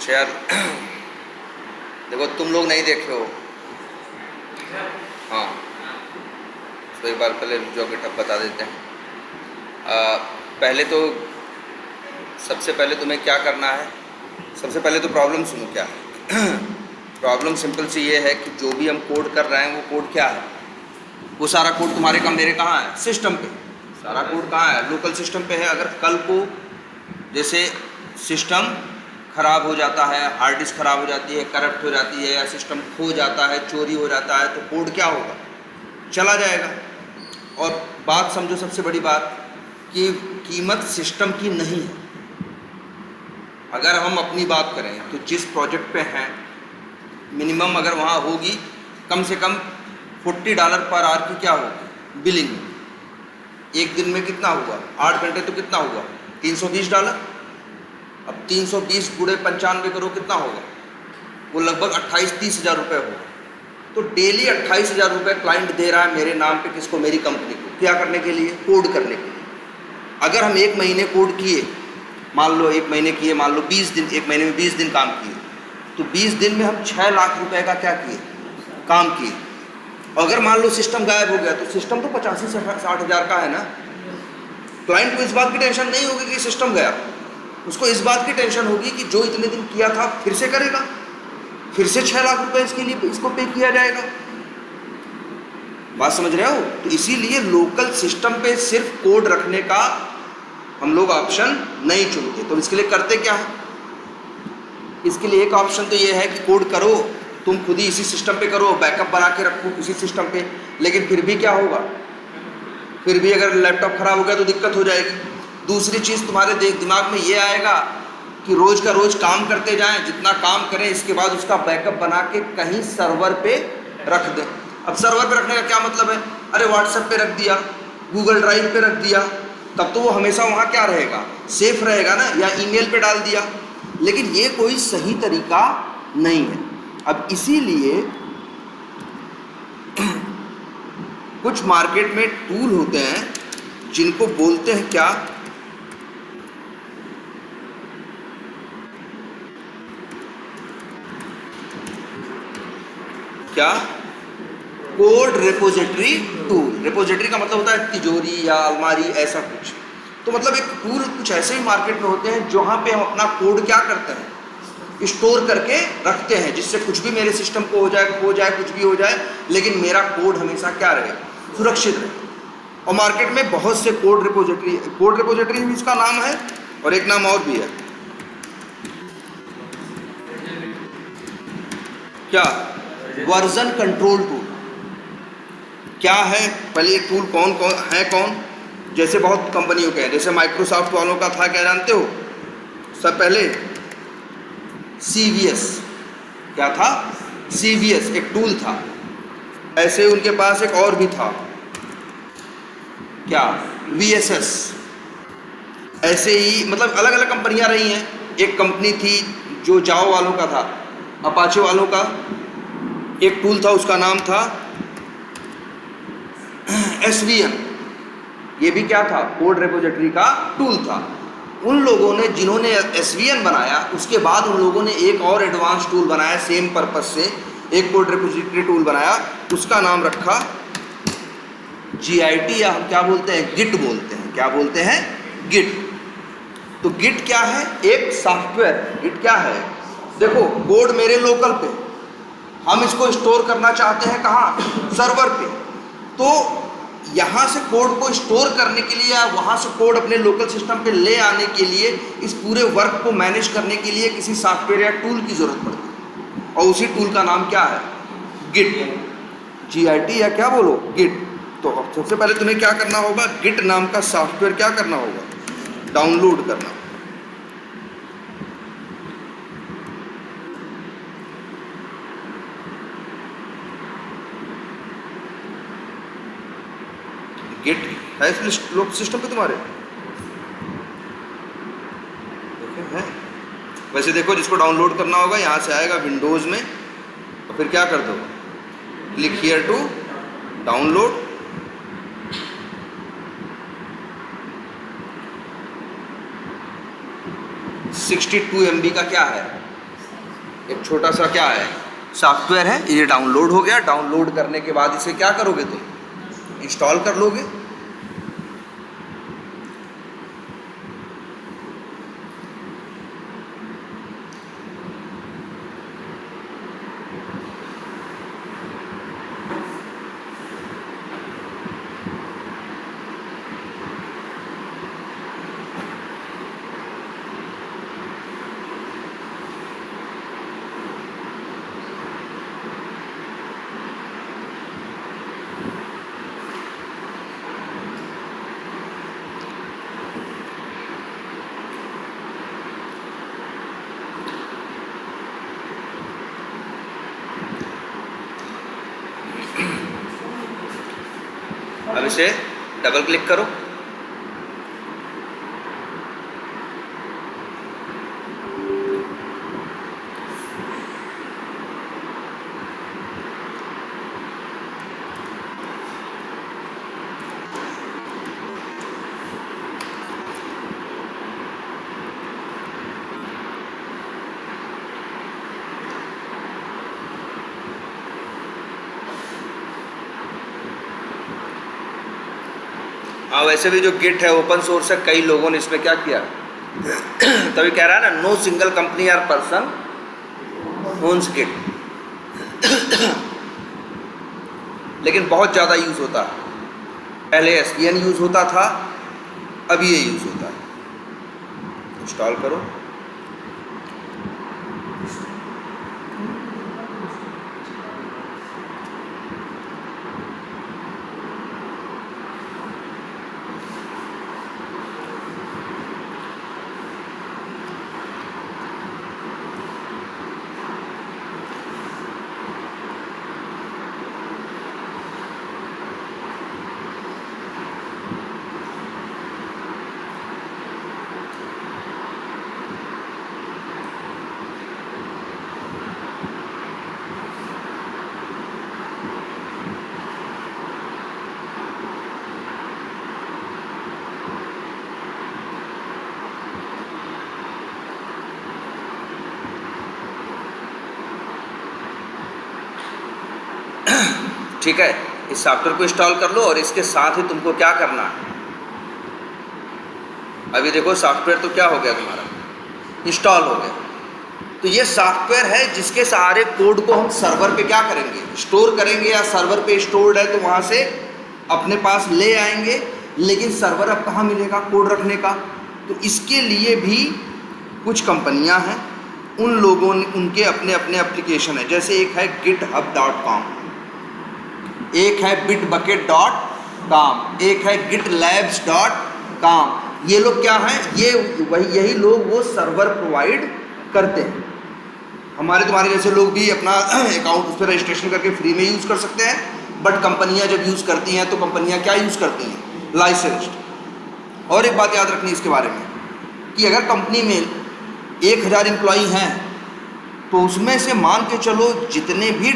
अच्छा यार, देखो तुम लोग नहीं देखे हो। हाँ, तो एक बार पहले जो गिटहब बता देते हैं। पहले तो सबसे पहले तुम्हें क्या करना है, सबसे पहले तो प्रॉब्लम सुनो क्या है। प्रॉब्लम सिंपल सी ये है कि जो भी हम कोड कर रहे हैं वो कोड क्या है, वो सारा कोड तुम्हारे का मेरे कहाँ है, सिस्टम पे। सारा कोड कहाँ है, लोकल सिस्टम पे है। अगर कल को जैसे सिस्टम ख़राब हो जाता है, हार्ड डिस्क ख़राब हो जाती है, करप्ट हो जाती है, या सिस्टम खो जाता है, चोरी हो जाता है, तो कोड क्या होगा, चला जाएगा। और बात समझो, सबसे बड़ी बात कि कीमत सिस्टम की नहीं है। अगर हम अपनी बात करें तो जिस प्रोजेक्ट पे हैं, मिनिमम अगर वहाँ होगी कम से कम $40 पर आवर की क्या होगी बिलिंग। एक दिन में कितना हुआ, 8 घंटे तो कितना हुआ, $320। अब 320 गुणे 95 करो, कितना होगा, वो लगभग 28-30 हज़ार रुपये होगा। तो डेली 28 हज़ार रुपये क्लाइंट दे रहा है मेरे नाम पे, किसको, मेरी कंपनी को। क्या करने के लिए, कोड करने के लिए। अगर हम एक महीने कोड किए, मान लो एक महीने किए, मान लो 20 दिन, एक महीने में 20 दिन काम किए, तो 20 दिन में हम 6 लाख रुपए का क्या किए, काम किए। अगर मान लो सिस्टम गायब हो गया, तो सिस्टम तो 85 से 60 हज़ार का है ना। क्लाइंट को इस बात की टेंशन नहीं होगी कि सिस्टम गया, उसको इस बात की टेंशन होगी कि जो इतने दिन किया था फिर से करेगा, फिर से 6 लाख रुपए इसके लिए इसको पे किया जाएगा। बात समझ रहे हो। तो इसीलिए लोकल सिस्टम पे सिर्फ कोड रखने का हम लोग ऑप्शन नहीं चुनते। तो इसके लिए करते क्या है, इसके लिए एक ऑप्शन तो ये है कि कोड करो तुम खुद ही इसी सिस्टम पे करो, बैकअप बना के रखो उसी सिस्टम पे। लेकिन फिर भी क्या होगा, फिर भी अगर लैपटॉप खराब हो गया तो दिक्कत हो जाएगी। दूसरी चीज़ तुम्हारे दिमाग में ये आएगा कि रोज़ का रोज़ काम करते जाएं, जितना काम करें, इसके बाद उसका बैकअप बना के कहीं सर्वर पे रख दें। अब सर्वर पे रखने का क्या मतलब है, अरे व्हाट्सएप पे रख दिया, गूगल ड्राइव पे रख दिया, तब तो वो हमेशा वहाँ क्या रहेगा, सेफ रहेगा ना, या ईमेल पे डाल दिया। लेकिन ये कोई सही तरीका नहीं है। अब इसीलिए कुछ मार्केट में टूल होते हैं जिनको बोलते हैं क्या, क्या, कोड रिपोजिटरी टूल। रिपोजिटरी का मतलब होता है तिजोरी या अलमारी, ऐसा कुछ। तो मतलब एक टूल कुछ ऐसे ही मार्केट में होते हैं जहाँ पे हम अपना कोड क्या करते हैं, स्टोर करके रखते हैं, जिससे कुछ भी मेरे सिस्टम को हो जाए कुछ भी हो जाए, लेकिन मेरा कोड हमेशा क्या रहे, सुरक्षित रहे। और मार्केट में बहुत से कोड रिपोजिटरी भी इसका नाम है, और एक नाम और भी है, क्या, वर्जन कंट्रोल टूल। क्या है, पहले ये टूल कौन कौन, जैसे बहुत कंपनियों के हैं, जैसे माइक्रोसॉफ्ट वालों का था, क्या जानते हो, सब पहले CVS, क्या था, CVS एक टूल था। ऐसे उनके पास एक और भी था, क्या, VSS। ऐसे ही मतलब अलग अलग कंपनियां रही हैं। एक कंपनी थी जो जावा वालों का था, अपाचे वालों का एक टूल था, उसका नाम था SVN। ये भी क्या था, कोड रिपोजिटरी का टूल था। उन लोगों ने जिन्होंने SVN बनाया, उसके बाद उन लोगों ने एक और एडवांस टूल बनाया सेम पर्पस से, एक कोड रिपोजिटरी टूल बनाया, उसका नाम रखा GIT, या हम क्या बोलते हैं, गिट बोलते हैं। क्या बोलते हैं, गिट। तो गिट क्या है, एक सॉफ्टवेयर। गिट क्या है, देखो कोड मेरे लोकल पे, हम इसको स्टोर करना चाहते हैं कहाँ, सर्वर पे। तो यहाँ से कोड को स्टोर करने के लिए या वहाँ से कोड अपने लोकल सिस्टम पे ले आने के लिए, इस पूरे वर्क को मैनेज करने के लिए किसी सॉफ्टवेयर या टूल की ज़रूरत पड़ती है, और उसी टूल का नाम क्या है, गिट। GIT या क्या बोलो, गिट। तो अब सबसे पहले तुम्हें क्या करना होगा, गिट नाम का सॉफ्टवेयर क्या करना होगा, डाउनलोड करना। गिट है इस सिस्टम पे तुम्हारे, है। वैसे देखो, जिसको डाउनलोड करना होगा यहाँ से आएगा विंडोज़ में, और फिर क्या कर दो, click here to download. 62 MB का क्या है, एक छोटा सा क्या है, सॉफ्टवेयर है, ये डाउनलोड हो गया। डाउनलोड करने के बाद इसे क्या करोगे तुम, इंस्टॉल कर लोगे। अब इसे डबल क्लिक करो। हाँ, वैसे भी जो गिट है ओपन सोर्स है, कई लोगों ने इसमें क्या किया तभी कह रहा है ना, नो सिंगल कंपनी और पर्सन ओन्स गिट। लेकिन बहुत ज़्यादा यूज़ होता है। पहले SVN यूज़ होता था, अब ये यूज़ होता है। इंस्टॉल करो। ठीक है, इस सॉफ्टवेयर को इंस्टॉल कर लो और इसके साथ ही तुमको क्या करना है। अभी देखो सॉफ्टवेयर तो क्या हो गया तुम्हारा, इंस्टॉल हो गया। तो ये सॉफ्टवेयर है जिसके सहारे कोड को हम सर्वर पे क्या करेंगे, स्टोर करेंगे, या सर्वर पे स्टोर्ड है तो वहाँ से अपने पास ले आएंगे। लेकिन सर्वर अब कहाँ मिलेगा कोड रखने का? तो इसके लिए भी कुछ कंपनियाँ हैं, उन लोगों ने उनके अपने अपने एप्लीकेशन है। जैसे एक है github.com, एक है bitbucket.com, एक है gitlabs.com। ये लोग क्या हैं, यही लोग वो सर्वर प्रोवाइड करते हैं। हमारे तुम्हारे जैसे लोग भी अपना अकाउंट उस पर रजिस्ट्रेशन करके फ्री में यूज़ कर सकते हैं। बट कंपनियां जब यूज़ करती हैं तो कंपनियां क्या यूज़ करती हैं, लाइसेंस्ड। और एक बात याद रखनी इसके बारे में कि अगर कंपनी में 1000 एम्प्लॉई हैं तो उसमें से मान के चलो जितने भी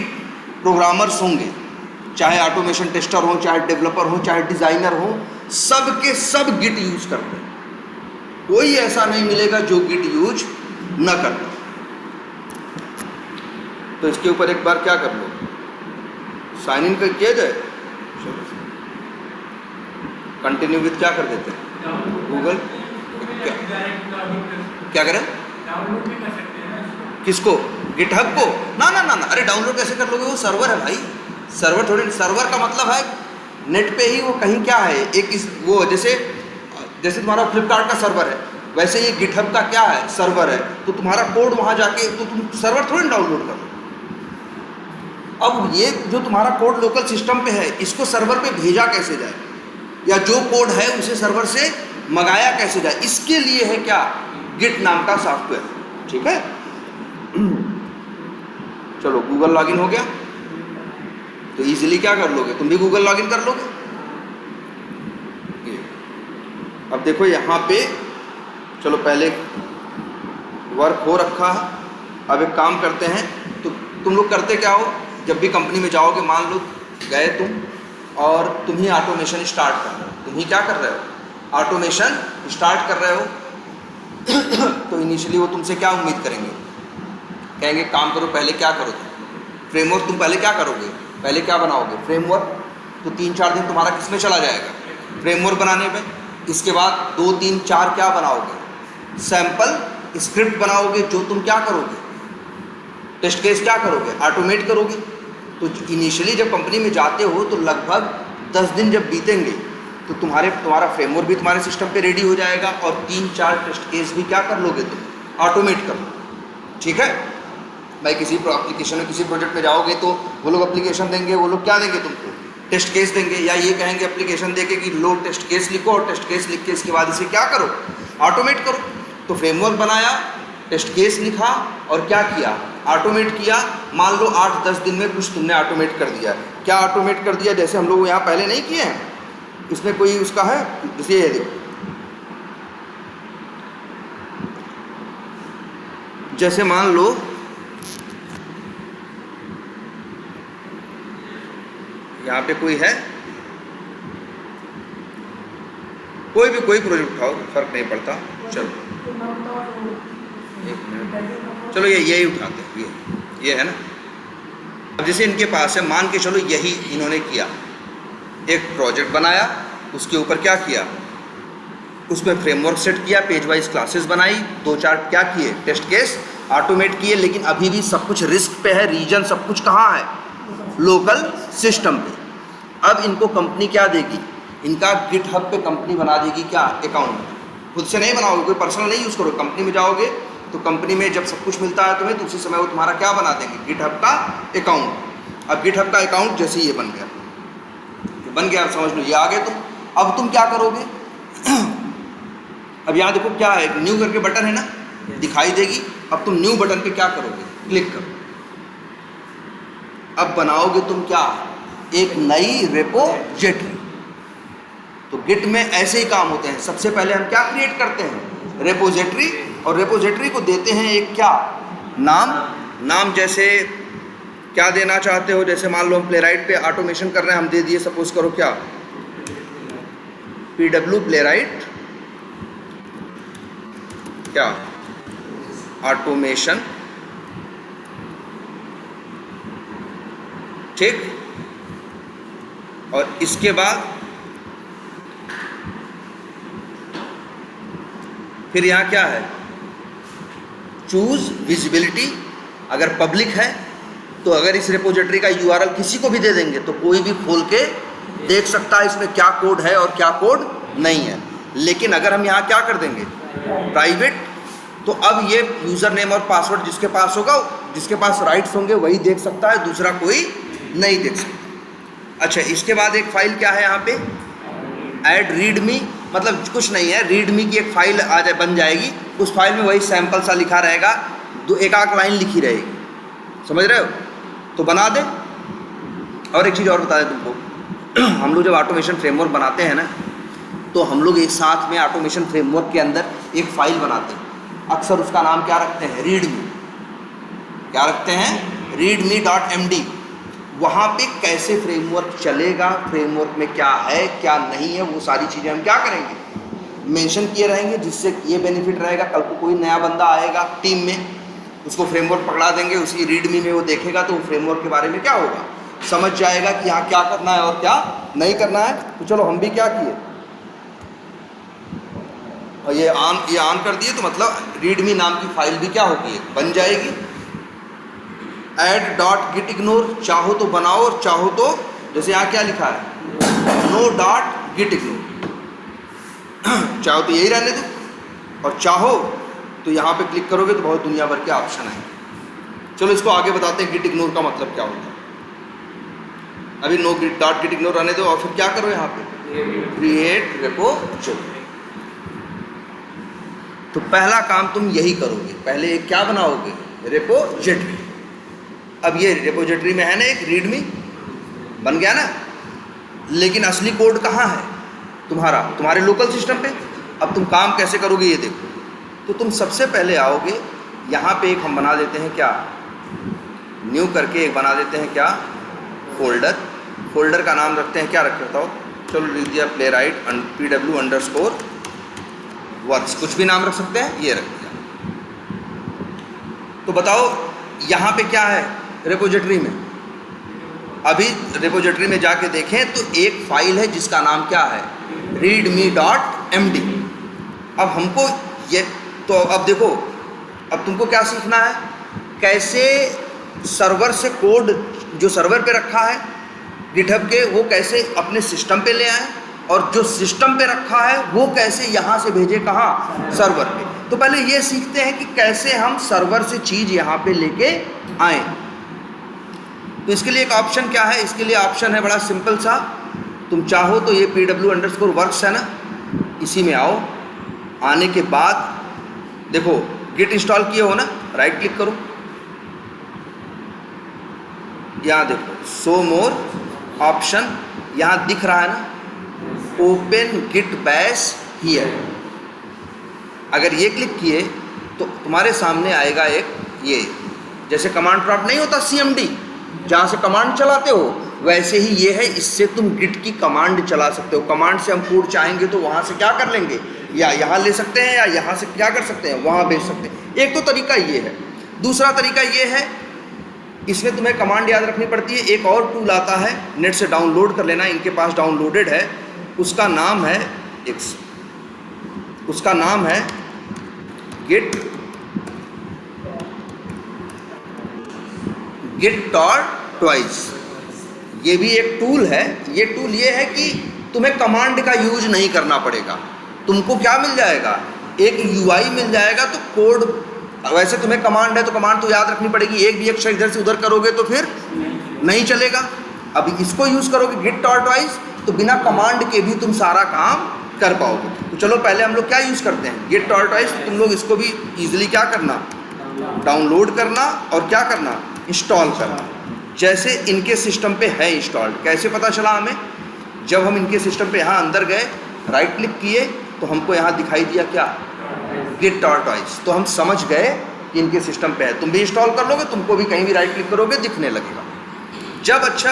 प्रोग्रामर्स होंगे, चाहे ऑटोमेशन टेस्टर हो, चाहे डेवलपर हो, चाहे डिज़ाइनर हो, सब के सब गिट यूज़ करते हैं। कोई ऐसा नहीं मिलेगा जो गिट यूज न करता। तो इसके ऊपर एक बार क्या कर लो, साइन इन कर किया जाए, कंटिन्यू विथ क्या कर देते हैं गूगल, क्या करें, किसको, गिटहब को? ना ना ना ना, अरे डाउनलोड कैसे कर लोगे, वो सर्वर है भाई। सर्वर थोड़ी, सर्वर का मतलब है नेट पे ही वो कहीं क्या है, एक वो जैसे तुम्हारा फ्लिपकार्ट का सर्वर है, वैसे ये गिटहब का क्या है, सर्वर है। तो तुम्हारा कोड वहाँ जाके तो तुम सर्वर थोड़ी डाउनलोड करो। अब ये जो तुम्हारा कोड लोकल सिस्टम पे है, इसको सर्वर पे भेजा कैसे जाए, या जो कोड है उसे सर्वर से मंगाया कैसे जाए, इसके लिए है क्या, गिट नाम का सॉफ्टवेयर। ठीक है, चलो गूगल लॉगिन हो गया तो इजीली क्या कर लोगे, तुम भी गूगल लॉगिन कर लोगे। अब देखो यहाँ पे, चलो पहले वर्क हो रखा है, अब एक काम करते हैं। तो तुम लोग करते क्या हो, जब भी कंपनी में जाओगे, मान लो गए तुम और तुम ही ऑटोमेशन स्टार्ट कर रहे हो, तुम ही क्या कर रहे हो, ऑटोमेशन स्टार्ट कर रहे हो। तो इनिशियली वो तुमसे क्या उम्मीद करेंगे, कहेंगे काम करो, पहले क्या करो तुम फ्रेमवर्क, तुम पहले क्या करोगे, पहले क्या बनाओगे फ्रेमवर्क। तो 3-4 दिन तुम्हारा किसमें चला जाएगा, फ्रेमवर्क बनाने में। इसके बाद 2-3-4 क्या बनाओगे, सैंपल स्क्रिप्ट बनाओगे, जो तुम क्या करोगे, टेस्ट केस क्या करोगे, ऑटोमेट करोगे। तो इनिशियली जब कंपनी में जाते हो तो लगभग 10 दिन जब बीतेंगे तो तुम्हारा फ्रेमवर्क भी तुम्हारे सिस्टम पे रेडी हो जाएगा और 3-4 टेस्ट केस भी क्या कर लोगे तुम, ऑटोमेट कर लो। ठीक है भाई, किसी एप्लीकेशन में किसी प्रोजेक्ट में जाओगे तो वो लोग एप्लीकेशन देंगे, वो लोग क्या देंगे तुमको, टेस्ट केस देंगे, या ये कहेंगे एप्लीकेशन देके कि लो टेस्ट केस लिखो, और टेस्ट केस लिख के इसके बाद इसे क्या करो, ऑटोमेट करो। तो फ्रेमवर्क बनाया, टेस्ट केस लिखा और क्या किया, ऑटोमेट किया। मान लो 8-10 दिन में कुछ तुमने ऑटोमेट कर दिया। क्या ऑटोमेट कर दिया, जैसे हम लोग यहाँ पहले नहीं किए हैं, इसमें कोई उसका है, जैसे ये देखो, जैसे मान लो यहाँ पे कोई है, कोई प्रोजेक्ट उठाओ, फर्क नहीं पड़ता। चलो एक मिनट, चलो यही उठाते हैं, ये है ना। अब जैसे इनके पास है, मान के चलो यही इन्होंने किया, एक प्रोजेक्ट बनाया, उसके ऊपर क्या किया, उसमें फ्रेमवर्क सेट किया, पेज वाइज क्लासेस बनाई, 2-4 क्या किए, टेस्ट केस ऑटोमेट किए। लेकिन अभी भी सब कुछ रिस्क पे है, रीजन सब कुछ कहाँ है, लोकल सिस्टम पे। अब इनको कंपनी क्या देगी, इनका गिटहब पे कंपनी बना देगी क्या, अकाउंट। खुद से नहीं बनाओगे, कोई पर्सनल नहीं यूज़ करोगे, कंपनी में जाओगे तो कंपनी में जब सब कुछ मिलता है तुम्हें, तो उसी समय वो तुम्हारा क्या बना देंगे, गिटहब का अकाउंट। अब गिटहब का अकाउंट जैसे ये बन गया, अब समझ लो ये आ गए तुम। अब तुम क्या करोगे, अब यहाँ देखो क्या है, न्यू करके बटन है ना, दिखाई देगी। अब तुम न्यू बटन पे क्या करोगे, क्लिक करो। अब बनाओगे तुम क्या, एक नई रेपोजिटरी। तो गिट में ऐसे ही काम होते हैं। सबसे पहले हम क्या क्रिएट करते हैं, रेपोजिटरी, और रेपोजिटरी को देते हैं एक क्या, नाम जैसे क्या देना चाहते हो, जैसे मान लो हम प्लेराइट पे ऑटोमेशन कर रहे हैं, हम दे दिए सपोज करो क्या, PW प्लेराइट क्या ऑटोमेशन। ठीक, और इसके बाद फिर यहाँ क्या है, चूज विजिबिलिटी। अगर पब्लिक है तो अगर इस रिपोजिटरी का URL किसी को भी दे देंगे तो कोई भी खोल के देख सकता है इसमें क्या कोड है और क्या कोड नहीं है। लेकिन अगर हम यहाँ क्या कर देंगे, प्राइवेट, तो अब ये यूज़र नेम और पासवर्ड जिसके पास होगा, जिसके पास राइट्स होंगे वही देख सकता है, दूसरा कोई नहीं देख सकता। अच्छा, इसके बाद एक फाइल क्या है यहाँ पे, ऐड रीडमी, मतलब कुछ नहीं है, रीडमी की एक फाइल आ जाए, बन जाएगी। उस फाइल में वही सैंपल सा लिखा रहेगा, एक आध लाइन लिखी रहेगी, समझ रहे हो, तो बना दे। और एक चीज़ और बता दें तुमको, हम लोग जब ऑटोमेशन फ्रेमवर्क बनाते हैं ना, तो हम लोग एक साथ में ऑटोमेशन फ्रेमवर्क के अंदर एक फाइल बनाते हैं। अक्सर उसका नाम क्या रखते हैं, रीडमी। क्या रखते हैं, readme.md। वहाँ पे कैसे फ्रेमवर्क चलेगा, फ्रेमवर्क में क्या है क्या नहीं है, वो सारी चीज़ें हम क्या करेंगे, मेंशन किए रहेंगे, जिससे ये बेनिफिट रहेगा, कल को कोई नया बंदा आएगा टीम में, उसको फ्रेमवर्क पकड़ा देंगे, उसी रीडमी में वो देखेगा तो फ्रेमवर्क के बारे में क्या होगा, समझ जाएगा कि यहाँ क्या करना है और क्या नहीं करना है। तो चलो हम भी क्या किए, और ये ऑन कर दिए, तो मतलब रीडमी नाम की फाइल भी क्या होगी, बन जाएगी। add.gitignore, चाहो तो बनाओ और चाहो तो, जैसे यहाँ क्या लिखा है, no.gitignore, चाहो तो यही रहने दो, और चाहो तो यहाँ पे क्लिक करोगे तो बहुत दुनिया भर के ऑप्शन है। चलो इसको आगे बताते हैं, gitignore का मतलब क्या होता है। अभी no.gitignore रहने दो, और फिर क्या करो यहाँ पे, क्रिएट रेपोजिटरी। तो पहला काम तुम यही करोगे, पहले क्या बनाओगे, रेपोजिटरी। अब ये रेपोजिटरी में है ना एक रीडमी, बन गया ना, लेकिन असली कोड कहाँ है तुम्हारे लोकल सिस्टम पे। अब तुम काम कैसे करोगे ये देखो। तो तुम सबसे पहले आओगे, यहाँ पे एक हम बना देते हैं क्या, न्यू करके एक बना देते हैं क्या, फोल्डर का नाम रखते हैं, क्या रखता हो, चलो लिख दिया प्लेराइट PW_works, कुछ भी नाम रख सकते हैं, ये रख दिया। तो बताओ यहाँ पे क्या है रिपोजिटरी में, अभी रिपोजिटरी में जाके देखें तो एक फाइल है जिसका नाम क्या है readme.md। अब हमको ये तो अब देखो, अब तुमको क्या सीखना है, कैसे सर्वर से कोड जो सर्वर पे रखा है गिटहब के वो कैसे अपने सिस्टम पे ले आए, और जो सिस्टम पे रखा है वो कैसे यहाँ से भेजे कहाँ सर्वर पे। तो पहले ये सीखते हैं कि कैसे हम सर्वर से चीज़ यहाँ पे लेके आए। तो इसके लिए एक ऑप्शन क्या है, इसके लिए ऑप्शन है बड़ा सिंपल सा, तुम चाहो तो ये pw_works है ना, इसी में आओ। आने के बाद देखो गिट इंस्टॉल किए हो ना, राइट क्लिक करो, यहाँ देखो शो मोर ऑप्शन, यहाँ दिख रहा है ना ओपन गिट बैश हियर। अगर ये क्लिक किए तो तुम्हारे सामने आएगा एक ये, जैसे कमांड प्रॉम्प्ट नहीं होता CMD जहाँ से कमांड चलाते हो, वैसे ही ये है, इससे तुम गिट की कमांड चला सकते हो। कमांड से हम कोड चाहेंगे तो वहाँ से क्या कर लेंगे, या यहाँ ले सकते हैं या यहाँ से क्या कर सकते हैं वहाँ भेज सकते हैं। एक तो तरीका ये है। दूसरा तरीका ये है, इसमें तुम्हें कमांड याद रखनी पड़ती है। एक और टूल आता है, नेट से डाउनलोड कर लेना, इनके पास डाउनलोडेड है, उसका नाम है उसका नाम है git_twice। ये भी एक टूल है। ये टूल ये है कि तुम्हें कमांड का यूज नहीं करना पड़ेगा, तुमको क्या मिल जाएगा, एक UI मिल जाएगा। तो कोड वैसे तुम्हें कमांड है तो कमांड तो याद रखनी पड़ेगी, एक भी अक्षर इधर से उधर करोगे तो फिर नहीं चलेगा। अब इसको यूज़ करोगे git_twice तो बिना कमांड के भी तुम सारा काम कर पाओगे। तो चलो पहले हम लोग क्या यूज़ करते हैं git_twice। तुम लोग इसको भी ईजिली क्या करना, डाउनलोड करना और क्या करना, इंस्टॉल करना। जैसे इनके सिस्टम पे है इंस्टॉल्ड, कैसे पता चला हमें, जब हम इनके सिस्टम पे यहाँ अंदर गए, राइट क्लिक किए तो हमको यहाँ दिखाई दिया क्या git_twice, तो हम समझ गए कि इनके सिस्टम पे है। तुम भी इंस्टॉल कर लोगे, तुमको भी कहीं भी राइट क्लिक करोगे दिखने लगेगा। जब अच्छा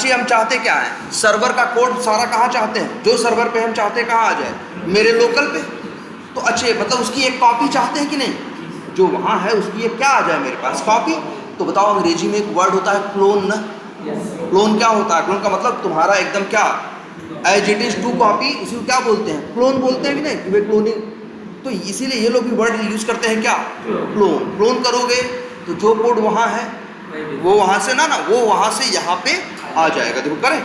हम चाहते क्या है, सर्वर का कोड सारा कहाँ चाहते हैं, जो सर्वर पे हम चाहते हैं कहाँ आ जाए, मेरे लोकल पे। तो अच्छे मतलब उसकी एक कॉपी चाहते हैं कि नहीं, जो वहाँ है उसकी एक क्या आ जाए मेरे पास, कॉपी। तो बताओ अंग्रेजी में एक वर्ड होता है क्लोन ना, क्लोन क्या होता है, क्लोन का मतलब तुम्हारा एकदम क्या as it is to copy, इसी को क्या बोलते हैं, क्लोन बोलते हैं कि नहीं, कि भाई क्लोनिंग। तो इसीलिए ये लोग भी वर्ड यूज करते हैं क्या, क्लोन। क्लोन करोगे तो जो कोड वहाँ है वो वहाँ से ना वो वहाँ से यहाँ पे आ जाएगा। देखो करें,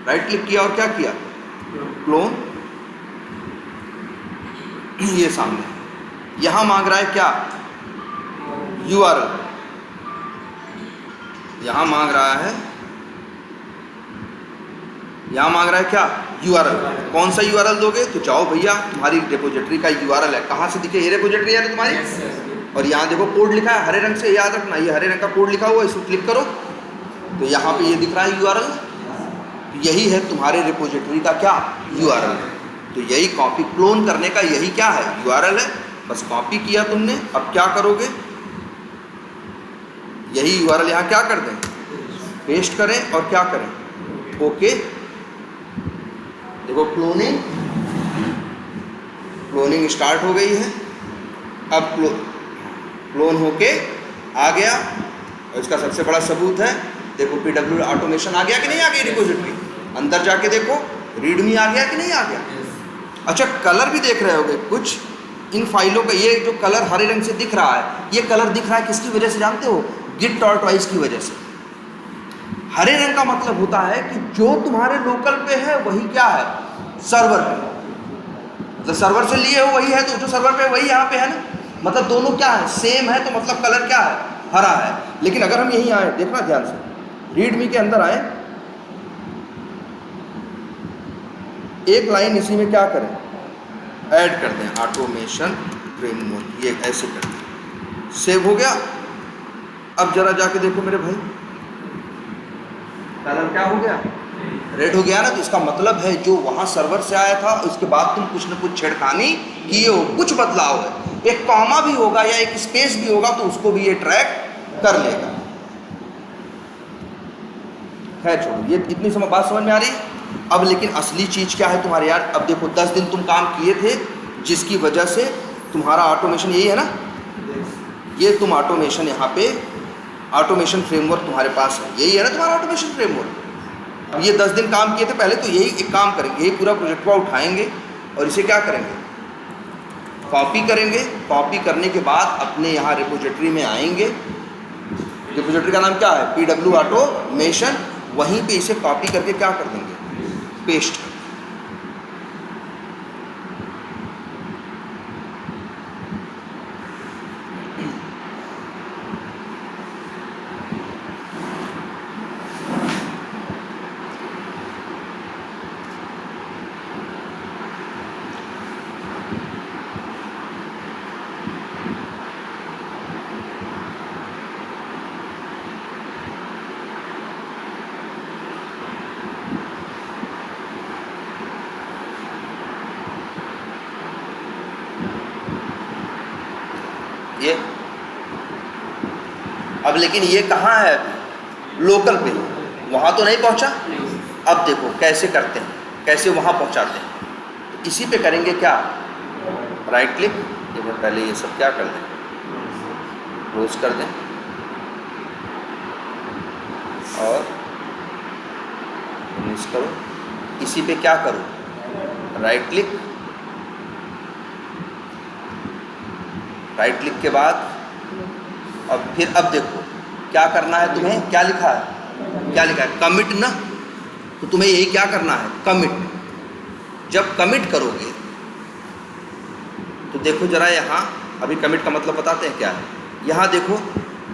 राइट क्लिक किया और क्या किया, क्लोन, ये सामने। यहाँ मांग रहा है क्या, URL, यहाँ मांग रहा है, यहाँ मांग रहा है क्या, URL। कौन सा URL दोगे, तो जाओ भैया तुम्हारी रिपोजिटरी का URL है, कहाँ से दिखे, ये रिपोजिटरी है तुम्हारी। और यहाँ देखो कोड लिखा है हरे रंग से, याद रखना ये हरे रंग का कोड लिखा हुआ है, इसको क्लिक करो तो यहाँ पे ये दिख रहा है URL। यही है तुम्हारे रिपोजिटरी का क्या, URL। तो यही कॉपी क्लोन करने का यही क्या है, URL है। बस कॉपी किया तुमने, अब क्या करोगे, यही URL यहाँ क्या कर दें, पेस्ट करें और क्या करें, ओके। देखो क्लोनिंग स्टार्ट हो गई है। अब क्लोन होके आ गया, और इसका सबसे बड़ा सबूत है, देखो PW ऑटोमेशन आ गया कि नहीं आ गया रिपोजिटरी, अंदर जाके देखो रीडमी आ गया कि नहीं आ गया। अच्छा कलर भी देख रहे होगे कुछ इन फाइलों का, ये जो कलर हरे रंग से दिख रहा है, ये कलर दिख रहा है किसकी वजह से जानते हो, git_twice की वजह से। हरे रंग का मतलब होता है कि जो तुम्हारे लोकल पे है वही क्या है, सर्वर पे, मतलब सर्वर से लिए हो वही है, तो जो सर्वर पे वही यहाँ पे है ना, मतलब दोनों क्या है, सेम है, तो मतलब कलर क्या है, हरा है। लेकिन अगर हम यहीं आए, देखना ध्यान से, रीडमी के अंदर आए, एक लाइन इसी में क्या करें, ऐड कर दें, ऑटोमेशन फ्रेमवर्क, ये ऐसे कर दें, सेव हो गया। अब जरा जाके देखो मेरे भाई, कलर क्या हो गया, रेड हो गया ना। तो इसका मतलब है जो वहाँ सर्वर से आया था उसके बाद तुम कुछ न कुछ छेड़खानी किए हो, कुछ बदलाव है, एक कॉमा भी होगा या एक स्पेस भी होगा तो उसको भी ये ट्रैक कर लेगा। खैर छोड़ो, ये इतनी बात समझ में आ रही है। अब लेकिन असली चीज़ क्या है तुम्हारे यार, अब देखो 10 दिन तुम काम किए थे जिसकी वजह से तुम्हारा ऑटोमेशन यही है ना, ये तुम ऑटोमेशन यहाँ पे ऑटोमेशन फ्रेमवर्क तुम्हारे पास है, यही है ना तुम्हारा ऑटोमेशन फ्रेमवर्क। अब ये 10 दिन काम किए थे पहले, तो यही एक काम करेंगे, यही पूरा प्रोजेक्ट को उठाएंगे और इसे क्या करेंगे, कॉपी करेंगे। कॉपी करने के बाद अपने यहाँ रिपोजिटरी में आएंगे। रिपोजिटरी का नाम क्या है, PW ऑटोमेशन। वहीं पे इसे कॉपी करके क्या कर देंगे, पेस्ट। ये अब लेकिन ये कहाँ है, अभी लोकल पे, वहाँ तो नहीं पहुँचा। अब देखो कैसे करते हैं, कैसे वहाँ पहुँचाते हैं। इसी पे करेंगे क्या, राइट क्लिक। देखो पहले ये सब क्या कर दें, क्लोज कर दें और फिनिश करो। इसी पे क्या करो, राइट क्लिक। राइट क्लिक के बाद अब फिर अब देखो क्या करना है तुम्हें, क्या लिखा है, क्या लिखा है, कमिट ना। तो तुम्हें यही क्या करना है, कमिट। जब कमिट करोगे तो देखो जरा यहाँ, अभी कमिट का मतलब बताते हैं क्या है। यहाँ देखो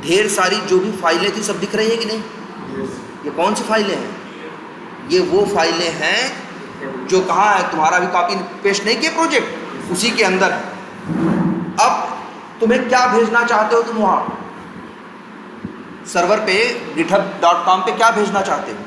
ढेर सारी जो भी फाइलें थी सब दिख रही है कि नहीं। ये कौन सी फाइलें हैं, ये वो फाइलें हैं जो कहाँ है, तुम्हारा अभी कॉपी पेस्ट नहीं किया प्रोजेक्ट, उसी के अंदर है। अब तुम्हें क्या भेजना चाहते हो, तुम वहाँ सर्वर पे github.com पे क्या भेजना चाहते हो,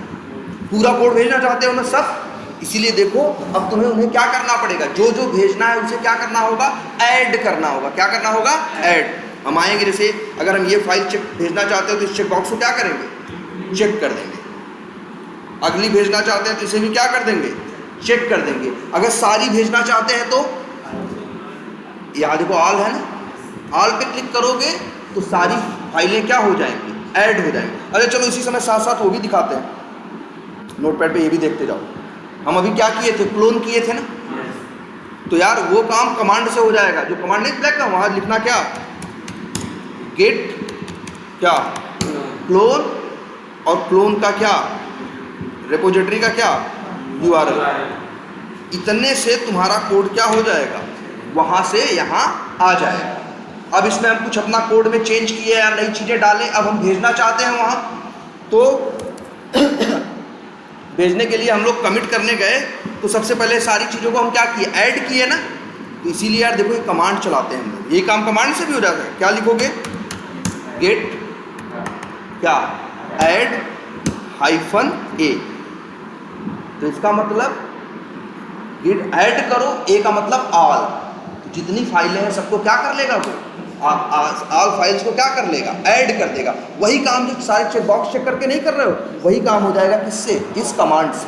पूरा कोड भेजना चाहते हो ना सब। इसीलिए देखो अब तुम्हें उन्हें क्या करना पड़ेगा, जो जो भेजना है उसे क्या करना होगा, ऐड करना होगा। क्या करना होगा, ऐड। हम आएंगे, जैसे अगर हम ये फाइल चेक भेजना चाहते हो तो इस चेक बॉक्स को क्या करेंगे, चेक कर देंगे। अगली भेजना चाहते हैं तो इसे भी क्या कर देंगे, चेक कर देंगे। अगर सारी भेजना चाहते हैं तो यहाँ देखो ऑल है ना, ऑल पे क्लिक करोगे तो सारी फाइलें क्या हो जाएंगी, ऐड हो जाएंगी। अरे चलो इसी समय साथ साथ वो भी दिखाते हैं, नोटपैड पे ये भी देखते जाओ। हम अभी क्या किए थे, क्लोन किए थे ना। तो यार वो काम कमांड से हो जाएगा, जो कमांड नहीं ब्लैक का, वहाँ लिखना क्या, गेट क्या, क्लोन, और क्लोन का क्या, रिपोजिटरी का क्या, URL। इतने से तुम्हारा कोड क्या हो जाएगा, वहाँ से यहाँ आ जाएगा। अब इसमें हम कुछ अपना कोड में चेंज किए या नई चीज़ें डालें, अब हम भेजना चाहते हैं वहाँ, तो भेजने के लिए हम लोग कमिट करने गए तो सबसे पहले सारी चीज़ों को हम क्या किए, ऐड किए ना। तो इसीलिए यार देखो ये कमांड चलाते हैं हम लोग, ये काम कमांड से भी हो जाता है। क्या लिखोगे, गेट क्या, ऐड -a। तो इसका मतलब गेट ऐड करो, ए का मतलब ऑल। तो जितनी फाइलें हैं सबको क्या कर लेगा वो, ऑल फाइल्स को क्या कर लेगा, ऐड कर देगा। वही काम जो सारे चेक बॉक्स चेक करके नहीं कर रहे हो, वही काम हो जाएगा किससे, इस कमांड से।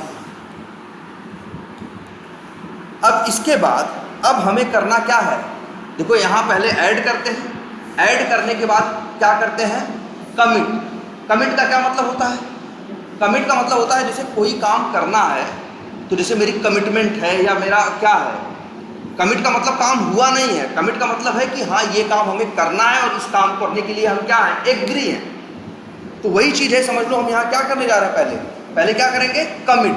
अब इसके बाद अब हमें करना क्या है, देखो यहाँ पहले ऐड करते हैं, ऐड करने के बाद क्या करते हैं, कमिट। कमिट का क्या मतलब होता है, कमिट का मतलब होता है जैसे कोई काम करना है, तो जैसे मेरी कमिटमेंट है या मेरा क्या है, कमिट का मतलब काम हुआ नहीं है। कमिट का मतलब है कि हाँ ये काम हमें करना है और इस काम को करने के लिए हम क्या हैं, एग्री हैं। तो वही चीज़ है, समझ लो हम यहाँ क्या करने जा रहे हैं, पहले क्या करेंगे, कमिट।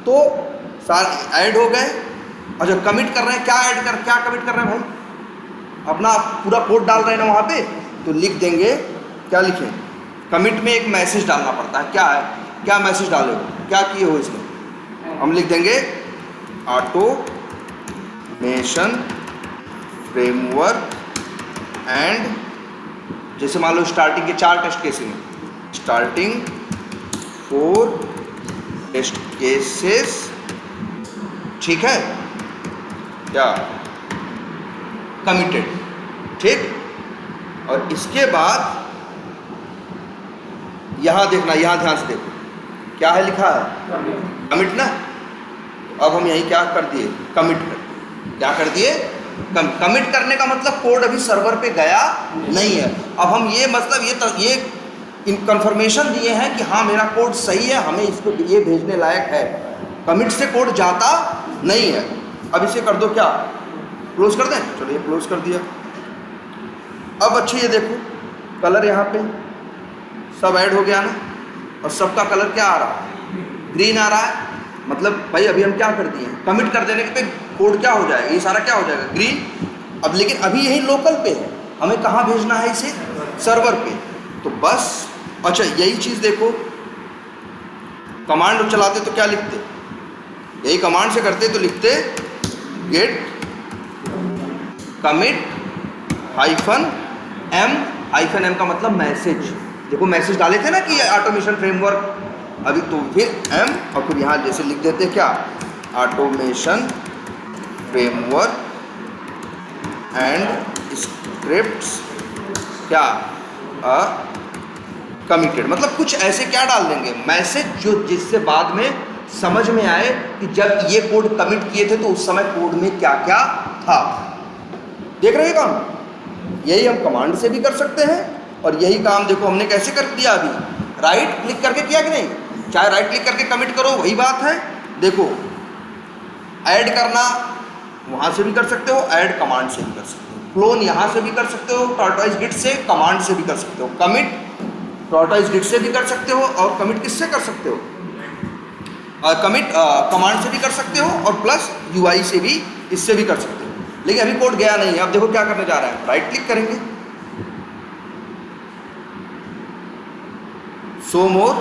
तो सारे ऐड हो गए, और जब कमिट कर रहे हैं क्या कमिट कर रहे हैं भाई, अपना पूरा कोड डाल रहे हैं ना वहाँ पे, तो लिख देंगे, क्या लिखें, कमिट में एक मैसेज डालना पड़ता है। क्या है, क्या मैसेज डाले हो, क्या किए हो इसमें, हम लिख देंगे ऑटोमेशन फ्रेमवर्क एंड, जैसे मान लो स्टार्टिंग के 4 टेस्ट केस में, स्टार्टिंग 4 टेस्ट केसेस, ठीक है, क्या, कमिटेड, ठीक। और इसके बाद यहाँ देखना, यहाँ ध्यान से देखो क्या है लिखा है, कमिट ना। अब हम यही क्या कर दिए, कमिट कर, क्या कर दिए, कमिट करने का मतलब कोड अभी सर्वर पे गया नहीं है। अब हम ये मतलब ये कंफर्मेशन दिए हैं कि हाँ मेरा कोड सही है, हमें इसको ये भेजने लायक है। कमिट से कोड जाता नहीं है। अब इसे कर दो क्या, क्लोज कर दें। चलिए क्लोज कर दिया। अब अच्छे ये देखो कलर यहाँ पे सब ऐड हो गया ना, और सबका कलर क्या आ रहा है, ग्रीन आ रहा है। मतलब भाई अभी हम क्या कर दिए हैं, कमिट कर देने पे कोड क्या हो जाएगा, ये सारा क्या हो जाएगा, ग्रीन। अब लेकिन अभी यही लोकल पे है, हमें कहाँ भेजना है इसे, सर्वर पे। तो बस अच्छा यही चीज़ देखो, कमांड चलाते तो क्या लिखते, यही कमांड से करते तो लिखते गेट कमिट -m का मतलब मैसेज। देखो मैसेज डाले थे ना कि ऑटोमेशन फ्रेमवर्क, अभी तो फिर m और फिर यहाँ जैसे लिख देते क्या, ऑटोमेशन फ्रेमवर्क एंड स्क्रिप्ट्स क्या कमिटेड। मतलब कुछ ऐसे क्या डाल देंगे मैसेज जो जिससे बाद में समझ में आए कि जब ये कोड कमिट किए थे तो उस समय कोड में क्या क्या था। देख रहे हैं काम, यही हम कमांड से भी कर सकते हैं। और यही काम देखो हमने कैसे कर दिया, अभी राइट क्लिक करके किया कि नहीं, चाहे राइट क्लिक करके कमिट करो वही बात है। देखो ऐड करना वहाँ से भी कर सकते हो, ऐड कमांड से भी कर सकते हो, क्लोन यहाँ से भी कर सकते हो, टॉर्टोइज गिट से कमांड से भी कर सकते हो, कमिट टॉर्टोइज गिट से भी कर सकते हो, और कमिट किससे कर सकते हो, कमिट कमांड से भी कर सकते हो, और प्लस यूआई से भी, इससे भी कर सकते हो। लेकिन अभी कोड गया नहीं है। अब देखो क्या करने जा रहा है, राइट क्लिक करेंगे, show more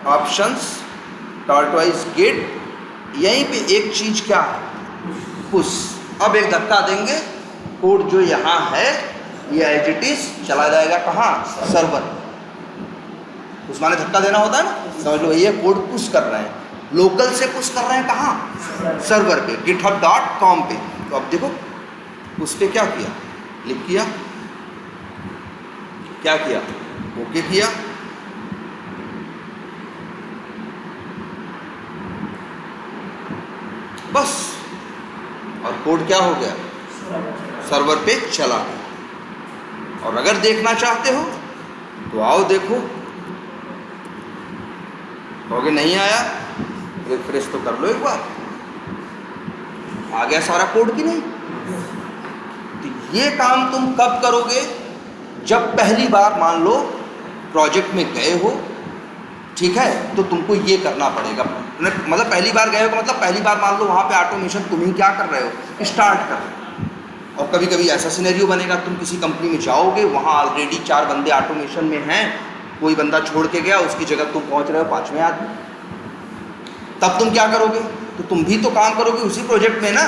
options Tortoise Git, यहीं पे एक चीज क्या है, पुश। अब एक धक्का देंगे, कोड जो यहाँ है ये एज इट इज चला जाएगा कहाँ, सर्वर। उस माने धक्का देना होता है ना, समझ लो ये कोड पुश कर रहे हैं, लोकल से पुश कर रहे हैं कहाँ, सर्वर पे, github.com पे। तो अब देखो उस पर क्या किया, क्लिक किया, क्या किया, ओके किया, बस, और कोड क्या हो गया, सर्वर पे चला गया। और अगर देखना चाहते हो तो आओ देखो, कहोगे नहीं आया, रिफ्रेश तो कर लो एक बार, आ गया सारा कोड की नहीं। तो ये काम तुम कब करोगे, जब पहली बार मान लो प्रोजेक्ट में गए हो, ठीक है, तो तुमको ये करना पड़ेगा। मतलब पहली बार गए हो मतलब पहली बार मान लो वहाँ पे ऑटोमेशन तुम ही क्या कर रहे हो, स्टार्ट कर रहे हो। और कभी कभी ऐसा सिनेरियो बनेगा, तुम किसी कंपनी में जाओगे, वहाँ ऑलरेडी 4 बंदे ऑटोमेशन में हैं, कोई बंदा छोड़ के गया, उसकी जगह तुम पहुँच रहे हो 5वें आदमी, तब तुम क्या करोगे, तो तुम भी तो काम करोगे उसी प्रोजेक्ट में ना।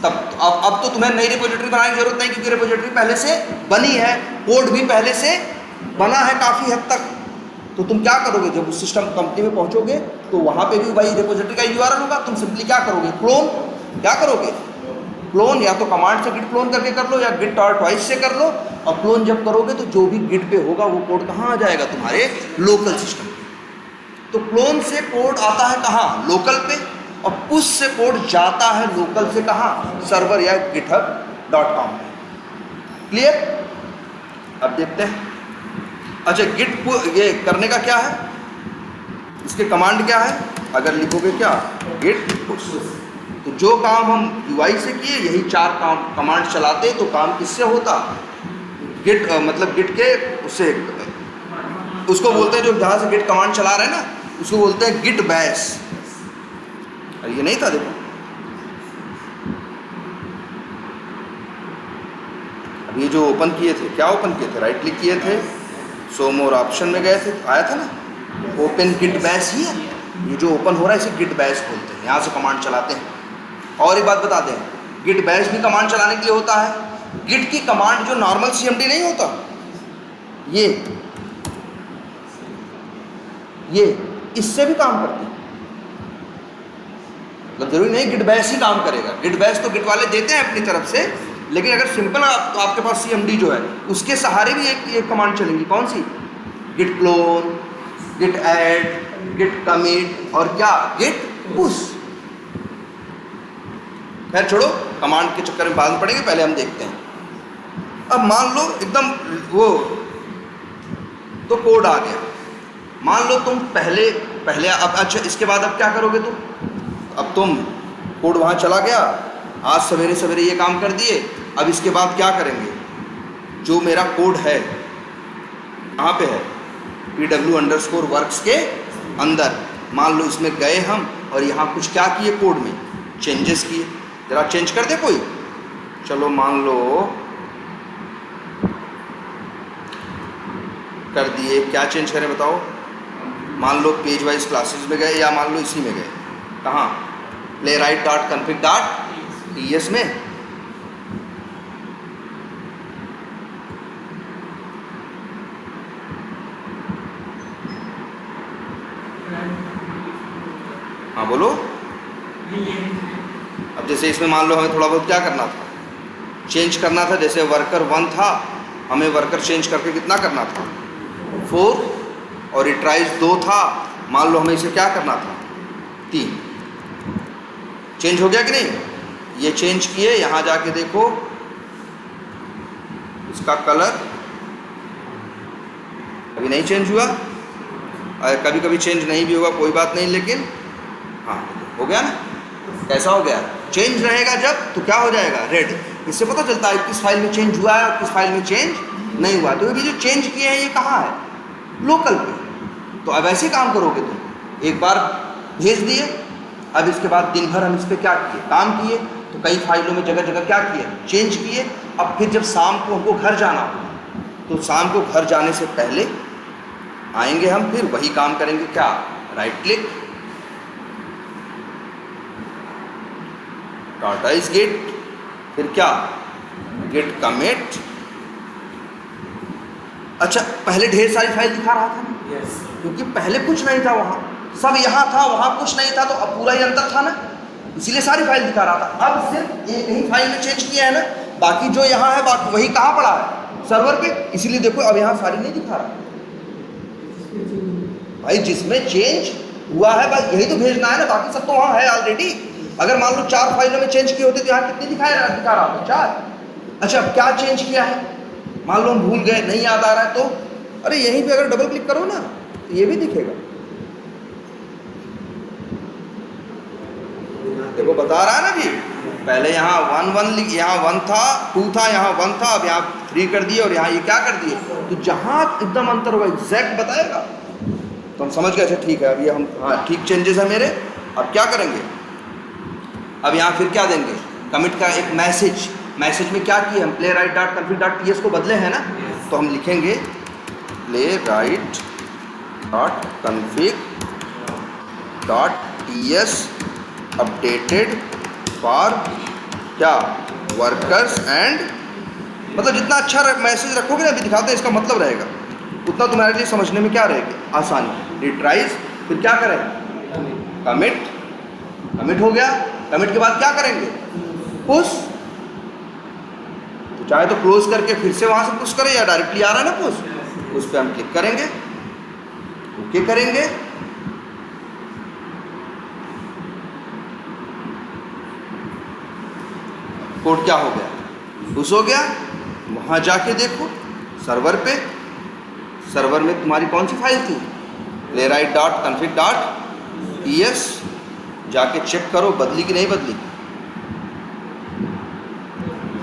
तब अब तो तुम्हें नई रिपोजिटरी बनाने की जरूरत नहीं, क्योंकि रिपोजिटरी पहले से बनी है, कोड भी पहले से बना है काफ़ी हद तक। तो तुम क्या करोगे, जब उस सिस्टम कंपनी में पहुंचोगे तो वहाँ पे भी वही रिपोजिटरी का यूआरएल होगा, तुम सिंपली क्या करोगे, क्लोन, क्या करोगे, क्लोन, या तो कमांड से गिट क्लोन करके कर लो, या गिट टॉर्टोइज से कर लो। और क्लोन जब करोगे तो जो भी गिट पे होगा वो कोड कहाँ आ जाएगा, तुम्हारे लोकल सिस्टम पे। तो क्लोन से कोड आता है कहाँ, लोकल पे, और पुश से कोड जाता है लोकल से कहाँ, सर्वर या github.com पे। क्लियर। अब देखते हैं, अच्छा गिट ये करने का क्या है, इसके कमांड क्या है, अगर लिखोगे क्या, गिट पुश, तो जो काम हम यूआई से किए यही 4 काम कमांड चलाते, तो काम किससे होता, गिट मतलब गिट के उससे, उसको बोलते हैं जो जहाँ से गिट कमांड चला रहे हैं ना, उसको बोलते हैं गिट बैश। ये नहीं था, देखो अब ये जो ओपन किए थे, क्या ओपन किए थे, राइट क्लिक किए थे, शो मोर ऑप्शन में गए थे, आया था ना ओपन गिट बैश ही है। ये जो ओपन हो रहा है इसे गिट बैश बोलते हैं, यहाँ से कमांड चलाते हैं। और एक बात बता दें, गिट बैश भी कमांड चलाने के लिए होता है। गिट की कमांड जो नॉर्मल सीएमडी नहीं होता, ये इससे भी काम करती है। मतलब जरूरी नहीं गिट बैश ही काम करेगा, गिट बैश तो गिट वाले देते हैं अपनी तरफ से, लेकिन अगर सिंपल तो आपके पास सीएमडी जो है उसके सहारे भी एक कमांड चलेंगी, कौन सी, git clone, git add, git commit, और क्या, गिट पुश। खैर छोड़ो, कमांड के चक्कर में बाद में पड़ेंगे, पहले हम देखते हैं। अब मान लो एकदम वो तो कोड आ गया, मान लो तुम पहले अब अच्छा इसके बाद अब क्या करोगे तुम? अब तुम कोड वहाँ चला गया, आज सवेरे सवेरे ये काम कर दिए, अब इसके बाद क्या करेंगे? जो मेरा कोड है कहाँ पे है? pw_works के अंदर, मान लो इसमें गए हम और यहाँ कुछ क्या किए कोड में? चेंजेस किए। जरा चेंज कर दे कोई, चलो मान लो कर दिए, क्या चेंज करें बताओ? मान लो पेज वाइज क्लासेस में गए, या मान लो इसी में गए, कहाँ? playwright.config.ts में। हाँ बोलो। अब जैसे इसमें मान लो हमें थोड़ा बहुत क्या करना था? चेंज करना था। जैसे वर्कर 1 था, हमें वर्कर चेंज करके कितना करना था? 4, और रिट्राइज 2 था, मान लो हमें इसे क्या करना था? 3। चेंज हो गया कि नहीं? ये चेंज किए, यहाँ जाके देखो इसका कलर अभी नहीं चेंज हुआ, और कभी कभी चेंज नहीं भी होगा, कोई बात नहीं, लेकिन हाँ हो गया ना? कैसा हो गया? चेंज रहेगा जब तो क्या हो जाएगा? रेड। इससे पता चलता है किस फाइल में चेंज हुआ है और किस फाइल में चेंज नहीं हुआ। तो ये जो चेंज किए हैं ये कहाँ है? लोकल पे। तो अब ऐसे काम करोगे तुम, एक बार भेज दिए, अब इसके बाद दिन भर हम इस पर क्या किए? काम किए। तो कई फाइलों में जगह जगह क्या किए? चेंज किए। अब फिर जब शाम को हमको घर जाना होगा, तो शाम को घर जाने से पहले आएंगे हम, फिर वही काम करेंगे। क्या? राइट क्लिक, टाटा इज गेट, फिर क्या? Git commit. अच्छा, पहले ढेर सारी फाइल दिखा रहा था ना? yes. क्योंकि पहले कुछ नहीं था, वहाँ सब यहाँ था, वहाँ कुछ नहीं था, तो अब पूरा ही अंतर था ना, इसीलिए सारी फाइल दिखा रहा था। अब सिर्फ एक ही फाइल में चेंज किया है ना, बाकी जो यहाँ है बाकी वही कहाँ पड़ा है? सर्वर पे। इसीलिए देखो अब यहाँ सारी नहीं दिखा रहा भाई, जिसमें चेंज हुआ है भाई यही तो भेजना है ना, बाकी सब तो वहाँ है ऑलरेडी। अगर मान लो 4 फाइलों में चेंज किए होते तो यहाँ कितनी दिखा रहा था? 4। अच्छा, अब क्या चेंज किया है? मान लो हम भूल गए, नहीं याद आ रहा है, तो अरे यहीं पे अगर डबल क्लिक करो ना तो ये भी दिखेगा। देखो बता रहा है ना जी, पहले यहाँ 1 यहाँ 1 था, 2 था, यहाँ 1 था, अब यहाँ 3 कर दिए, और यहाँ ये क्या कर दिए? तो जहाँ एकदम अंतर हुआ एग्जैक्ट बताएगा। तो हम समझ गए, अच्छा ठीक है, अब ये हम हाँ ठीक चेंजेस है मेरे। अब क्या करेंगे? अब यहाँ फिर क्या देंगे? कमिट का एक मैसेज में क्या किए हम? playwright.config.ts को बदले हैं ना, तो हम लिखेंगे playwright.config.ts अपडेटेड फॉर क्या? वर्कर्स एंड, मतलब जितना अच्छा मैसेज रखोगे ना, अभी दिखाते हैं, इसका मतलब रहेगा उतना तुम्हारे लिए समझने में क्या रहेगी? आसानी। रिट्राइज, फिर क्या करें? कमिट हो गया। कमिट के बाद क्या करेंगे? पुश। तो चाहे तो क्लोज करके फिर से वहां से पुश करें, या डायरेक्टली आ रहा है ना पुश, उस पर हम क्लिक करेंगे, ओके करेंगे। कोड क्या हो गया? पुश हो गया। वहां जाके देखो सर्वर पे, सर्वर में तुम्हारी कौन सी फाइल थी? playwright.config.ts। जाके चेक करो बदली कि नहीं बदली।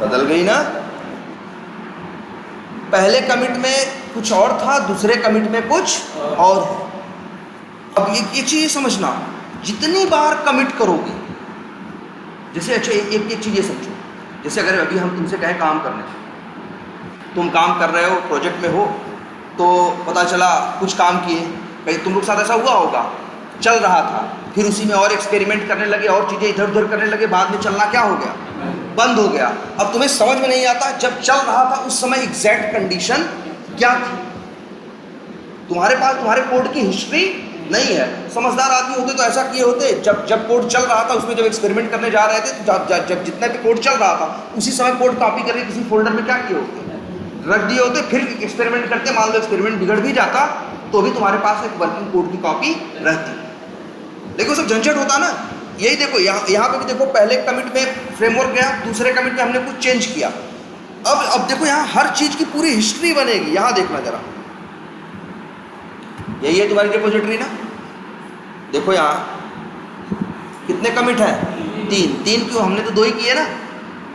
बदल गई ना? पहले कमिट में कुछ और था, दूसरे कमिट में कुछ और है। अब ये चीज समझना, जितनी बार कमिट करोगे, जैसे अच्छा एक चीज ये समझो, जैसे अगर अभी हम तुमसे कहें काम करने, तुम काम कर रहे हो, प्रोजेक्ट में हो, तो पता चला कुछ काम किए, कहीं तुम लोग साथ ऐसा हुआ होगा, चल रहा था, फिर उसी में और एक्सपेरिमेंट करने लगे, और चीज़ें इधर उधर करने लगे, बाद में चलना क्या हो गया? बंद हो गया। अब तुम्हें समझ में नहीं आता जब चल रहा था उस समय एग्जैक्ट कंडीशन क्या थी। तुम्हारे पास तुम्हारे कोड की हिस्ट्री नहीं है। समझदार आदमी होते तो ऐसा किए होते, जब कोड चल रहा था उसमें जब एक्सपेरिमेंट करने जा रहे थे, तो जब जितना भी कोड चल रहा था उसी समय कोड कॉपी करके किसी फोल्डर में क्या किए होते, रख दिए होते, फिर एक्सपेरिमेंट करते। मान लो एक्सपेरिमेंट बिगड़ भी जाता तो भी तुम्हारे पास एक वर्किंग कोड की कॉपी रहती। लेकिन वो सब झंझट होता ना, यही देखो यहाँ पे भी देखो, पहले कमिट में फ्रेमवर्क गया, दूसरे कमिट में हमने कुछ चेंज किया। अब देखो यहाँ हर चीज की पूरी हिस्ट्री बनेगी। यहाँ देखना जरा, यही है तुम्हारी रिपोजिटरी ना। देखो यहाँ कितने कमिट हैं? 3 क्यों? हमने तो 2 ही किए ना।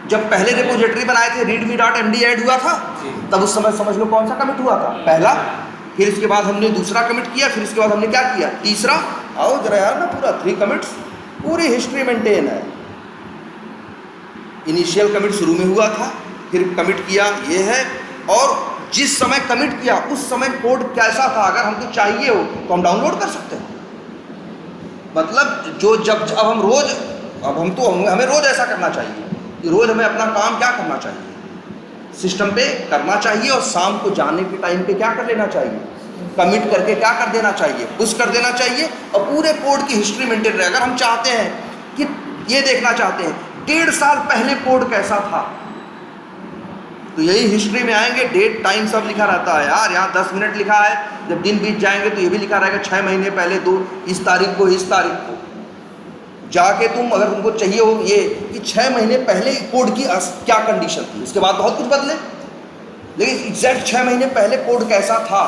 जब पहले रिपोजिटरी बनाए थे readme.md ऐड हुआ था, तब उस समय समझ लो कौन सा कमिट हुआ था? पहला। फिर इसके बाद हमने दूसरा कमिट किया, फिर इसके बाद हमने क्या किया? तीसरा। आओ जरा यार ना, पूरा 3 कमिट्स, पूरी हिस्ट्री मेंटेन है। इनिशियल कमिट शुरू में हुआ था, फिर कमिट किया, ये है। और जिस समय कमिट किया उस समय कोड कैसा था, अगर हमको चाहिए हो तो हम डाउनलोड कर सकते हैं। मतलब जो जब अब हम रोज, अब हम तो हमें रोज ऐसा करना चाहिए कि रोज हमें अपना काम क्या करना चाहिए? सिस्टम पे करना चाहिए, और शाम को जाने के टाइम पे क्या कर लेना चाहिए? कमिट करके क्या कर देना चाहिए? पुश कर देना चाहिए, और पूरे कोड की हिस्ट्री मेंटेन रहे। अगर हम चाहते हैं कि ये देखना चाहते हैं 1.5 साल पहले कोड कैसा था, तो यही हिस्ट्री में आएंगे, डेट टाइम सब लिखा रहता है यार। यहाँ 10 मिनट लिखा है, जब दिन बीत जाएंगे तो ये भी लिखा रहेगा 6 महीने पहले, इस तारीख को, इस तारीख को जाके तुम, अगर तुमको चाहिए हो ये कि 6 महीने पहले कोड की क्या कंडीशन थी, उसके बाद बहुत कुछ बदले, लेकिन एग्जैक्ट 6 महीने पहले कोड कैसा था,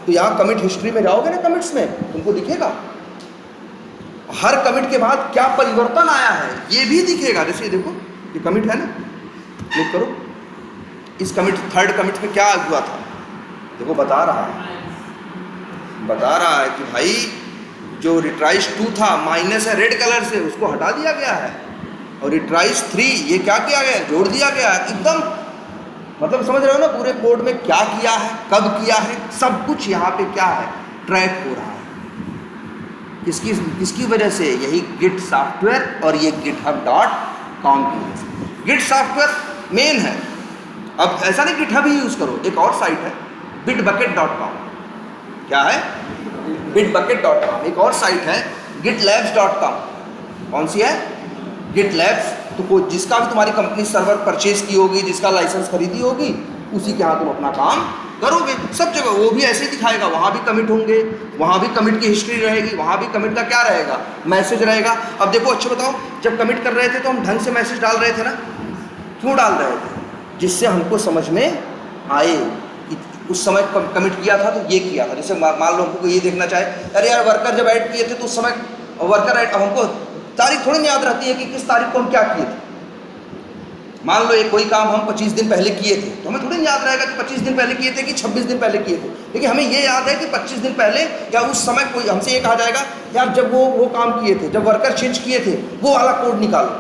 तो यहाँ कमिट हिस्ट्री में जाओगे ना, कमिट्स में तुमको दिखेगा हर कमिट के बाद क्या परिवर्तन आया है, ये भी दिखेगा। जैसे देखो ये कमिट है ना, क्लिक करो, इस कमिट 3rd कमिट में क्या हुआ था, देखो बता रहा है कि भाई जो रिट्राइज 2 था, माइनस है रेड कलर से, उसको हटा दिया गया है, और रिट्राइज 3 ये क्या किया गया है? जोड़ दिया गया है। एकदम मतलब समझ रहे हो ना, पूरे कोड में क्या किया है, कब किया है, सब कुछ यहाँ पे क्या है? ट्रैक हो रहा है। किसकी वजह से? यही गिट सॉफ्टवेयर और ये github.com की वजह से। गिट सॉफ्टवेयर मेन है। अब ऐसा नहीं गिटहब ही यूज़ करो, एक और साइट है bitbucket.com। क्या है? bitbucket.com। एक और साइट है gitlabs.com। कौन सी है? gitlabs। तो जिसका भी तुम्हारी कंपनी सर्वर परचेज की होगी, जिसका लाइसेंस खरीदी होगी, उसी के यहाँ तुम अपना काम करोगे। सब जगह वो भी ऐसे ही दिखाएगा, वहाँ भी कमिट होंगे, वहाँ भी कमिट की हिस्ट्री रहेगी, वहाँ भी कमिट का क्या रहेगा? मैसेज रहेगा। अब देखो, अच्छा बताओ, जब कमिट कर रहे थे तो हम ढंग से मैसेज डाल रहे थे ना? क्यों डाल रहे थे? जिससे हमको समझ में आए कि उस समय कमिट किया था तो ये किया था। जैसे मान लो हमको ये देखना चाहे, अरे यार वर्कर जब ऐड किए थे तो उस समय वर्कर ऐड, अब हमको तारीख थोड़ी नहीं याद रहती है कि किस तारीख को हम क्या किए थे। मान लो एक कोई काम हम 25 दिन पहले किए थे, तो हमें थोड़ी नहीं याद रहेगा कि 25 दिन पहले किए थे कि 26 दिन पहले किए थे, लेकिन हमें ये याद है कि 25 दिन पहले या उस समय कोई हमसे ये कहा जाएगा यार जब वो काम किए थे, जब वर्कर चेंज किए थे, वो वाला कोड निकालो।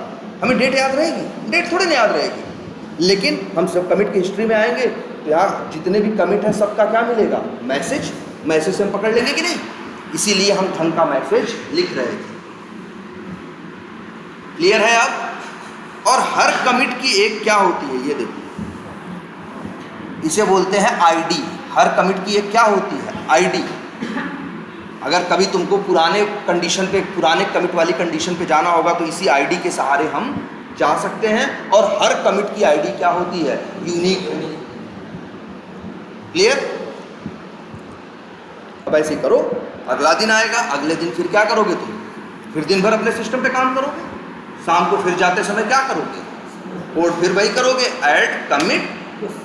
हमें डेट याद रहेगी? डेट थोड़ी नहीं याद रहेगी। लेकिन हम सब कमिट की हिस्ट्री में आएंगे तो यार जितने भी कमिट हैं सबका क्या मिलेगा? मैसेज से हम पकड़ लेंगे कि नहीं? इसीलिए हम ढंग का मैसेज लिख रहे थे। क्लियर है अब? और हर कमिट की एक क्या होती है, ये देखो, इसे बोलते हैं आईडी। हर कमिट की एक क्या होती है? आईडी। अगर कभी तुमको पुराने कंडीशन पे, पुराने कमिट वाली कंडीशन पे जाना होगा तो इसी आईडी के सहारे हम जा सकते हैं। और हर कमिट की आईडी क्या होती है? यूनिक। क्लियर? अब ऐसे ही करो, अगला दिन आएगा, अगले दिन फिर क्या करोगे तुम? फिर दिन भर अपने सिस्टम पे काम करोगे, शाम को फिर जाते समय क्या करोगे? कोड फिर वही करोगे, ऐड कमिट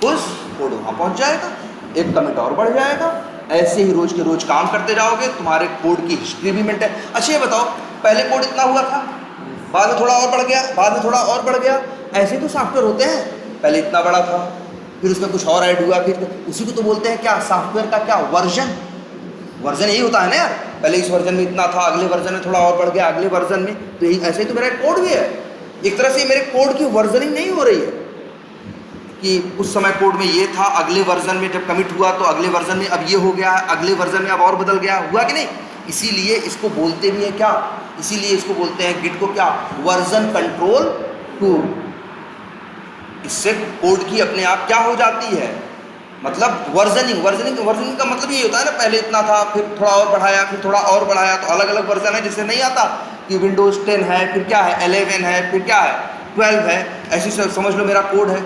पुश, कोड वहाँ पहुँच जाएगा, एक कमिट और बढ़ जाएगा। ऐसे ही रोज के रोज काम करते जाओगे, तुम्हारे कोड की हिस्ट्री भी मेंटेन। अच्छा ये बताओ, पहले कोड इतना हुआ था, बाद में थोड़ा और बढ़ गया, बाद में थोड़ा और बढ़ गया, ऐसे तो सॉफ्टवेयर होते हैं। पहले इतना बड़ा था, फिर उसमें कुछ और ऐड हुआ, फिर उसी को तो बोलते हैं क्या? सॉफ्टवेयर का क्या? वर्जन। वर्जन यही होता है ना यार, पहले इस वर्जन में इतना था, अगले वर्जन में थोड़ा और बढ़ गया, अगले वर्जन में, तो यही ऐसे ही तो मेरा कोड भी है। एक तरह से मेरे कोड की वर्जनिंग नहीं हो रही है कि उस समय कोड में ये था, अगले वर्जन में जब कमिट हुआ तो अगले वर्जन में अब ये हो गया है, अगले वर्जन में अब और बदल गया, हुआ कि नहीं? इसीलिए इसको बोलते भी है क्या? इसीलिए इसको बोलते हैं गिट को क्या? Version control tool. इससे कोड की अपने आप क्या हो जाती है? मतलब वर्जनिंग का मतलब ये होता है ना, पहले इतना था, फिर थोड़ा और बढ़ाया, फिर थोड़ा और बढ़ाया, तो अलग अलग वर्जन है। जिससे नहीं आता कि विंडोज़ 10 है, फिर क्या है 11 है, फिर क्या है 12 है। ऐसी समझ लो मेरा कोड है,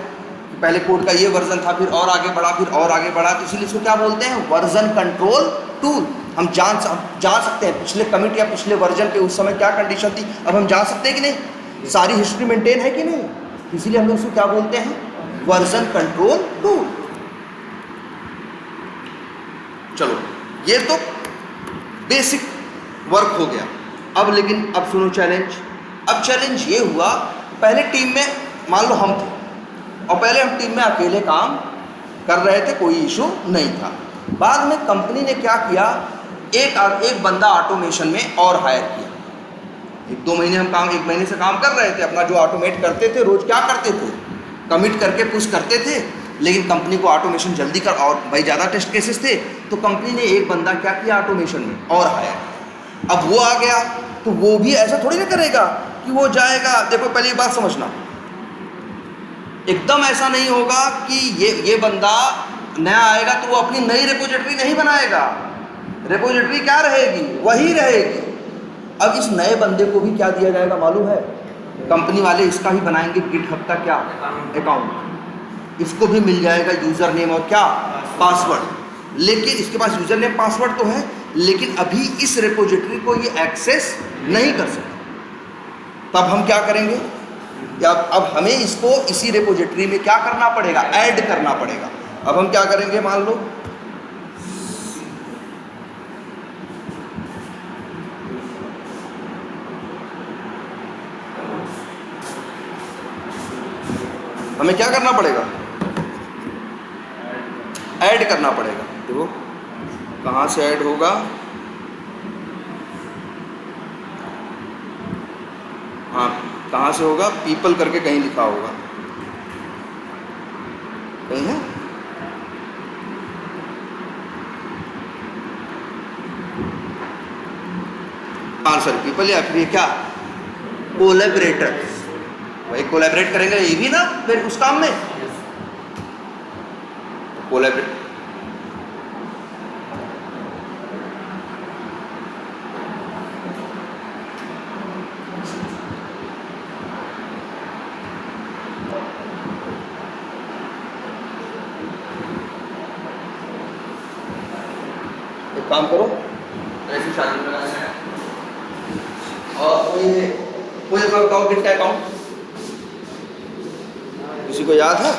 पहले कोड का ये वर्जन था, फिर और आगे बढ़ा, फिर और आगे बढ़ा, तो इसीलिए इसको क्या बोलते हैं? Version control tool. हम जान सकते हैं पिछले कमिट या पिछले वर्जन पे उस समय क्या कंडीशन थी, अब हम जान सकते हैं कि नहीं, सारी हिस्ट्री मेंटेन है कि नहीं, इसीलिए हम लोग उसको क्या बोलते हैं, वर्जन कंट्रोल टूल। चलो ये तो बेसिक वर्क हो गया। अब लेकिन अब सुनो चैलेंज। अब चैलेंज ये हुआ, पहले टीम में मान लो हम थे और पहले हम टीम में अकेले काम कर रहे थे, कोई इशू नहीं था। बाद में कंपनी ने क्या किया, एक बंदा ऑटोमेशन में और हायर किया। 1-2 महीने हम काम 1 महीने से काम कर रहे थे अपना, जो ऑटोमेट करते थे, रोज क्या करते थे, कमिट करके पुश करते थे, लेकिन कंपनी को ऑटोमेशन जल्दी कर, और भाई ज़्यादा टेस्ट केसेस थे तो कंपनी ने एक बंदा क्या किया ऑटोमेशन में और हायर। अब वो आ गया तो वो भी ऐसा थोड़ी ना करेगा कि वो जाएगा। देखो पहले बात समझना, एकदम ऐसा नहीं होगा कि ये बंदा नया आएगा तो वो अपनी नई रिपोजिटरी नहीं बनाएगा, रिपोजिटरी क्या रहेगी, वही रहेगी। अब इस नए बंदे को भी क्या दिया जाएगा मालूम है, कंपनी वाले इसका भी बनाएंगे गिटहब का क्या अकाउंट, इसको भी मिल जाएगा यूज़र नेम और क्या पासवर्ड। लेकिन इसके पास यूज़र नेम पासवर्ड तो है, लेकिन अभी इस रिपोजिटरी को ये एक्सेस नहीं कर सकता। तब हम क्या करेंगे, या अब हमें इसको इसी रिपोजिटरी में क्या करना पड़ेगा, ऐड करना पड़ेगा। अब हम क्या करेंगे, मान लो हमें क्या करना पड़ेगा, ऐड करना पड़ेगा। देखो कहाँ से ऐड होगा, हाँ कहाँ से होगा, पीपल करके कहीं लिखा होगा, कहीं है, हाँ सर पीपल, या फिर क्या कोलैबोरेटर, भाई कोलैबोरेट करेंगे ये भी ना फिर उस काम में, कोलैबोरेट एक काम करो, ऐसी शादी में और कोई बताओ किसका अकाउंट, किसी को याद है?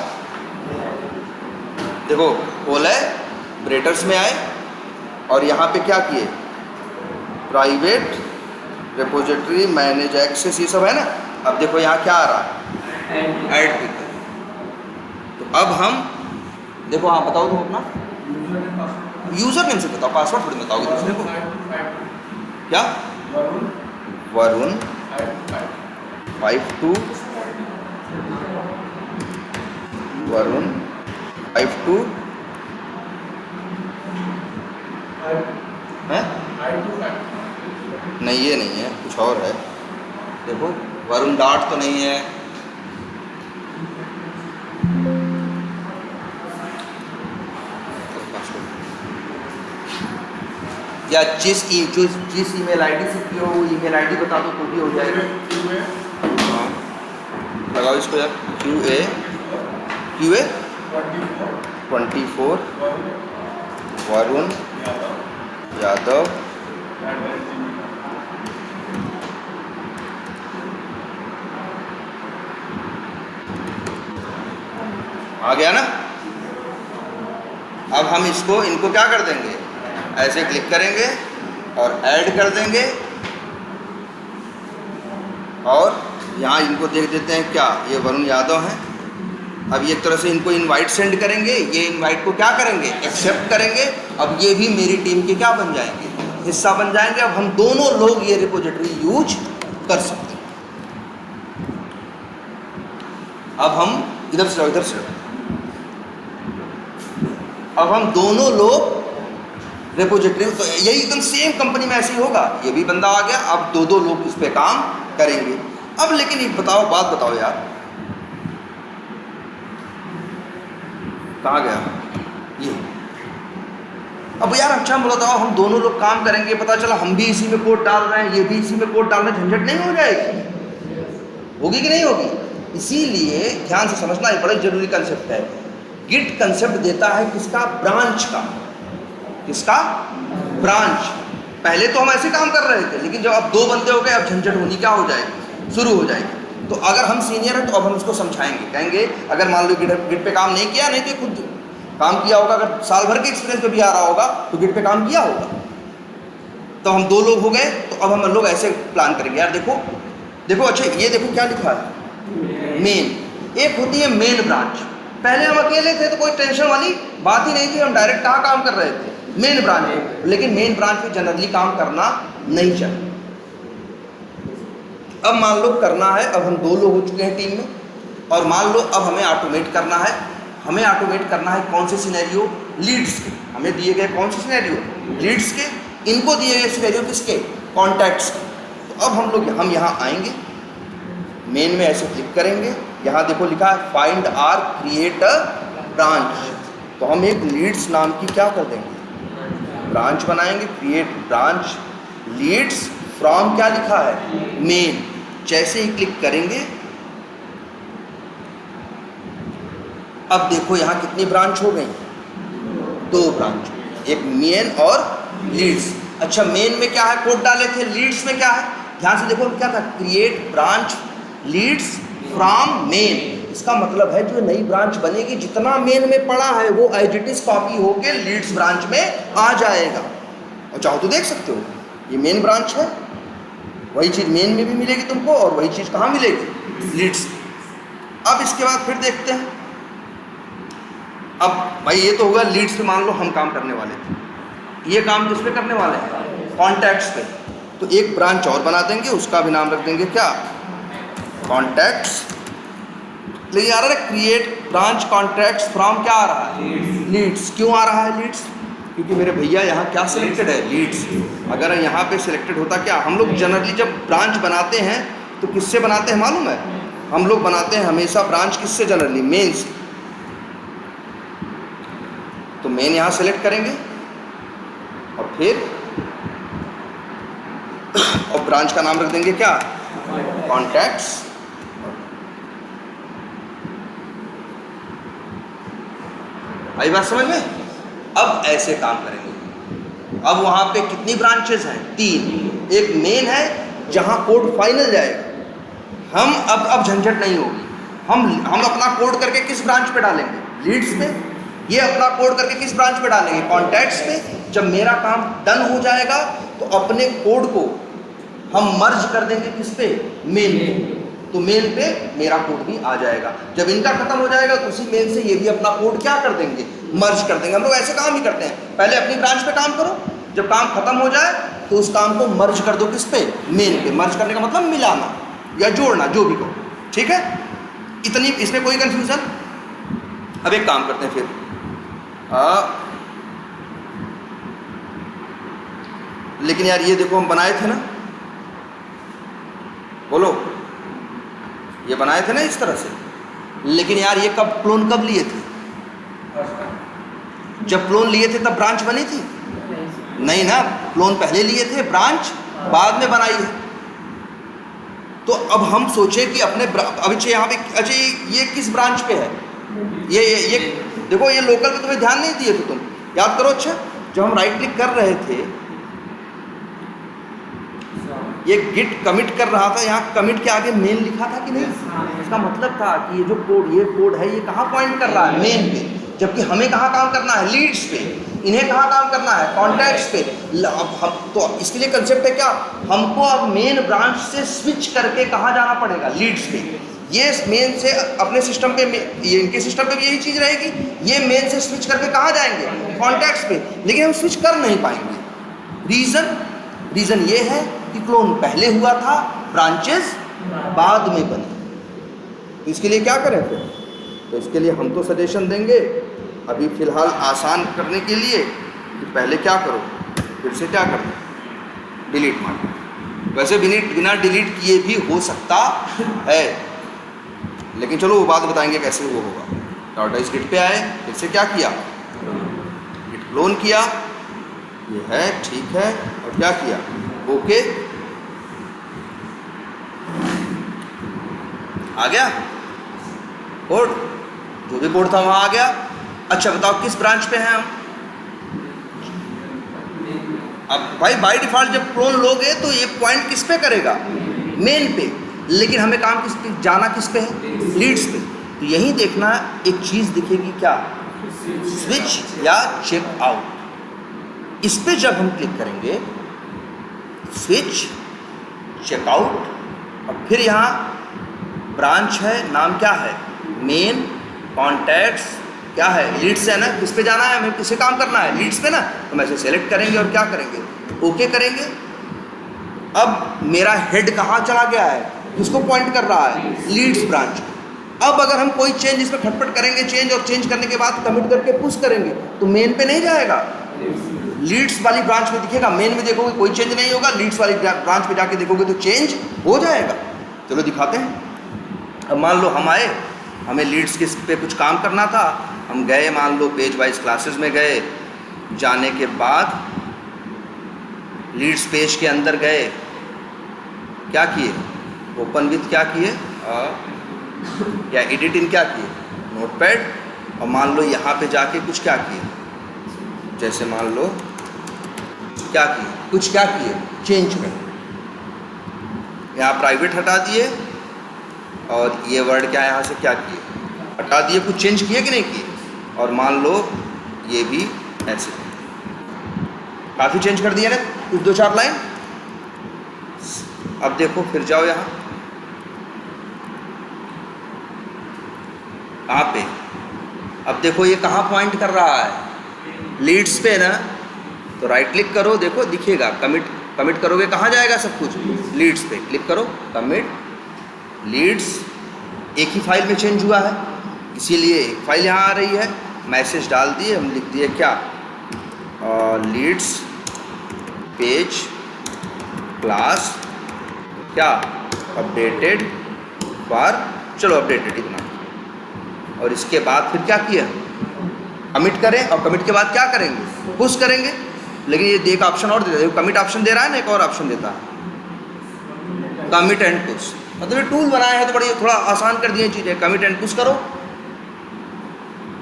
देखो कोलैबोरेटर्स में आए और यहाँ पे क्या किए, प्राइवेट रिपोजिटरी मैनेज एक्सेस, ये सब है ना। अब देखो यहाँ क्या आ रहा है, ऐड पीपल। तो अब हम देखो, हाँ बताओ तुम अपना यूजर नेम से बताओ, पासवर्ड थोड़ी बताओगे दूसरे को, क्या वरुण 52 वरुण 52 है, नहीं ये नहीं है, कुछ और है। देखो वरुण डॉट तो नहीं है, या जिस ईमेल आईडी से किया हो वो ईमेल आईडी बता दो तो भी हो जाएगा। हाँ लगाओ इसको यार, QA 24 वरुण यादव आ गया ना। अब हम इनको क्या कर देंगे, ऐसे क्लिक करेंगे और ऐड कर देंगे, और यहाँ इनको देख देते हैं क्या, ये वरुण यादव हैं। अब ये एक तरह से इनको इनवाइट सेंड करेंगे, ये इनवाइट को क्या करेंगे, एक्सेप्ट करेंगे। अब ये भी मेरी टीम के क्या बन जाएंगे, हिस्सा बन जाएंगे। अब हम दोनों लोग ये रिपोजिटरी यूज कर सकते हैं। अब हम इधर से इधर से, अब हम दोनों लोग रिपोजिटरी, तो यही एकदम सेम कंपनी में ऐसे ही होगा, ये भी बंदा आ गया, अब दो लोग इस पे काम करेंगे। अब लेकिन एक बात बताओ यार, कहाँ गया ये, अब यार अच्छा हम बताओ, हम दोनों लोग काम करेंगे, पता चला हम भी इसी में कोड डाल रहे हैं, ये भी इसी में कोड डाल रहे हैं, झंझट नहीं हो जाएगी, होगी कि नहीं होगी। इसीलिए ध्यान से समझना, ये बड़ा जरूरी कंसेप्ट है। गिट कंसेप्ट देता है किसका, ब्रांच का, किसका, ब्रांच। पहले तो हम ऐसे काम कर रहे थे, लेकिन जब अब 2 बंदे हो गए, अब झंझट होनी क्या हो जाएगी, शुरू हो जाएगी। तो अगर हम सीनियर हैं तो अब हम इसको समझाएंगे, कहेंगे अगर मान लो गिट पे काम नहीं किया, नहीं तो खुद काम किया होगा, अगर साल भर के एक्सपीरियंस पे भी आ रहा होगा तो गिट पे काम किया होगा। तो हम 2 लोग हो गए, तो अब हम लोग ऐसे प्लान करेंगे, यार देखो देखो, अच्छा ये देखो क्या लिखा है, मेन। एक होती है मेन ब्रांच। पहले हम अकेले थे तो कोई टेंशन वाली बात ही नहीं थी, हम डायरेक्ट कहाँ काम कर रहे थे, मेन ब्रांच में। लेकिन मेन ब्रांच में जनरली काम करना नहीं चाहिए। अब मान लो करना है, अब हम 2 लोग हो चुके हैं टीम में, और मान लो अब हमें ऑटोमेट करना है। हमें ऑटोमेट करना है कौन से सिनेरियो, लीड्स के। हमें दिए गए कौन से सिनेरियो, लीड्स के। इनको दिए गए सिनेरियो किसके, कॉन्टैक्ट्स के। तो अब हम यहाँ आएंगे, मेन में ऐसे क्लिक करेंगे, यहाँ देखो लिखा है find or create a branch. तो हम एक लीड्स नाम की क्या कर देंगे, ब्रांच बनाएंगे, क्रिएट ब्रांच लीड्स फ्रॉम, क्या लिखा है, मेन। जैसे ही क्लिक करेंगे, अब देखो यहाँ कितनी ब्रांच हो गई, 2 ब्रांच, एक मेन और लीड्स। अच्छा मेन में क्या है, कोड डाले थे, लीड्स में क्या है, ध्यान से देखो क्या था, create branch leads from main. इसका मतलब है जो नई ब्रांच बनेगी, जितना मेन में पड़ा है वो एज इट इज कॉपी होके लीड्स ब्रांच में आ जाएगा। और चाहो तो देख सकते हो, ये मेन ब्रांच है, वही चीज़ मेन में भी मिलेगी तुमको, और वही चीज़ कहाँ मिलेगी, लीड्स। अब इसके बाद फिर देखते हैं, अब भाई ये तो होगा लीड्स पे, मान लो हम काम करने वाले थे, ये काम किस पे करने वाले हैं, कॉन्टैक्ट्स पे। तो एक ब्रांच और बना देंगे, उसका भी नाम रख देंगे क्या, कॉन्टैक्ट्स। लेकिन आ रहा है क्रिएट ब्रांच कॉन्टैक्ट्स फ्रॉम, क्या आ रहा है, लीड्स। क्यों आ रहा है लीड्स, क्योंकि मेरे भैया यहाँ क्या सिलेक्टेड है, लीड्स। अगर यहाँ पे सिलेक्टेड होता, क्या हम लोग जनरली जब ब्रांच बनाते हैं तो किससे बनाते हैं मालूम है, हम लोग बनाते हैं हमेशा ब्रांच किससे, जनरली मेन से। तो मेन यहाँ सेलेक्ट करेंगे, और फिर और ब्रांच का नाम रख देंगे क्या, कॉन्टैक्ट्स। आई बात समझ में। अब ऐसे काम करेंगे। अब वहां पे कितनी ब्रांचेस हैं, 3। एक मेन है जहां कोड फाइनल जाएगा, हम अब झंझट नहीं होगी। हम अपना कोड करके किस ब्रांच पे डालेंगे, लीड्स पे। ये अपना कोड करके किस ब्रांच पे डालेंगे, कॉन्टैक्ट्स पे। जब मेरा काम डन हो जाएगा तो अपने कोड को हम मर्ज कर देंगे किस पे, मेन पे। तो मेन पे मेरा कोड भी आ जाएगा। जब इनका खत्म हो जाएगा तो उसी मेन से ये भी अपना कोड क्या कर देंगे, मर्ज कर देंगे। हम लोग ऐसे काम ही करते हैं, पहले अपनी ब्रांच पे काम करो, जब काम खत्म हो जाए तो उस काम को मर्ज कर दो किस पे, मेन पे। मर्ज करने का मतलब miलाना या जोड़ना, जो भी कहो, ठीक है। इतनी, इसमें कोई कंफ्यूजन। अब एक काम करते हैं फिर, लेकिन यार ये देखो हम बनाए थे ना, बोलो, ये बनाए थे ना इस तरह से। लेकिन यार ये क्लोन कब लिए थे, जब क्लोन लिए थे तब ब्रांच बनी थी नहीं ना, क्लोन पहले लिए थे, ब्रांच बाद में बनाई है। तो अब हम सोचे कि अपने अब अच्छा यहाँ पे, अच्छा ये किस ब्रांच पे है, ये देखो, ये लोकल पे तुम्हें ध्यान नहीं दिए थे तुम, याद करो। अच्छा जब हम राइट क्लिक कर रहे थे, ये गिट कमिट कर रहा था, यहाँ कमिट के आगे मेन लिखा था कि नहीं, इसका मतलब था कि ये जो कोड है ये कहाँ पॉइंट कर रहा है, मेन पे। जबकि हमें कहाँ काम करना है, लीड्स पे। इन्हें कहाँ काम करना है, कॉन्टैक्ट्स पे। अब हम तो इसके लिए कंसेप्ट है क्या, हमको अब मेन ब्रांच से स्विच करके कहाँ जाना पड़ेगा, लीड्स पे। ये मेन से अपने सिस्टम पे, ये इनके सिस्टम पे भी यही चीज़ रहेगी, ये मेन से स्विच करके कहाँ जाएंगे, कॉन्टैक्ट्स पे। लेकिन हम स्विच कर नहीं पाएंगे। रीज़न ये है कि क्लोन पहले हुआ था, ब्रांचेस बाद में बनी। तो इसके लिए क्या करें फिर, तो इसके लिए हम तो सजेशन देंगे अभी फ़िलहाल आसान करने के लिए कि पहले क्या करो, फिर से क्या कर दो, डिलीट मार दो। वैसे बिना डिलीट किए भी हो सकता है, लेकिन चलो वो बात बताएंगे कैसे वो होगा। डॉट इस गिट पे आए, फिर से क्या किया, गिट क्लोन किया, ये है ठीक है, और क्या किया, ओके, आ गया कोड, जो भी कोड था वहाँ आ गया। अच्छा बताओ किस ब्रांच पे हैं हम, अब भाई बाय डिफ़ॉल्ट जब क्लोन लोगे तो ये पॉइंट किस पे करेगा, मेन पे, लेकिन हमें काम किस पे जाना, किस पे है, लीड्स पे। तो यही देखना एक चीज़ दिखेगी क्या, स्विच या चेक आउट। इस पे जब हम क्लिक करेंगे स्विच, चेकआउट, और फिर यहाँ ब्रांच है, नाम क्या है, मेन, कॉन्टैक्ट्स क्या है, लीड्स है ना, किस पे जाना है, हमें किसे काम करना है, लीड्स पे ना। तो हम ऐसे सेलेक्ट करेंगे और क्या करेंगे, ओके करेंगे। अब मेरा हेड कहाँ चला गया है, किसको पॉइंट कर रहा है, लीड्स ब्रांच। अब अगर हम कोई चेंज इसमें खटपट करेंगे, चेंज और चेंज करने के बाद कमिट करके पुश करेंगे तो मेन पे नहीं जाएगा, लीड्स वाली ब्रांच में दिखेगा। मेन में देखोगे कोई चेंज नहीं होगा, लीड्स वाली ब्रांच पे जाके देखोगे तो चेंज हो जाएगा। चलो दिखाते हैं। अब मान लो हम आए, हमें लीड्स किस पे कुछ काम करना था, हम गए, मान लो पेज वाइज क्लासेस में गए, जाने के बाद लीड्स पेज के अंदर गए, क्या किए, ओपन विथ क्या किए, या एडिट इन क्या किए, नोटपैड, और मान लो यहाँ पे जाके कुछ क्या किए, जैसे मान लो क्या किए, कुछ क्या किए, चेंज कर, यहाँ प्राइवेट हटा दिए, और ये वर्ड क्या यहाँ से क्या किए, हटा दिए, कुछ चेंज किए कि नहीं किए, और मान लो ये भी ऐसे, काफ़ी चेंज कर दिया ना, कुछ 2-4 लाइन। अब देखो फिर जाओ यहाँ, कहाँ पे, अब देखो ये कहाँ पॉइंट कर रहा है, लीड्स पे ना, तो राइट क्लिक करो, देखो दिखेगा, कमिट करोगे कहाँ जाएगा सब कुछ, लीड्स पे क्लिक करो, कमिट लीड्स, एक ही फाइल में चेंज हुआ है इसीलिए एक फाइल यहाँ आ रही है। मैसेज डाल दिए, हम लिख दिए क्या, लीड्स पेज क्लास क्या, अपडेटेड फॉर, चलो अपडेटेड इतना, और इसके बाद फिर क्या किया, कमिट करें, और कमिट के बाद क्या करेंगे, पुश करेंगे। लेकिन ये एक ऑप्शन और देता है, कमिट ऑप्शन दे रहा है ना, एक और ऑप्शन देता है, कमिट एंड पुश। मतलब ये टूल बनाया है तो बड़ी थोड़ा आसान कर दिए चीज़ें, कमिट एंड पुश करो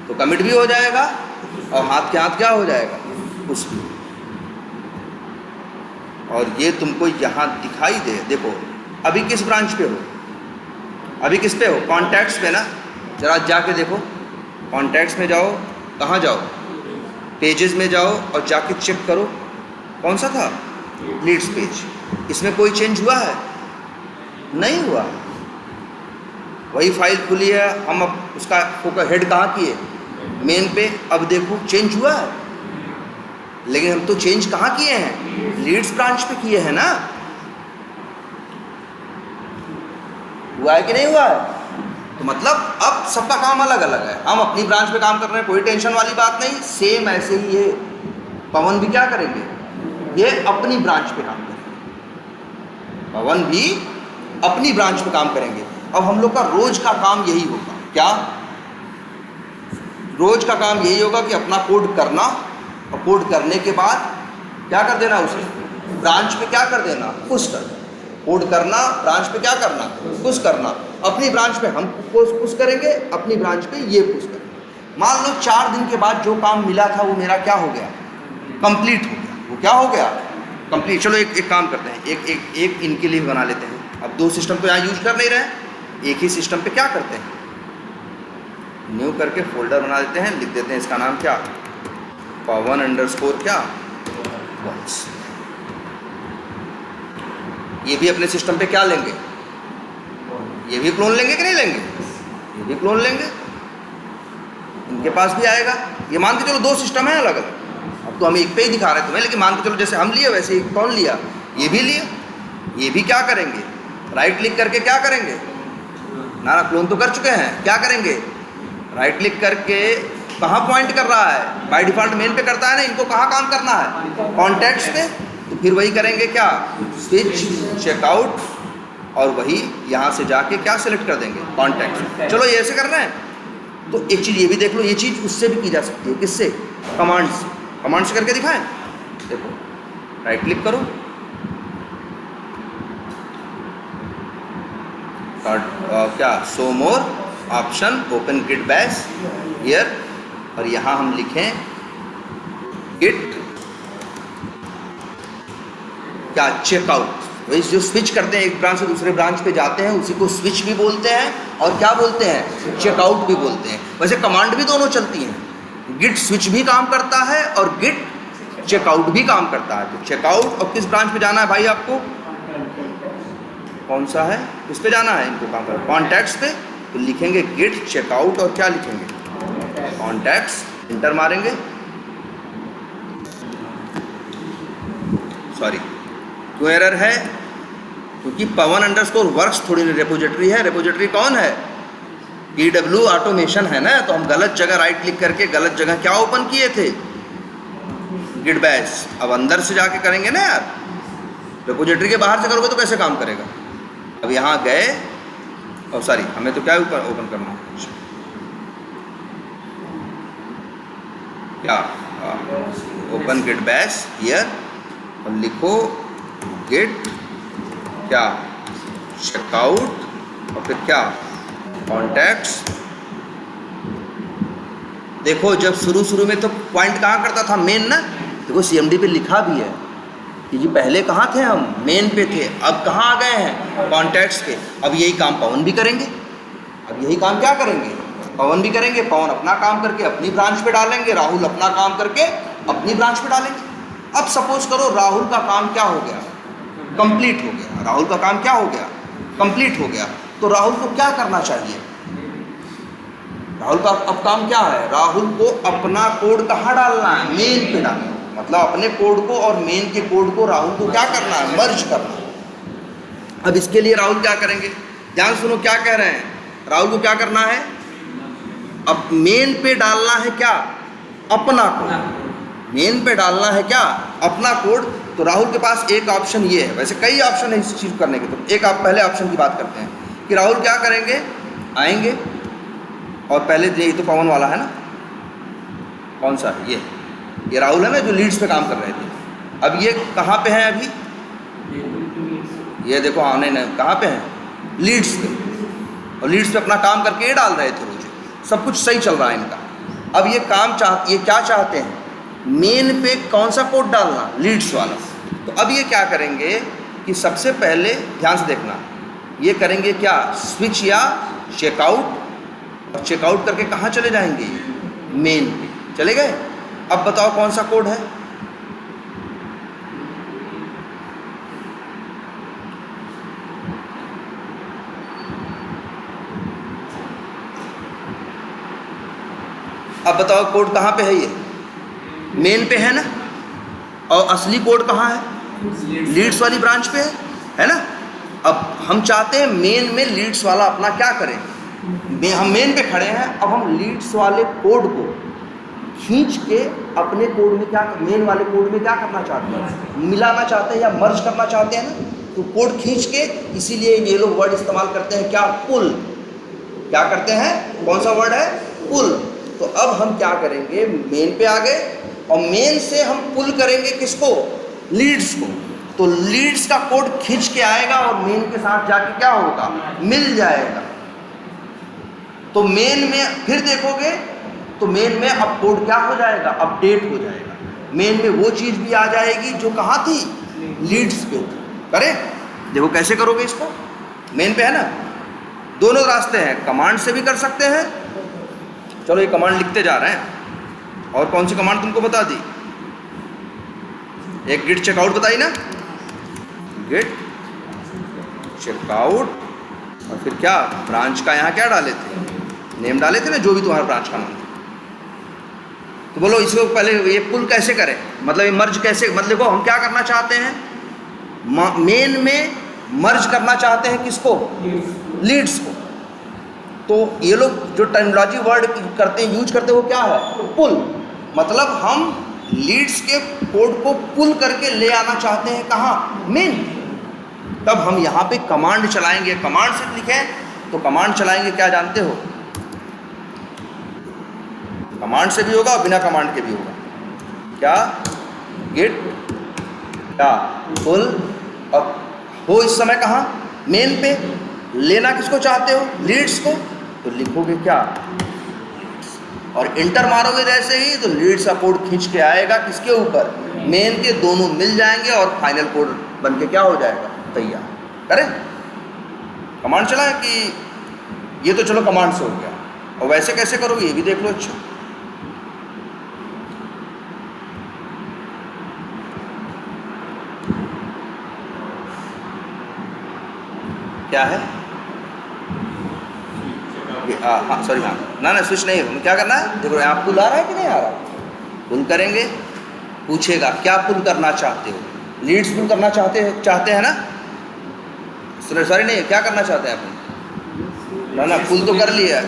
तो कमिट भी हो जाएगा, और हाथ के हाथ क्या हो जाएगा, पुश भी। और ये तुमको यहाँ दिखाई दे, देखो अभी किस ब्रांच पे हो, अभी किस पे हो, कॉन्टैक्ट्स पे ना, जरा जाके देखो, कॉन्टैक्ट्स में जाओ, कहाँ जाओ, पेजेस में जाओ, और जाके चेक करो कौन सा था, लीड्स पेज। इसमें कोई चेंज हुआ है, नहीं हुआ, वही फाइल खुली है, हम अब उसका फोकस हेड कहाँ किए, मेन पे। अब देखो चेंज हुआ है, लेकिन हम तो चेंज कहाँ किए हैं, लीड्स ब्रांच पे किए हैं ना, हुआ है कि नहीं हुआ है। तो मतलब अब सबका काम अलग अलग है, हम अपनी ब्रांच पे काम कर रहे हैं, कोई टेंशन वाली बात नहीं। सेम ऐसे ही है, पवन भी क्या करेंगे, ये अपनी ब्रांच पे काम करेंगे, पवन भी अपनी ब्रांच पे काम करेंगे। अब हम लोग का रोज का काम यही होगा, क्या, रोज का काम यही होगा कि अपना कोड करना, और कोड करने के बाद क्या कर देना, उसे ब्रांच पे क्या कर देना, पुश कर, कोड करना, ब्रांच पे क्या करना, पुश करना। अपनी ब्रांच पे हम पुश करेंगे, अपनी ब्रांच पे ये पुश करेंगे। मान लो 4 दिन के बाद जो काम मिला था वो मेरा क्या हो गया, कंप्लीट हो गया, वो क्या हो गया, कंप्लीट। चलो एक काम करते हैं, एक इनके लिए बना लेते हैं। अब 2 सिस्टम तो यहाँ यूज कर नहीं रहे, एक ही सिस्टम पे क्या करते हैं, न्यू करके फोल्डर बना देते हैं, लिख देते हैं इसका नाम क्या, पवन अंडरस्कोर क्या, वॉइस। ये भी अपने सिस्टम पे क्या लेंगे, ये भी क्लोन लेंगे कि नहीं लेंगे, ये भी क्लोन लेंगे, इनके पास भी आएगा। ये मान के चलो 2 सिस्टम है अलग अलग, अब तो हम एक पे ही दिखा रहे हैं तुम्हें, लेकिन मान के चलो जैसे हम लिए वैसे ही कौन लिया, ये भी लिया। ये भी क्या करेंगे, राइट क्लिक करके क्या करेंगे, ना क्लोन तो कर चुके हैं, क्या करेंगे, राइट क्लिक करके कहाँ पॉइंट कर रहा है, बाय डिफॉल्ट मेन पे करता है ना, इनको कहाँ काम करना है, कॉन्टैक्ट्स पे। तो फिर वही करेंगे क्या, स्विच चेकआउट, और वही यहाँ से जाके क्या सेलेक्ट कर देंगे, कॉन्टैक्ट्स। चलो ये ऐसे कर रहे हैं। तो एक चीज़ ये भी देख लो, ये चीज़ उससे भी की जा सकती है, किससे, कमांड से करके दिखाएं। देखो राइट क्लिक करो, क्या show more option, open Git Bash here, और यहाँ हम लिखें गिट क्या, चेकआउट। वही जो स्विच करते हैं एक ब्रांच से दूसरे ब्रांच पे जाते हैं उसी को स्विच भी बोलते हैं और क्या बोलते हैं, चेकआउट भी बोलते हैं। वैसे कमांड भी दोनों चलती हैं, गिट स्विच भी काम करता है और गिट चेकआउट भी काम करता है। तो चेकआउट और किस ब्रांच पे जाना है भाई आपको, कौन सा है, किस पे जाना है इनको काम करना, कॉन्टैक्ट्स पे। तो लिखेंगे गिट चेकआउट और क्या लिखेंगे, कॉन्टैक्ट्स, इंटर मारेंगे। सॉरी क्यों एरर है, क्योंकि पवन अंडरस्कोर वर्क्स थोड़ी रेपोजिटरी है। रेपोजिटरी कौन है, PW ऑटोमेशन है ना। तो हम गलत जगह राइट क्लिक करके गलत जगह क्या ओपन किए थे, गिट बैश। अब अंदर से जाके करेंगे ना यार, रेपोजिटरी के बाहर से करोगे तो कैसे काम करेगा। अब यहाँ गए और सॉरी हमें तो क्या ओपन करना है, क्या ओपन गिट बैश हियर और लिखो गिट क्या, चेकआउट और फिर क्या, कॉन्टैक्ट्स। देखो जब शुरू में तो पॉइंट कहाँ करता था, मेन ना। देखो CMD पे लिखा भी है कि जी पहले कहाँ थे हम, मेन पे थे, अब कहाँ आ गए हैं, कॉन्टैक्ट्स पे। अब यही काम पवन भी करेंगे, अब यही काम क्या करेंगे, पवन भी करेंगे। पवन अपना काम करके अपनी ब्रांच पे डालेंगे, राहुल अपना काम करके अपनी ब्रांच पे डालेंगे। अब सपोज करो राहुल का काम क्या हो गया, कंप्लीट हो गया। राहुल का काम क्या हो गया, कंप्लीट हो गया। तो राहुल को क्या करना चाहिए, राहुल का अब काम क्या है, राहुल को अपना कोड कहाँ डालना है, मेन पे डालना है। मतलब अपने कोड को और मेन के कोड को राहुल को क्या करना है, मर्ज करना है। अब इसके लिए राहुल क्या करेंगे, ध्यान सुनो क्या कह रहे हैं। राहुल को क्या करना है, अब मेन पे डालना है क्या, अपना कोड। मेन पे डालना है क्या, अपना कोड। तो राहुल के पास एक ऑप्शन ये है, वैसे कई ऑप्शन है इस चीज़ करने के। तो एक आप पहले ऑप्शन की बात करते हैं कि राहुल क्या करेंगे, आएंगे और पहले ये तो पवन वाला है ना, कौन सा है ये राहुल है ना जो लीड्स पे काम कर रहे थे। अब ये कहाँ पे हैं अभी, ये देखो आने न कहाँ पे हैं, लीड्स पे। और लीड्स पे अपना काम करके ये डाल रहे थे रोज, सब कुछ सही चल रहा है इनका। अब ये ये क्या चाहते हैं, मेन पे कौन सा कोड डालना, लीड्स वाला। तो अब ये क्या करेंगे कि सबसे पहले ध्यान से देखना, ये करेंगे क्या, स्विच या चेकआउट। और चेकआउट करके कहाँ चले जाएंगे, मेन पे चले गए। अब बताओ कौन सा कोड है, अब बताओ कोड कहाँ पे है, ये मेन पे है ना। और असली कोड कहाँ है, लीड्स वाली ब्रांच पे है ना। अब हम चाहते हैं मेन में लीड्स वाला अपना क्या करें, हम मेन पे खड़े हैं। अब हम लीड्स वाले कोड को खींच के अपने कोड में क्या, मेन वाले कोड में क्या करना चाहते हैं, मिलाना चाहते हैं या मर्ज करना चाहते हैं ना। तो कोड खींच के, इसीलिए ये लोग वर्ड इस्तेमाल करते हैं क्या, पुल। क्या करते हैं, कौन सा वर्ड है, पुल। तो अब हम क्या करेंगे, मेन पे आ गए और मेन से हम पुल करेंगे किसको, लीड्स को। तो लीड्स का कोड खींच के आएगा और मेन के साथ जाके क्या होगा, मिल जाएगा। तो मेन में फिर देखोगे तो मेन में अब कोड क्या हो जाएगा, अपडेट हो जाएगा। मेन में वो चीज़ भी आ जाएगी जो कहाँ थी, लीड्स पे थी। करें, देखो कैसे करोगे इसको, मेन पे है ना। दोनों रास्ते हैं, कमांड से भी कर सकते हैं। चलो ये कमांड लिखते जा रहे हैं। और कौन सी कमांड तुमको बता दी, एक गिट चेकआउट बताई ना, गिट चेकआउट। और फिर क्या, ब्रांच का यहाँ क्या डाले थे, नेम डाले थे ना, जो भी तुम्हारा ब्रांच का नाम था। तो बोलो इसको पहले ये पुल कैसे करें, मतलब ये मर्ज कैसे, मतलब देखो हम क्या करना चाहते हैं, मेन में मर्ज करना चाहते हैं किसको, लीड्स को। तो ये लोग जो टर्मिनोलॉजी वर्ड करते हैं, यूज करते हैं, वो क्या है, पुल। मतलब हम लीड्स के कोड को पुल करके ले आना चाहते हैं कहाँ, मेन। तब हम यहाँ पे कमांड चलाएंगे। कमांड से लिखें तो कमांड चलाएंगे, क्या जानते हो, कमांड से भी होगा और बिना कमांड के भी होगा। क्या, गिट क्या, पुल। और हो इस समय कहाँ, मेन पे। लेना किसको चाहते हो, लीड्स को। तो लिखोगे क्या, और इंटर मारोगे जैसे ही तो लीड्स का कोड खींच के आएगा किसके ऊपर, मेन के। दोनों मिल जाएंगे और फाइनल कोड बन के क्या हो जाएगा, तैयार। करें कमांड चलाएं कि ये तो चलो कमांड से हो गया, और वैसे कैसे करोगे ये भी देख लो। अच्छा क्या है हाँ सॉरी, हाँ ना स्विच नहीं है, क्या करना है, देखो यहाँ पुल आ रहा है कि नहीं आ रहा, पुल करेंगे, पूछेगा क्या पुल करना चाहते हो, लीड्स पुल करना चाहते हैं ना, सॉरी नहीं, क्या करना चाहते हैं अपन, ना पुल तो कर लिया,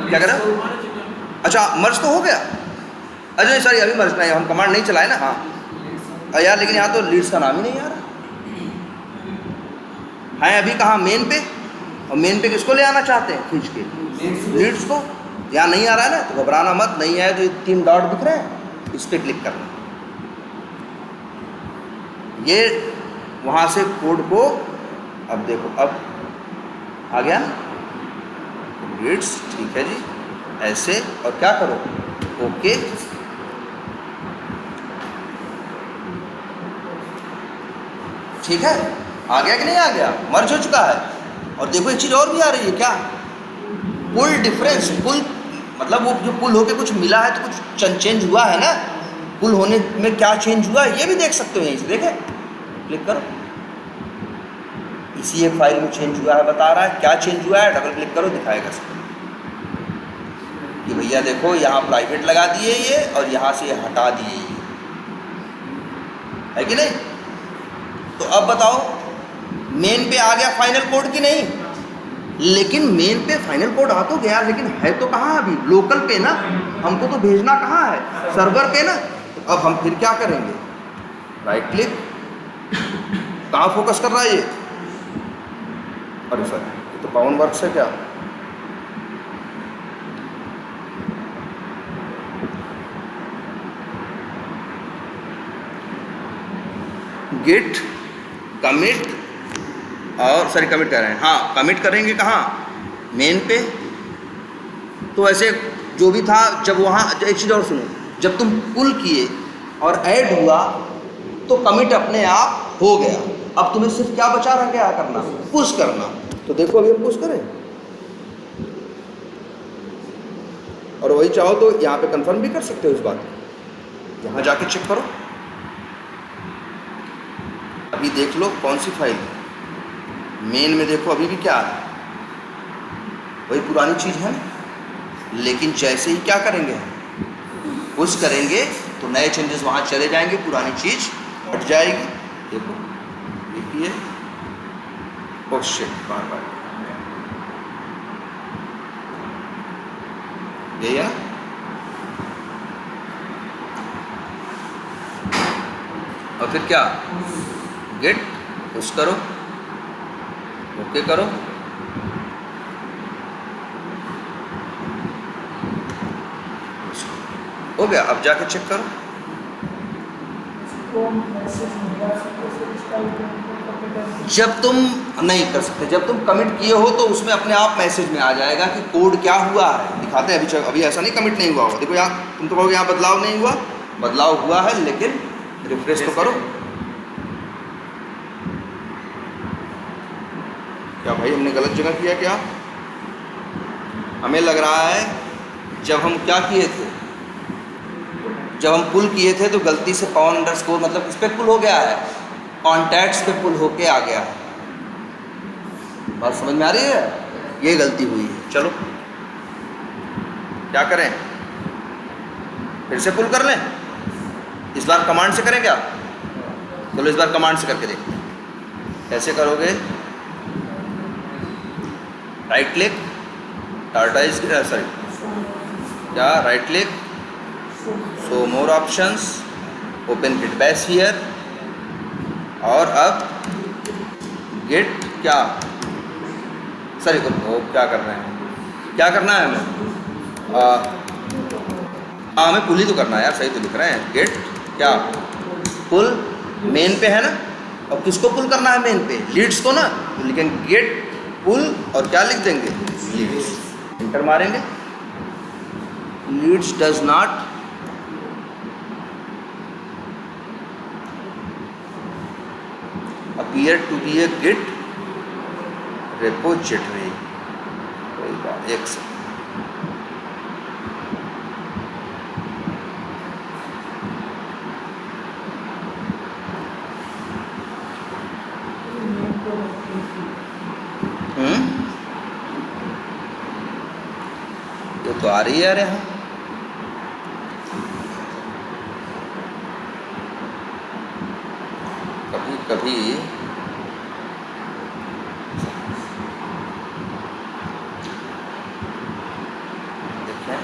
क्या करें, अच्छा मर्ज तो हो गया, अच्छा नहीं सॉरी अभी मर्ज नहीं, हम कमांड नहीं चलाए ना, हाँ यार लेकिन यहाँ तो लीड्स का नाम ही नहीं आ रहा है, अभी कहाँ मेन पे, और मेन पे किसको ले आना चाहते हैं खींच के, लीड्स को, यहाँ नहीं आ रहा है ना, तो घबराना मत, नहीं आया तो ये 3 डॉट दिख रहे हैं, इस पर क्लिक करना, ये वहाँ से कोड को, अब देखो अब आ गया लीड्स, ठीक है जी, ऐसे, और क्या करो ओके, ठीक है, आ गया कि नहीं आ गया, मर्ज हो चुका है। और देखो एक चीज़ और भी आ रही है, क्या, पुल डिफरेंस, पुल मतलब वो जो पुल होके कुछ मिला है तो कुछ चेंज हुआ है ना, पुल होने में क्या चेंज हुआ है ये भी देख सकते हो यहीं से, देखें क्लिक करो, इसी एक फाइल में चेंज हुआ है बता रहा है, क्या चेंज हुआ है, डबल क्लिक करो दिखाएगा सब कि भैया देखो यहाँ प्राइवेट लगा दिए ये, और यहाँ से ये हटा दिए ये, है कि नहीं। तो अब बताओ मेन पे आ गया फाइनल कोड कि नहीं, लेकिन मेन पे फाइनल कोड आ तो गया, लेकिन है तो कहाँ अभी, लोकल पे ना, हमको तो भेजना कहाँ है, सर्वर पे ना। तो अब हम फिर क्या करेंगे, राइट क्लिक, कहाँ फोकस कर रहा है ये, अरे सर ये तो पाउन वर्क से क्या, गिट कमिट, और सॉरी कमिट कर रहे हैं, हाँ कमिट करेंगे कहाँ, मेन पे। तो ऐसे जो भी था, जब वहाँ एक चीज़ और सुनो, जब तुम पुल किए और ऐड हुआ तो कमिट अपने आप हो गया, अब तुम्हें सिर्फ क्या बचा रह गया करना, पुश करना। तो देखो अभी हम पुश करें, और वही चाहो तो यहाँ पे कंफर्म भी कर सकते हो इस बात को, यहाँ जाके चेक करो, अभी देख लो कौन सी फाइल है, मेन में देखो अभी भी क्या है, वही पुरानी चीज़ है, लेकिन जैसे ही क्या करेंगे पुश करेंगे तो नए चेंजेस वहाँ चले जाएंगे, पुरानी चीज़ हट जाएगी। देखो देखिए, ओह शिट, बार बार यही है, और फिर क्या, गेट पुश करो, ओके करो, हो गया। अब जाके चेक करो, जब तुम नहीं कर सकते, जब तुम कमिट किए हो तो उसमें अपने आप मैसेज में आ जाएगा कि कोड क्या हुआ है, दिखाते हैं। अभी ऐसा नहीं कमिट नहीं हुआ होगा, देखो यहाँ तुम तो कहोगे यहाँ बदलाव नहीं हुआ, बदलाव हुआ है, लेकिन रिफ्रेश तो करो। क्या भाई हमने गलत जगह किया क्या, हमें लग रहा है जब हम क्या किए थे, जब हम पुल किए थे तो गलती से पाउन अंडरस्कोर मतलब इस पर पुल हो गया है, कॉन्टैक्ट्स पे पुल होके आ गया है। बात समझ में आ रही है, ये गलती हुई है। चलो क्या करें, फिर से पुल कर लें, इस बार कमांड से करें क्या, चलो इस बार कमांड से करके देखते हैं। कैसे करोगे, राइट क्लिक, टार्टाइज सॉरी क्या, right click, show more options, open Git Bash here, और अब गिट क्या, सॉरी वो क्या कर रहे हैं, क्या करना है हमें, हमें पुल ही तो करना है यार, सही तो लिख रहे हैं, गिट क्या, पुल मेन पे है ना, और किसको पुल करना है मेन पे, लीड्स को ना, तो लिखेंगे गिट पुल और क्या लिख देंगे, लीड्स, इंटर मारेंगे, leads does not appear to be a Git repository. एक सेकंड, ये तो आ रही है यार यहाँ। कभी कभी देखें,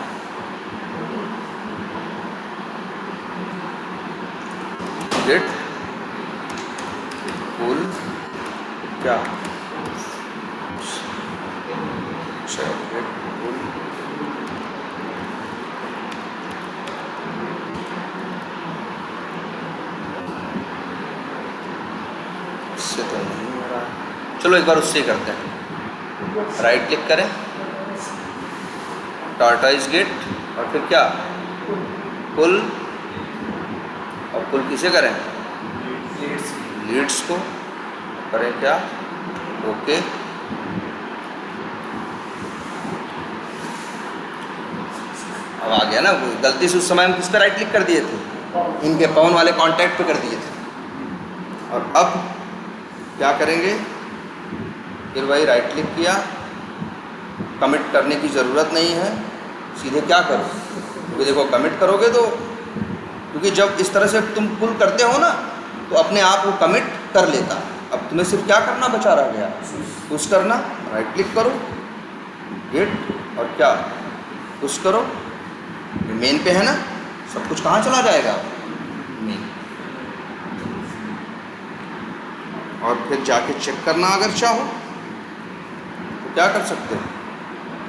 गेट पुल क्या, गेट पुल इससे तो नहीं हो रहा। चलो एक बार उससे ही करते हैं। राइट क्लिक करें, टार्टाइज गेट, और फिर क्या, पुल। और पुल किसे करें, लीड्स को करें क्या, ओके। अब आ गया ना, गलती से उस समय हम किस पे राइट क्लिक कर दिए थे, इनके पवन वाले कांटेक्ट पे कर दिए थे। और अब क्या करेंगे, फिर वही राइट क्लिक किया, कमिट करने की ज़रूरत नहीं है, सीधे क्या करो, क्योंकि देखो कमिट करोगे तो, क्योंकि जब इस तरह से तुम पुल करते हो ना तो अपने आप वो कमिट कर लेता। अब तुम्हें सिर्फ क्या करना बचा रह गया, पुश करना, राइट क्लिक करो, गेट, और क्या, पुश करो, मेन पे है ना, सब कुछ कहाँ चला जाएगा, मेन। और फिर जाके चेक करना अगर चाहो तो क्या कर सकते हो,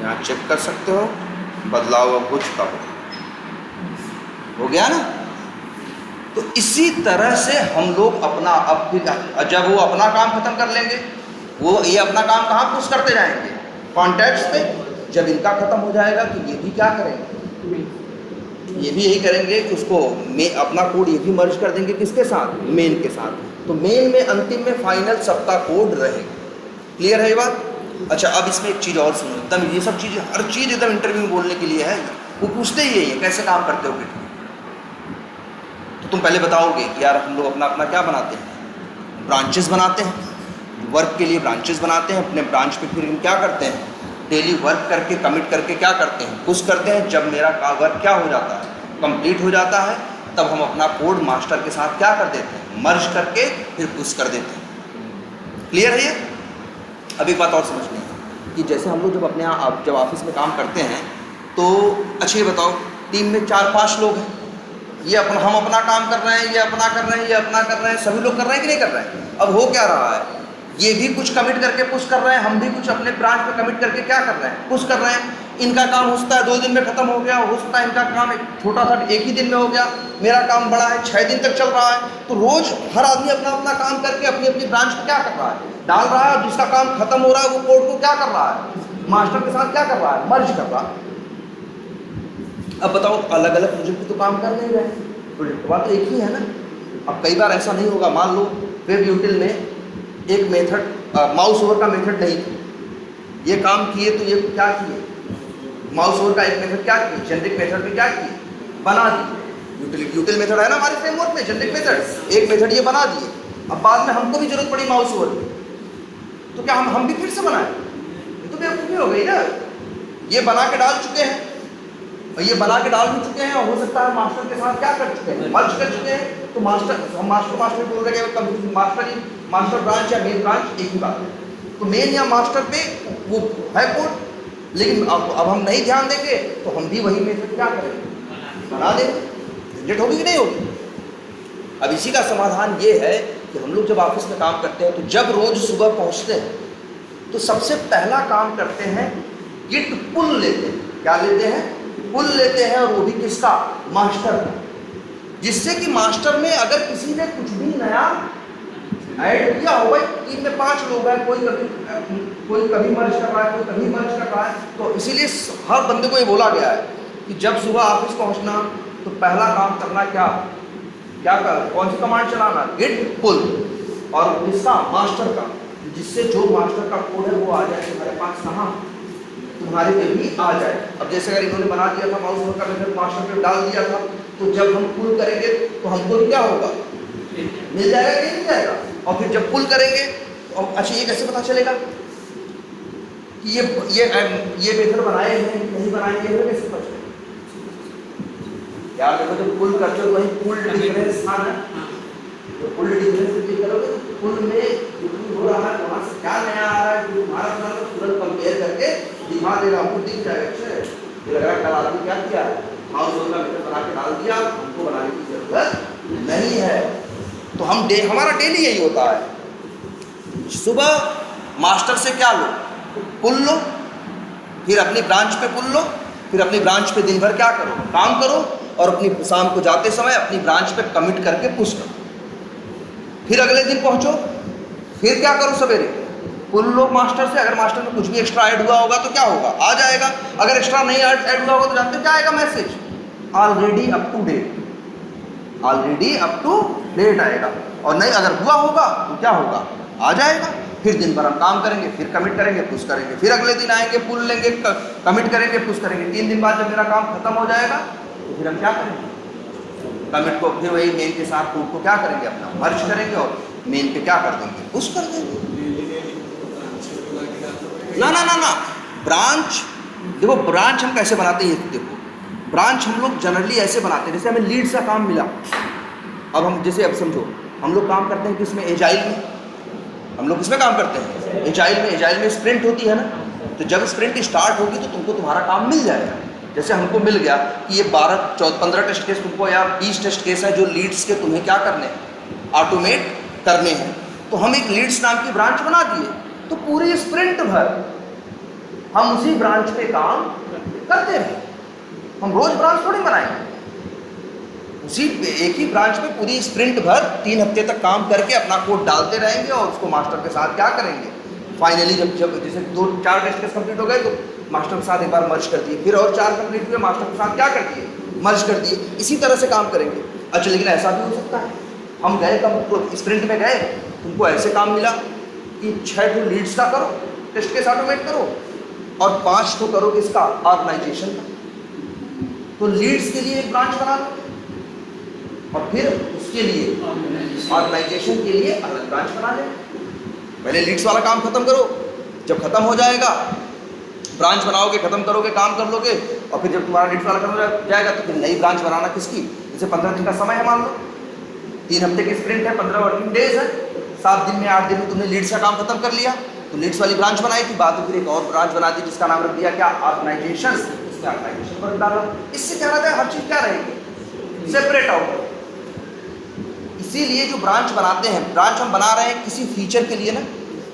यहाँ चेक कर सकते हो, बदलाव अब हो चुका हो गया ना। तो इसी तरह से हम लोग अपना, अब फिर जब वो अपना काम खत्म कर लेंगे, वो ये अपना काम कहाँ पुश करते जाएंगे, कॉन्टैक्ट्स पे। जब इनका खत्म हो जाएगा तो ये भी क्या करेंगे, ये भी यही करेंगे कि उसको अपना कोड ये भी मर्ज कर देंगे किसके साथ, मेन के साथ। तो मेन में अंतिम में फाइनल सबका कोड रहेगा। क्लियर है ये बात। अच्छा, अब इसमें एक चीज़ और सुनो, एकदम ये सब चीज़ें, हर चीज़ एकदम इंटरव्यू में बोलने के लिए है। वो पूछते ही है ये कैसे काम करते हो गिट, तो तुम पहले बताओगे कि यार हम लोग अपना अपना क्या बनाते हैं, ब्रांचेस बनाते हैं, वर्क के लिए ब्रांचेस बनाते हैं। अपने ब्रांच पे फिर हम क्या करते हैं, डेली वर्क करके कमिट करके क्या करते हैं, पुश करते हैं। जब मेरा वर्क क्या हो जाता है, कंप्लीट हो जाता है, तब हम अपना कोड मास्टर के साथ क्या कर देते हैं, मर्ज करके फिर पुश कर देते हैं। क्लियर है ये। अब एक बात और समझनी है कि जैसे हम लोग जब अपने यहाँ जब ऑफिस में काम करते हैं तो अच्छा ये बताओ, टीम में 4-5 लोग हैं, ये हम अपना काम कर रहे हैं, ये अपना कर रहे हैं, ये अपना कर रहे हैं, सभी लोग कर रहे हैं कि नहीं कर रहे हैं। अब हो क्या रहा है, ये भी कुछ कमिट करके पुश कर रहे हैं, हम भी कुछ अपने ब्रांच पे कमिट करके क्या कर रहे हैं, पुश कर रहे हैं। इनका काम हो सकता है 2 दिन में खत्म हो गया, हो सकता है इनका काम एक छोटा सा 1 ही दिन में हो गया, मेरा काम बड़ा है 6 दिन तक चल रहा है। तो रोज हर आदमी अपना अपना काम करके अपनी अपनी ब्रांच पे क्या कर रहा है, डाल रहा है। जिसका काम खत्म हो रहा है वो कोड को क्या कर रहा है, मास्टर के साथ क्या कर रहा है, मर्ज कर रहा है। अब बताओ, अलग अलग प्रोजेक्ट पे तो काम कर नहीं रहे, प्रोजेक्ट बात तो एक ही है ना। अब कई बार ऐसा नहीं होगा, मान लो वेब यूटिल में एक मेथड, माउस ओवर का मेथड नहीं था, ये काम किए तो ये क्या किए, माउस ओवर का एक मेथड क्या किए, जेनरिक मेथड में क्या किए, बना दिए। यूटिल मेथड है ना हमारे फ्रेमवर्क में, जेनरिक मेथड, एक मेथड ये बना दिए। अब बाद में हमको भी जरूरत पड़ी माउस ओवर की, तो क्या हम भी फिर से बनाए, ये तो बेवकूफ़ी हो गई ना। ये बना के डाल चुके हैं, और ये बना के डाल भी चुके हैं, और हो सकता है मास्टर के साथ क्या कर चुके हैं, मर्ज कर चुके हैं। तो हम मास्टर बोल रहे हैं, मास्टर ब्रांच या मेन ब्रांच एक ही बात है। तो मेन या मास्टर पे वो है कोड, लेकिन अब हम नहीं ध्यान देंगे तो हम भी वही मेथड क्या करेंगे, बना देंगे। झंझट होगी कि नहीं होगी। अब इसी का समाधान ये है कि हम लोग जब ऑफिस में काम करते हैं तो जब रोज सुबह पहुंचते हैं तो सबसे पहला काम करते हैं, गिट पुल लेते हैं। क्या लेते हैं, पुल लेते हैं, और वो भी किसका, मास्टर का। जिससे कि मास्टर में अगर किसी ने कुछ भी नया ऐड किया हो, भाई टीम में 5 लोग हैं, कोई कभी मर्ज कर रहा है, कोई कभी मर्ज कर रहा है, तो इसीलिए हर बंदे को ये बोला गया है कि जब सुबह ऑफिस पहुंचना तो पहला काम करना क्या, कौन सी कमांड चलाना, गिट पुल। और किसका, मास्टर का, जिससे जो मास्टर का कोड है वो आ जाए तुम्हारे पास, कहाँ, तुम्हारे पे भी आ जाए। अब जैसे अगर इन्होंने बना दिया था माउस का मेथड, मास्टर पे डाल दिया था, तो जब हम पुल करेंगे तो हमको क्या होगा, मिल जाएगा कि नहीं मिल जाएगा। और फिर जब पुल करेंगे तो अच्छा ये कैसे पता चलेगा कि ये मेथड बनाए हैं नहीं बनाए हैं, कैसे पता चलेगा। यार देखो जब पुल करते हो तो वही पुल डिफरेंस था ना, तो पुल डिफरेंस क्लिक करोगे तो पुल में जो हो रहा है वहाँ से क्या नया आ रहा है, जो हमारा अपना तो तुरंत कंपेयर करके दिखा देगा, आपको दिख जाएगा। अच्छा ये लग रहा है कल आदमी क्या किया है, माउस का मेथड बना के डाल दिया, हमको बनाने की जरूरत नहीं है। तो हमारा डेली यही होता है, सुबह मास्टर से क्या लो, पुल लो, फिर अपनी ब्रांच पे पुल लो, फिर अपनी ब्रांच पे दिन भर क्या करो, काम करो, और अपनी शाम को जाते समय अपनी ब्रांच पे कमिट करके पुश करो। फिर अगले दिन पहुंचो, फिर क्या करो, सवेरे पुल लो मास्टर से, अगर मास्टर में कुछ भी एक्स्ट्रा ऐड हुआ होगा तो क्या होगा, आ जाएगा। अगर एक्स्ट्रा नहीं ऐड हुआ होगा तो जानते क्या आएगा, message already up to date, already up to date आएगा। और नहीं अगर हुआ होगा तो क्या होगा, आ जाएगा। फिर दिन भर हम काम करेंगे, फिर कमिट करेंगे, पुश करेंगे, फिर अगले दिन आएंगे, पुल लेंगे, कमिट करेंगे, पुश करेंगे। 3 दिन बाद जब मेरा काम खत्म हो जाएगा तो फिर हम क्या करेंगे, कमिट को फिर वही मेन के साथ पुल को क्या करेंगे, अपना मर्ज करेंगे और मेन पे क्या कर देंगे, पुश कर देंगे। ना ब्रांच, देखो ब्रांच हम कैसे बनाते हैं, देखो ब्रांच हम लोग जनरली ऐसे बनाते हैं, जैसे हमें लीड्स का काम मिला। अब हम जैसे अब समझो हम लोग काम करते हैं किसमें, एजाइल में। हम लोग किसमें काम करते हैं, एजाइल में स्प्रिंट होती है ना। तो जब स्प्रिंट स्टार्ट होगी तो तुमको तुम्हारा काम मिल जाएगा। जैसे हमको मिल गया कि ये 15 टेस्ट केस तुमको या 20 टेस्ट केस है जो लीड्स के तुम्हें क्या करने हैं, ऑटोमेट करने हैं। तो हम एक लीड्स नाम की ब्रांच बना दिए, तो पूरी स्प्रिंट भर हम उसी ब्रांच पे काम करते रहे। हम रोज ब्रांच थोड़ी बनाएंगे, उसी एक ही ब्रांच पे पूरी स्प्रिंट भर 3 हफ्ते तक काम करके अपना कोड डालते रहेंगे और उसको मास्टर के साथ क्या करेंगे, फाइनली जब जैसे 2-4 टेस्ट केस कंप्लीट हो गए तो मास्टर के साथ एक बार मर्ज कर दिए, फिर और 4 कंप्लीट हुए, मास्टर के साथ क्या कर दिए, मर्ज कर दिए। इसी तरह से काम करेंगे। अच्छा लेकिन ऐसा भी हो सकता है, हम गए कब स्प्रिंट में गए, तुमको ऐसे काम मिला कि 6 तो लीड्स का करो, टेस्ट केस ऑटोमेट करो, और 5 तो करो किसका, ऑर्गेनाइजेशन का। तो लीड्स के लिए एक ब्रांच बना दो और फिर उसके लिए ऑर्गेनाइजेशन के लिए अलग ब्रांच बना ले। पहले लीड्स वाला काम खत्म करो, जब खत्म हो जाएगा ब्रांच बनाओगे, खत्म करोगे, काम कर लोगे, और फिर जब तुम्हारा लीड्स वाला खत्म हो जाएगा तो फिर नई ब्रांच बनाना किसकी, जैसे 15 दिन का समय है मान लो, 3 हफ्ते की स्प्रिंट है, 15 वर्किंग डेज है, 7 दिन में 8 दिन में तुमने लीड्स का काम खत्म कर लिया, तो लीड्स वाली ब्रांच बनाई थी, बाद में फिर एक और ब्रांच बना दी जिसका नाम रख दिया क्या, ऑर्गेनाइजेशन। इसके ऑर्गेनाइजेशन पर डाला। इससे क्या रहता है, हर चीज़ क्या रहेगी, सेपरेट आउट। इसीलिए जो ब्रांच बनाते हैं, ब्रांच हम बना रहे हैं किसी फीचर के लिए ना,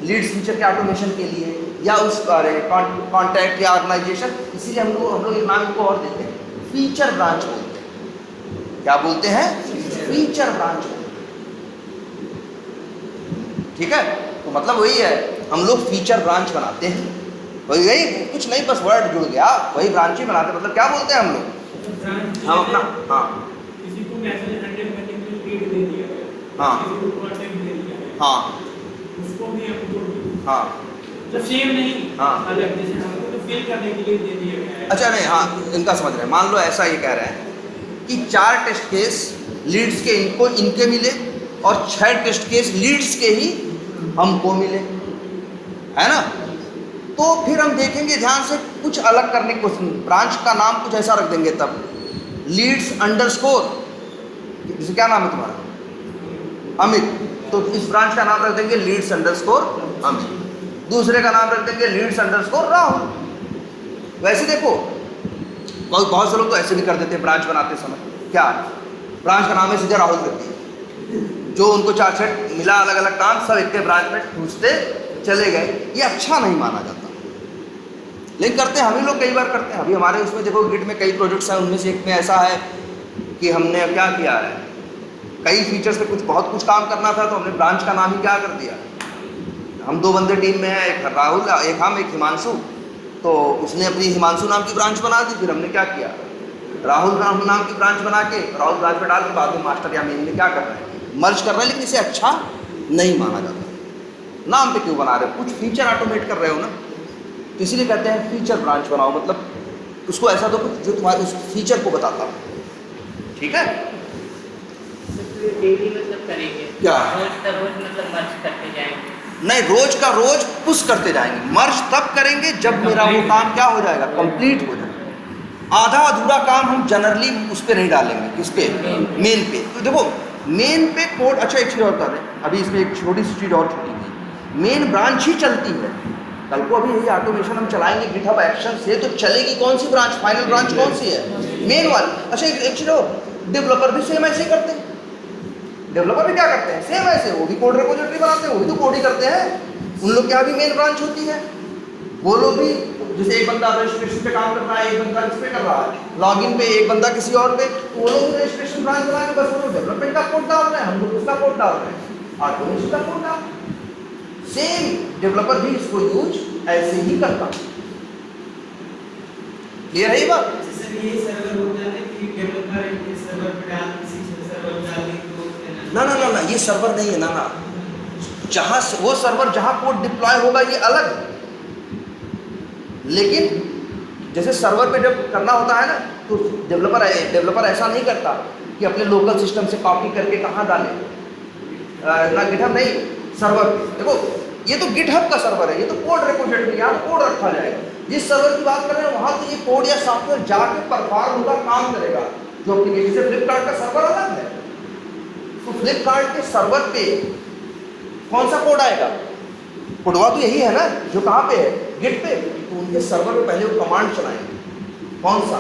लीड्स फीचर के ऑटोमेशन के लिए, या उस कॉन्टैक्ट या ऑर्गेनाइजेशन, इसीलिए हम लोग एक नाम को और देते हैं, फीचर ब्रांच बोलते हैं। क्या बोलते हैं, फीचर ब्रांच। ठीक है, तो मतलब वही है, हम लोग फीचर ब्रांच बनाते हैं, वही कुछ नहीं, बस वर्ड जुड़ गया, वही ब्रांच ही बनाते हैं। मतलब क्या बोलते हैं हम लोग, हम अपना, हाँ किसी को मैसेज हैंडल करने के लिए लीड दे दिया गया, हाँ किसी को कॉन्टैक्ट दे दिया गया, हाँ उसको भी अपलोड, हाँ तो सेम नहीं, हाँ अलग, जैसे हमको तो फिल करने के लिए दे दिया गया है। अच्छा नहीं, हाँ इनका समझ रहे हैं। मान लो ऐसा ये कह रहे हैं कि 4 टेस्ट केस लीड्स के इनके मिले और 6 टेस्ट केस लीड्स के ही हमको मिले, है ना। तो फिर हम देखेंगे ध्यान से, कुछ अलग करने की कोशिश, ब्रांच का नाम कुछ ऐसा रख देंगे तब, लीड्स अंडरस्कोर, जैसे क्या नाम है तुम्हारा, अमित, तो इस ब्रांच का नाम रख देंगे लीड्स अंडरस्कोर अमित, दूसरे का नाम रख देंगे लीड्स अंडरस्कोर राहुल। वैसे देखो बहुत से लोग तो ऐसे भी कर देते हैं ब्रांच बनाते समय, क्या ब्रांच का नाम है सीधा राहुल रख दिया, जो उनको 4 मिला अलग अलग काम, सब एक ब्रांच में ठूसते चले गए। ये अच्छा नहीं माना जाता, लेकिन करते हैं हम ही लोग, कई बार करते हैं। अभी हमारे उसमें देखो गिट में कई प्रोजेक्ट्स हैं, उनमें से एक में ऐसा है कि हमने क्या किया है, कई फीचर्स पे बहुत कुछ काम करना था, तो हमने ब्रांच का नाम ही क्या कर दिया, हम 2 बंदे टीम में हैं, एक राहुल, एक हम, एक हिमांशु, तो उसने अपनी हिमांशु नाम की ब्रांच बना दी, फिर हमने क्या किया, राहुल नाम की ब्रांच बना के राहुल ब्रांच में डाल के बाद में मास्टर या मेन में क्या कर रहे हैं, मर्ज कर रहे हैं, लेकिन इसे अच्छा नहीं माना जाता। नाम पे क्यों बना रहे हो? कुछ फीचर ऑटोमेट कर रहे हो ना, तो इसीलिए कहते हैं फीचर ब्रांच बनाओ, मतलब उसको ऐसा दो जो तुम्हारे उस फीचर को बताता हो। ठीक है, डेली मतलब करेंगे क्या? रोज का रोज मतलब मर्ज करते जाएंगे। नहीं, रोज का रोज पुश करते जाएंगे। मर्ज तब करेंगे जब मेरा वो काम क्या हो जाएगा, कंप्लीट हो जाएगा। आधा अधूरा काम हम जनरली उस पर नहीं डालेंगे, किस पे? मेन पे। तो देखो मेन पे कोड, अच्छा एक चीज़ और कर रहे हैं, अभी इसमें एक छोटी सी चीज़ और छूटी हुई, मेन ब्रांच ही चलती है। कल को अभी यही ऑटोमेशन हम चलाएंगे गिटहब एक्शन से, तो चलेगी कौन सी ब्रांच? फाइनल ब्रांच कौन सी है? मेन वाली। अच्छा एक चीज़ और, डेवलपर भी सेम ऐसे ही करते हैं। डेवलपर भी क्या करते हैं? सेम ऐसे, वो भी कोड रिपोजिटरी बनाते हैं, वो भी तो कोड ही करते हैं। उन लोग क्या भी मेन ब्रांच होती है। वो लोग भी, जैसे एक बंदा रजिस्ट्रेशन पे काम कर रहा है, एक बंदा इस पे कर रहा है, लॉगिन पे एक बंदा किसी और पे, तो वो लोग रजिस्ट्रेशन ब्रांच बना के बस वो लोग डेवलपमेंट का कोड डाल रहे हैं, हम लोग उसका कोड डाल रहे हैं, ऑटोमेशन का कोड डाल रहे हैं। सेम डेवलपर भी इसको यूज ऐसे ही करता। क्लियर है ये बात? जैसे ये सर्वर होता है कि डेवलपर एक सर्वर पे डाल, किसी सर्वर पे डाल तो ना ना ना ना, ये सर्वर नहीं है ना ना, जहाँ वो सर्वर जहाँ कोड डिप्लॉय होगा ये अलग है। लेकिन जैसे सर्वर पे जब करना होता है ना, तो डेवलपर ऐसा नहीं करता कि अपने लोकल सिस्टम से कॉपी करके कहाँ डाले, ना गिटहब नहीं, सर्वर पे। देखो ये तो गिटहब का सर्वर है, ये तो कोड रिपोजिटरी, यहाँ तो कोड रखा जाएगा। जिस सर्वर की बात कर रहे हैं वहाँ तो ये कोड या सॉफ्टवेयर जाके परफॉर्म होगा, काम करेगा। जो एप्लीकेशन से फ्लिपकार्ट का सर्वर अलग है, तो फ्लिपकार्ट के सर्वर पे कौन सा कोड आएगा? कोडवा तो यही है ना जो कहाँ पे है, गिट पे। तो उनके सर्वर पे पहले वो कमांड चलाएंगे। कौन सा?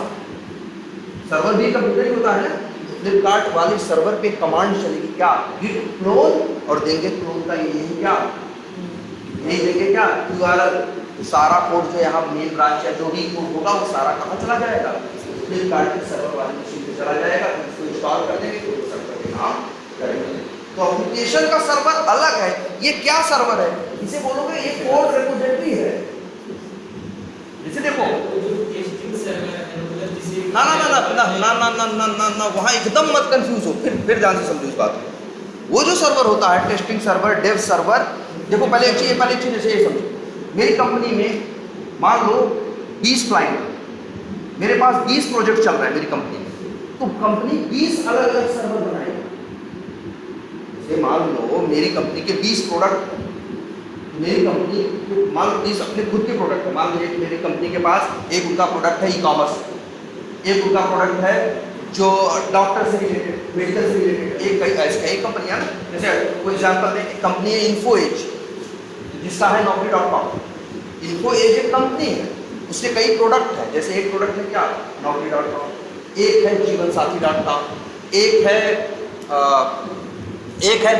सर्वर भी कंप्यूटर ही होता है ना, फ्लिपकार्ट वाले सर्वर पे कमांड चलेगी क्या? गिट क्लोन, और देंगे क्लोन का यही क्या, यही देंगे क्या, URL। तो सारा कोड जो यहाँ मेन ब्रांच या जो भी कोड होगा वो सारा कहाँ चला जाएगा? फ्लिपकार्ट के सर्वर वाली मशीन पे चला जाएगा। तो इसको इंस्टॉल कर देंगे तो सर्वर पे काम करेंगे। तो एप्लीकेशन का सर्वर अलग है। ये क्या सर्वर है? इसे बोलोगे ये कोड रिपोजिटरी है। जैसे देखो टेस्टिंग सर्वर है, मतलब जिसे ना ना ना ना ना ना ना ना ना ना ना, वहाँ एकदम मत कंफ्यूज हो, फिर ध्यान से समझो इस बात को। वो जो सर्वर होता है टेस्टिंग सर्वर, डेव सर्वर, देखो पहले एक चीज़ जैसे ये समझो, मेरी कंपनी में मान लो 20 क्लाइंट, मेरे पास 20 प्रोजेक्ट चल रहा है मेरी कंपनी में, तो कंपनी 20 अलग अलग सर्वर बनाएगी। जैसे मान लो मेरी कंपनी के 20 प्रोडक्ट, मेरी कंपनी मान लो 20 अपने खुद के प्रोडक्ट है। मान लो एक मेरी कंपनी के पास एक उनका प्रोडक्ट है ई-कॉमर्स, एक उनका प्रोडक्ट है जो डॉक्टर से रिलेटेड, मेडिकल से रिलेटेड, एक कंपनी है ना। जैसे कोई एग्जाम्पल दें, कंपनी है इन्फोएज, जिसका है naukri.com। इन्फोएज एक कंपनी है, उसके कई प्रोडक्ट हैं। जैसे एक प्रोडक्ट है क्या, naukri.com, एक है जीवनसाथी.com, एक है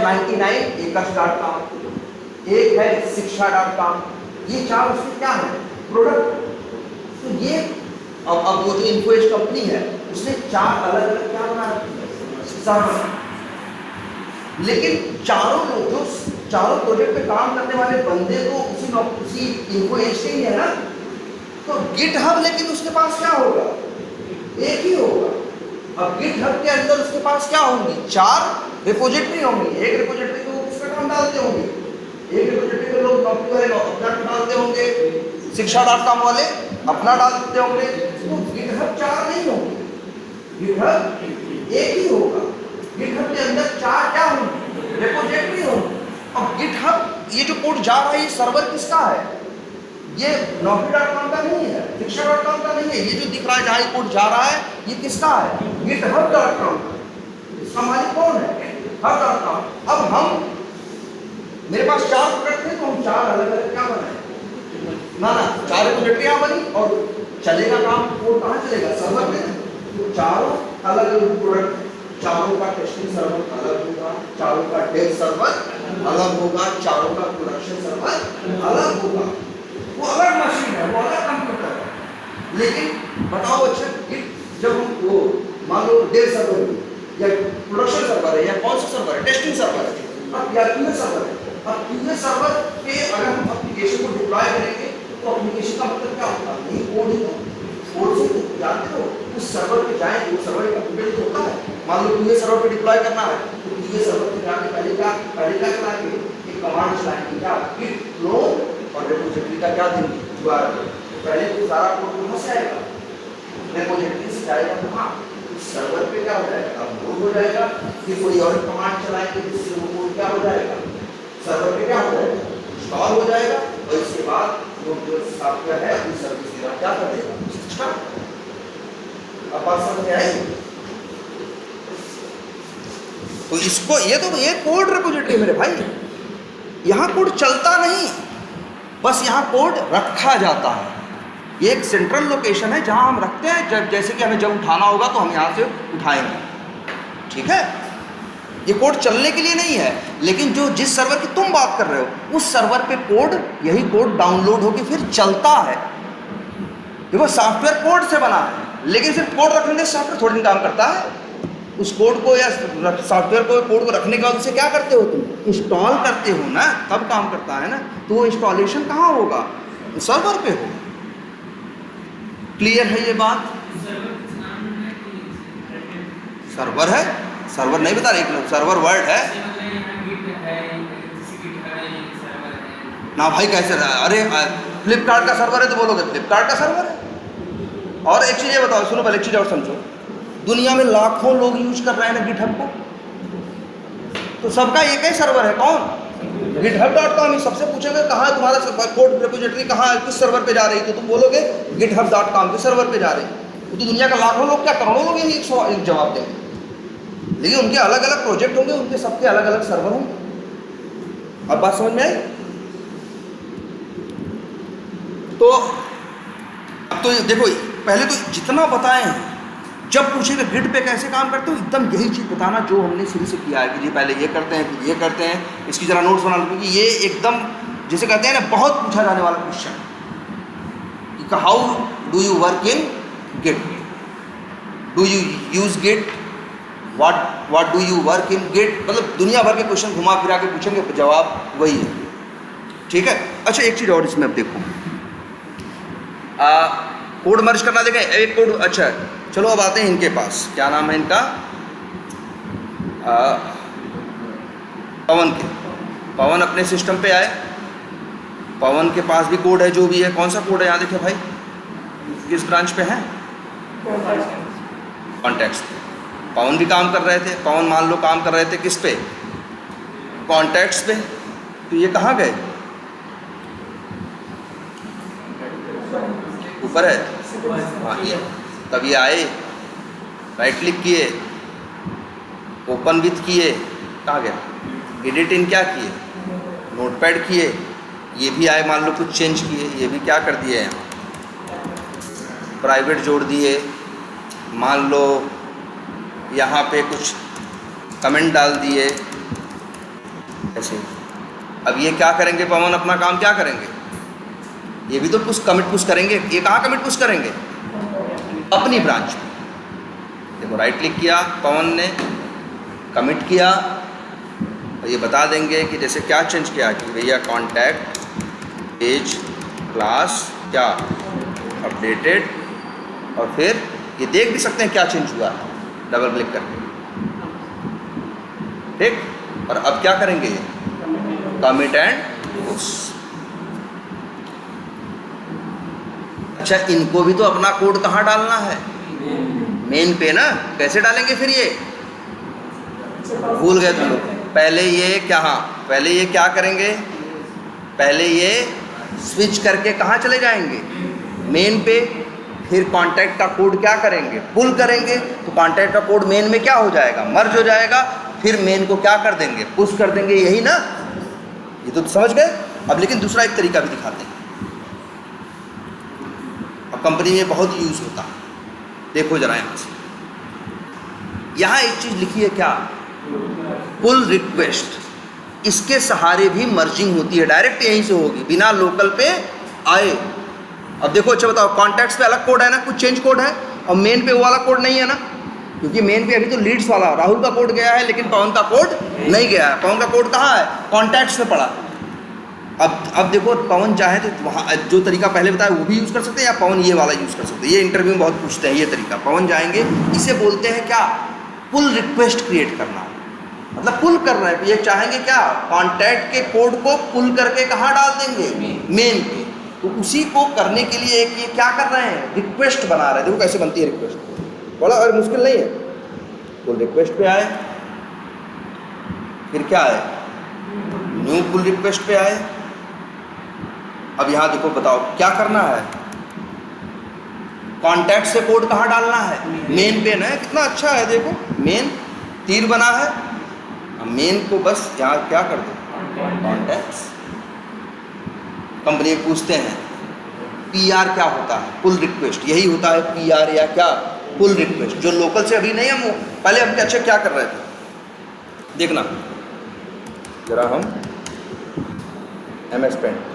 99acres.com, एक है शिक्षा.com। ये चार उसके क्या है, प्रोडक्ट। तो ये अब वो जो इन्फोएज कंपनी है उसने 4 अलग अलग क्या बना रखी है, सर्वर। लेकिन चारों लोग जो चारों प्रोजेक्ट पे काम करने वाले बंदे तो उसी इन्फोएज के ही है ना। तो गिटहब लेकिन उसके पास क्या होगा, एक ही होगा। अब गिटहब के अंदर उसके पास क्या होंगी, 4 रिपोजिटरी होंगी। एक रिपोजिटरी को किसका नाम डालते होंगे, एक रिपोजिटरी में लोग नौकरी वाले अपना डालते होंगे, शिक्षा.com वाले अपना डालते होंगे। तो गिटहब 4 नहीं होंगे, गिटहब एक ही होगा। गिटहब के अंदर 4 क्या होंगे, रिपोजिटरी होंगे। अब गिटहब ये जो कोड जा रहा है ये सर्वर किसका है, ये naukri.com का नहीं है, शिक्षा.com का नहीं है। ये जो दिख रहा है जहाँ ये कोड जा रहा है ये किसका है, गिटहब.com। इसका मालिक कौन है, गिटहब.com। अब हम मेरे पास 4 प्रोडक्ट थे तो हम 4 अलग अलग क्या बनाए, ना 4 रिपोजिटरियाँ बनी और चलेगा काम, कोड कहाँ चलेगा, सर्वर में। तो चारों अलग अलग प्रोडक्ट, चारों का टेस्टिंग सर्वर अलग होगा, चारों का डेव सर्वर अलग होगा, चारों का प्रोडक्शन सर्वर अलग होगा। वो अलग मशीन है, वो अलग कंप्यूटर है। लेकिन बताओ अच्छा, जब हम वो मान लो डेव सर्वर या प्रोडक्शन सर्वर है या कौन सा सर्वर है, टेस्टिंग सर्वर है, अब या QA सर्वर है। अब QA सर्वर पे अगर हम एप्लीकेशन को डिप्लॉय करेंगे तो एप्लीकेशन का मतलब क्या होता है, नहीं कोड ही कोड से तो जानते हो उस सर्वर पे जाएंगे, वो सर्वर का कंप्यूटर होता है। मान लो QA सर्वर पे डिप्लॉय करना है तो ये सर्वर पे जाके पहले क्या चलाएंगे, एक कमांड चलाएंगे, क्या git clone और रिपोजिटरी का क्या देंगे URL। पहले तो सारा कोड कहाँ से आएगा, रिपोजिटरी से जाएगा, तो हाँ सर्वर पे क्या हो जाएगा, अपलोड हो जाएगा। फिर कोई और कमांड चलाएंगे जिससे वो कोड क्या हो जाएगा, सर्वर पे क्या हो जाएगा, इंस्टॉल हो जाएगा। और इसके बाद वो जो सॉफ्टवेयर है अपनी सर्विस देना क्या कर देगा, स्टार्ट। अब बात समझ में आई। तो इसको ये कोड रिपोजिटरी मेरे भाई, यहाँ कोड चलता नहीं, बस यहाँ कोड रखा जाता है। ये एक सेंट्रल लोकेशन है जहाँ हम रखते हैं, जब जैसे कि हमें जब उठाना होगा तो हम यहाँ से उठाएंगे, ठीक है। ये कोड चलने के लिए नहीं है, लेकिन जिस सर्वर की तुम बात कर रहे हो उस सर्वर पे कोड, यही कोड डाउनलोड होकर फिर चलता है। देखो सॉफ्टवेयर कोड से बना है, लेकिन सिर्फ कोड रखने से सॉफ्टवेयर थोड़ी काम करता है। उस कोड को या सॉफ्टवेयर को, कोड को रखने के बाद उसे क्या करते हो, तुम इंस्टॉल करते हो ना, तब काम करता है ना। तो वो इंस्टॉलेशन कहाँ होगा, तो सर्वर पे हो। क्लियर है ये बात। सर्वर है, सर्वर नहीं बता रहे, सर्वर वर्ड है ना भाई। कैसे रहा, अरे फ्लिपकार्ट का सर्वर है तो बोलोगे फ्लिपकार्ट का सर्वर है। और एक चीज़ ये बताओ, सुनो पहले एक चीज़ और समझो, दुनिया में लाखों लोग यूज कर रहे हैं ना गिटहब को, तो सबका एक ही सर्वर है, कौन, github.com। सबसे पूछेंगे कहाँ तुम्हारा कोड रिपोजिटरी कहाँ है, किस सर्वर पे जा रही, तो तुम बोलोगे github.com के सर्वर पे जा रही। तो दुनिया का लाखों लोग क्या करोड़ों लोग यही एक जवाब देंगे, लेकिन उनके अलग अलग प्रोजेक्ट होंगे, उनके सबके अलग अलग सर्वर होंगे। अब बात समझ में आई। तो अब तो देखो, पहले तो जितना बताएं, जब पूछेंगे गिट पे कैसे काम करते हो, एकदम यही चीज़ बताना जो हमने शुरू से किया है कि जी पहले ये करते हैं फिर ये करते हैं। इसकी ज़रा नोट्स बना लो, क्योंकि ये एकदम जैसे कहते हैं ना, बहुत पूछा जाने वाला क्वेश्चन कि how do you work in Git, do you use Git, what do you work in Git, मतलब दुनिया भर के क्वेश्चन घुमा फिरा के पूछेंगे, जवाब वही है, ठीक है। अच्छा एक चीज़ और इसमें अब देखो, कोड मर्ज करना देखें, एक कोड, अच्छा चलो अब आते हैं इनके पास, क्या नाम है इनका, पवन के। पवन अपने सिस्टम पे आए, पवन के पास भी कोड है, जो भी है, कौन सा कोड है यहाँ देखिए भाई, किस ब्रांच पे है, कॉन्टैक्ट्स पे। पवन भी काम कर रहे थे, पवन मान लो काम कर रहे थे किस पे, कॉन्टैक्ट्स पे। तो ये कहाँ गए, ऊपर है, हाँ ये। तब ये आए, राइट क्लिक किए, ओपन विथ किए, कहाँ गया, एडिट इन क्या किए, नोटपैड किए, ये भी आए, मान लो कुछ चेंज किए, ये भी क्या कर दिए यहाँ, प्राइवेट जोड़ दिए, मान लो यहाँ पे कुछ कमेंट डाल दिए ऐसे। अब ये क्या करेंगे पवन, अपना काम क्या करेंगे, ये भी तो कुछ कमिट पुश करेंगे। ये कहाँ कमिट पुश करेंगे, अपनी ब्रांच में। देखो राइट क्लिक किया पवन ने, कमिट किया, और ये बता देंगे कि जैसे क्या चेंज किया कि भैया कॉन्टैक्ट पेज क्लास क्या अपडेटेड, और फिर ये देख भी सकते हैं क्या चेंज हुआ है डबल क्लिक करके, ठीक। और अब क्या करेंगे, कमिट एंड पुश। अच्छा इनको भी तो अपना कोड कहाँ डालना है, मेन पे ना, कैसे डालेंगे फिर, ये भूल गए तुम लोग। पहले ये क्या, हाँ पहले ये क्या करेंगे, पहले ये स्विच करके कहाँ चले जाएंगे, मेन पे। फिर कॉन्टैक्ट का कोड क्या करेंगे, पुल करेंगे, तो कॉन्टैक्ट का कोड मेन में क्या हो जाएगा, मर्ज हो जाएगा। फिर मेन को क्या कर देंगे, पुश कर देंगे, यही ना, ये तो समझ गए। अब लेकिन दूसरा एक तरीका भी दिखाते हैं, अब कंपनी में बहुत यूज़ होता है, देखो जरा यहाँ से। यहाँ एक चीज़ लिखी है क्या, पुल रिक्वेस्ट, इसके सहारे भी मर्जिंग होती है, डायरेक्ट यहीं से होगी बिना लोकल पे आए। अब देखो अच्छा बताओ, कॉन्टैक्ट्स पे अलग कोड है ना, कुछ चेंज कोड है, और मेन पे वो वाला कोड नहीं है ना, क्योंकि मेन पे अभी तो लीड्स वाला राहुल का कोड गया है, लेकिन पवन का कोड नहीं गया है। पवन का कोड कहाँ है, कॉन्टैक्ट्स में पड़ा। अब देखो पवन चाहे तो वहाँ जो तरीका पहले बताया वो भी यूज़ कर सकते हैं, या पवन ये वाला यूज़ कर सकते हैं। ये इंटरव्यू में बहुत पूछते हैं ये तरीका। पवन जाएंगे, इसे बोलते हैं क्या, पुल रिक्वेस्ट क्रिएट करना। मतलब पुल कर रहे हैं। ये चाहेंगे क्या, कॉन्टैक्ट के कोड को पुल करके कहाँ डाल देंगे, मेन पे। तो उसी को करने के लिए एक ये क्या कर रहे हैं, रिक्वेस्ट बना रहे हैं। देखो कैसे बनती है रिक्वेस्ट, बड़ा और मुश्किल नहीं है। पुल रिक्वेस्ट पे आए, फिर क्या है, न्यू पुल रिक्वेस्ट पे आए। अब यहाँ देखो, बताओ क्या करना है, कॉन्टैक्ट से कोड कहाँ डालना है, मेन पे ना। कितना अच्छा है, देखो मेन तीर बना है, अब मेन को बस यहाँ क्या कर दो, कॉन्टैक्ट्स। कंपनी पूछते हैं पीआर क्या होता है, पुल रिक्वेस्ट, यही होता है पीआर या क्या, पुल रिक्वेस्ट। जो लोकल से अभी नहीं, हम पहले हम अच्छा क्या कर रहे थे, देखना जरा, हम MS Paint,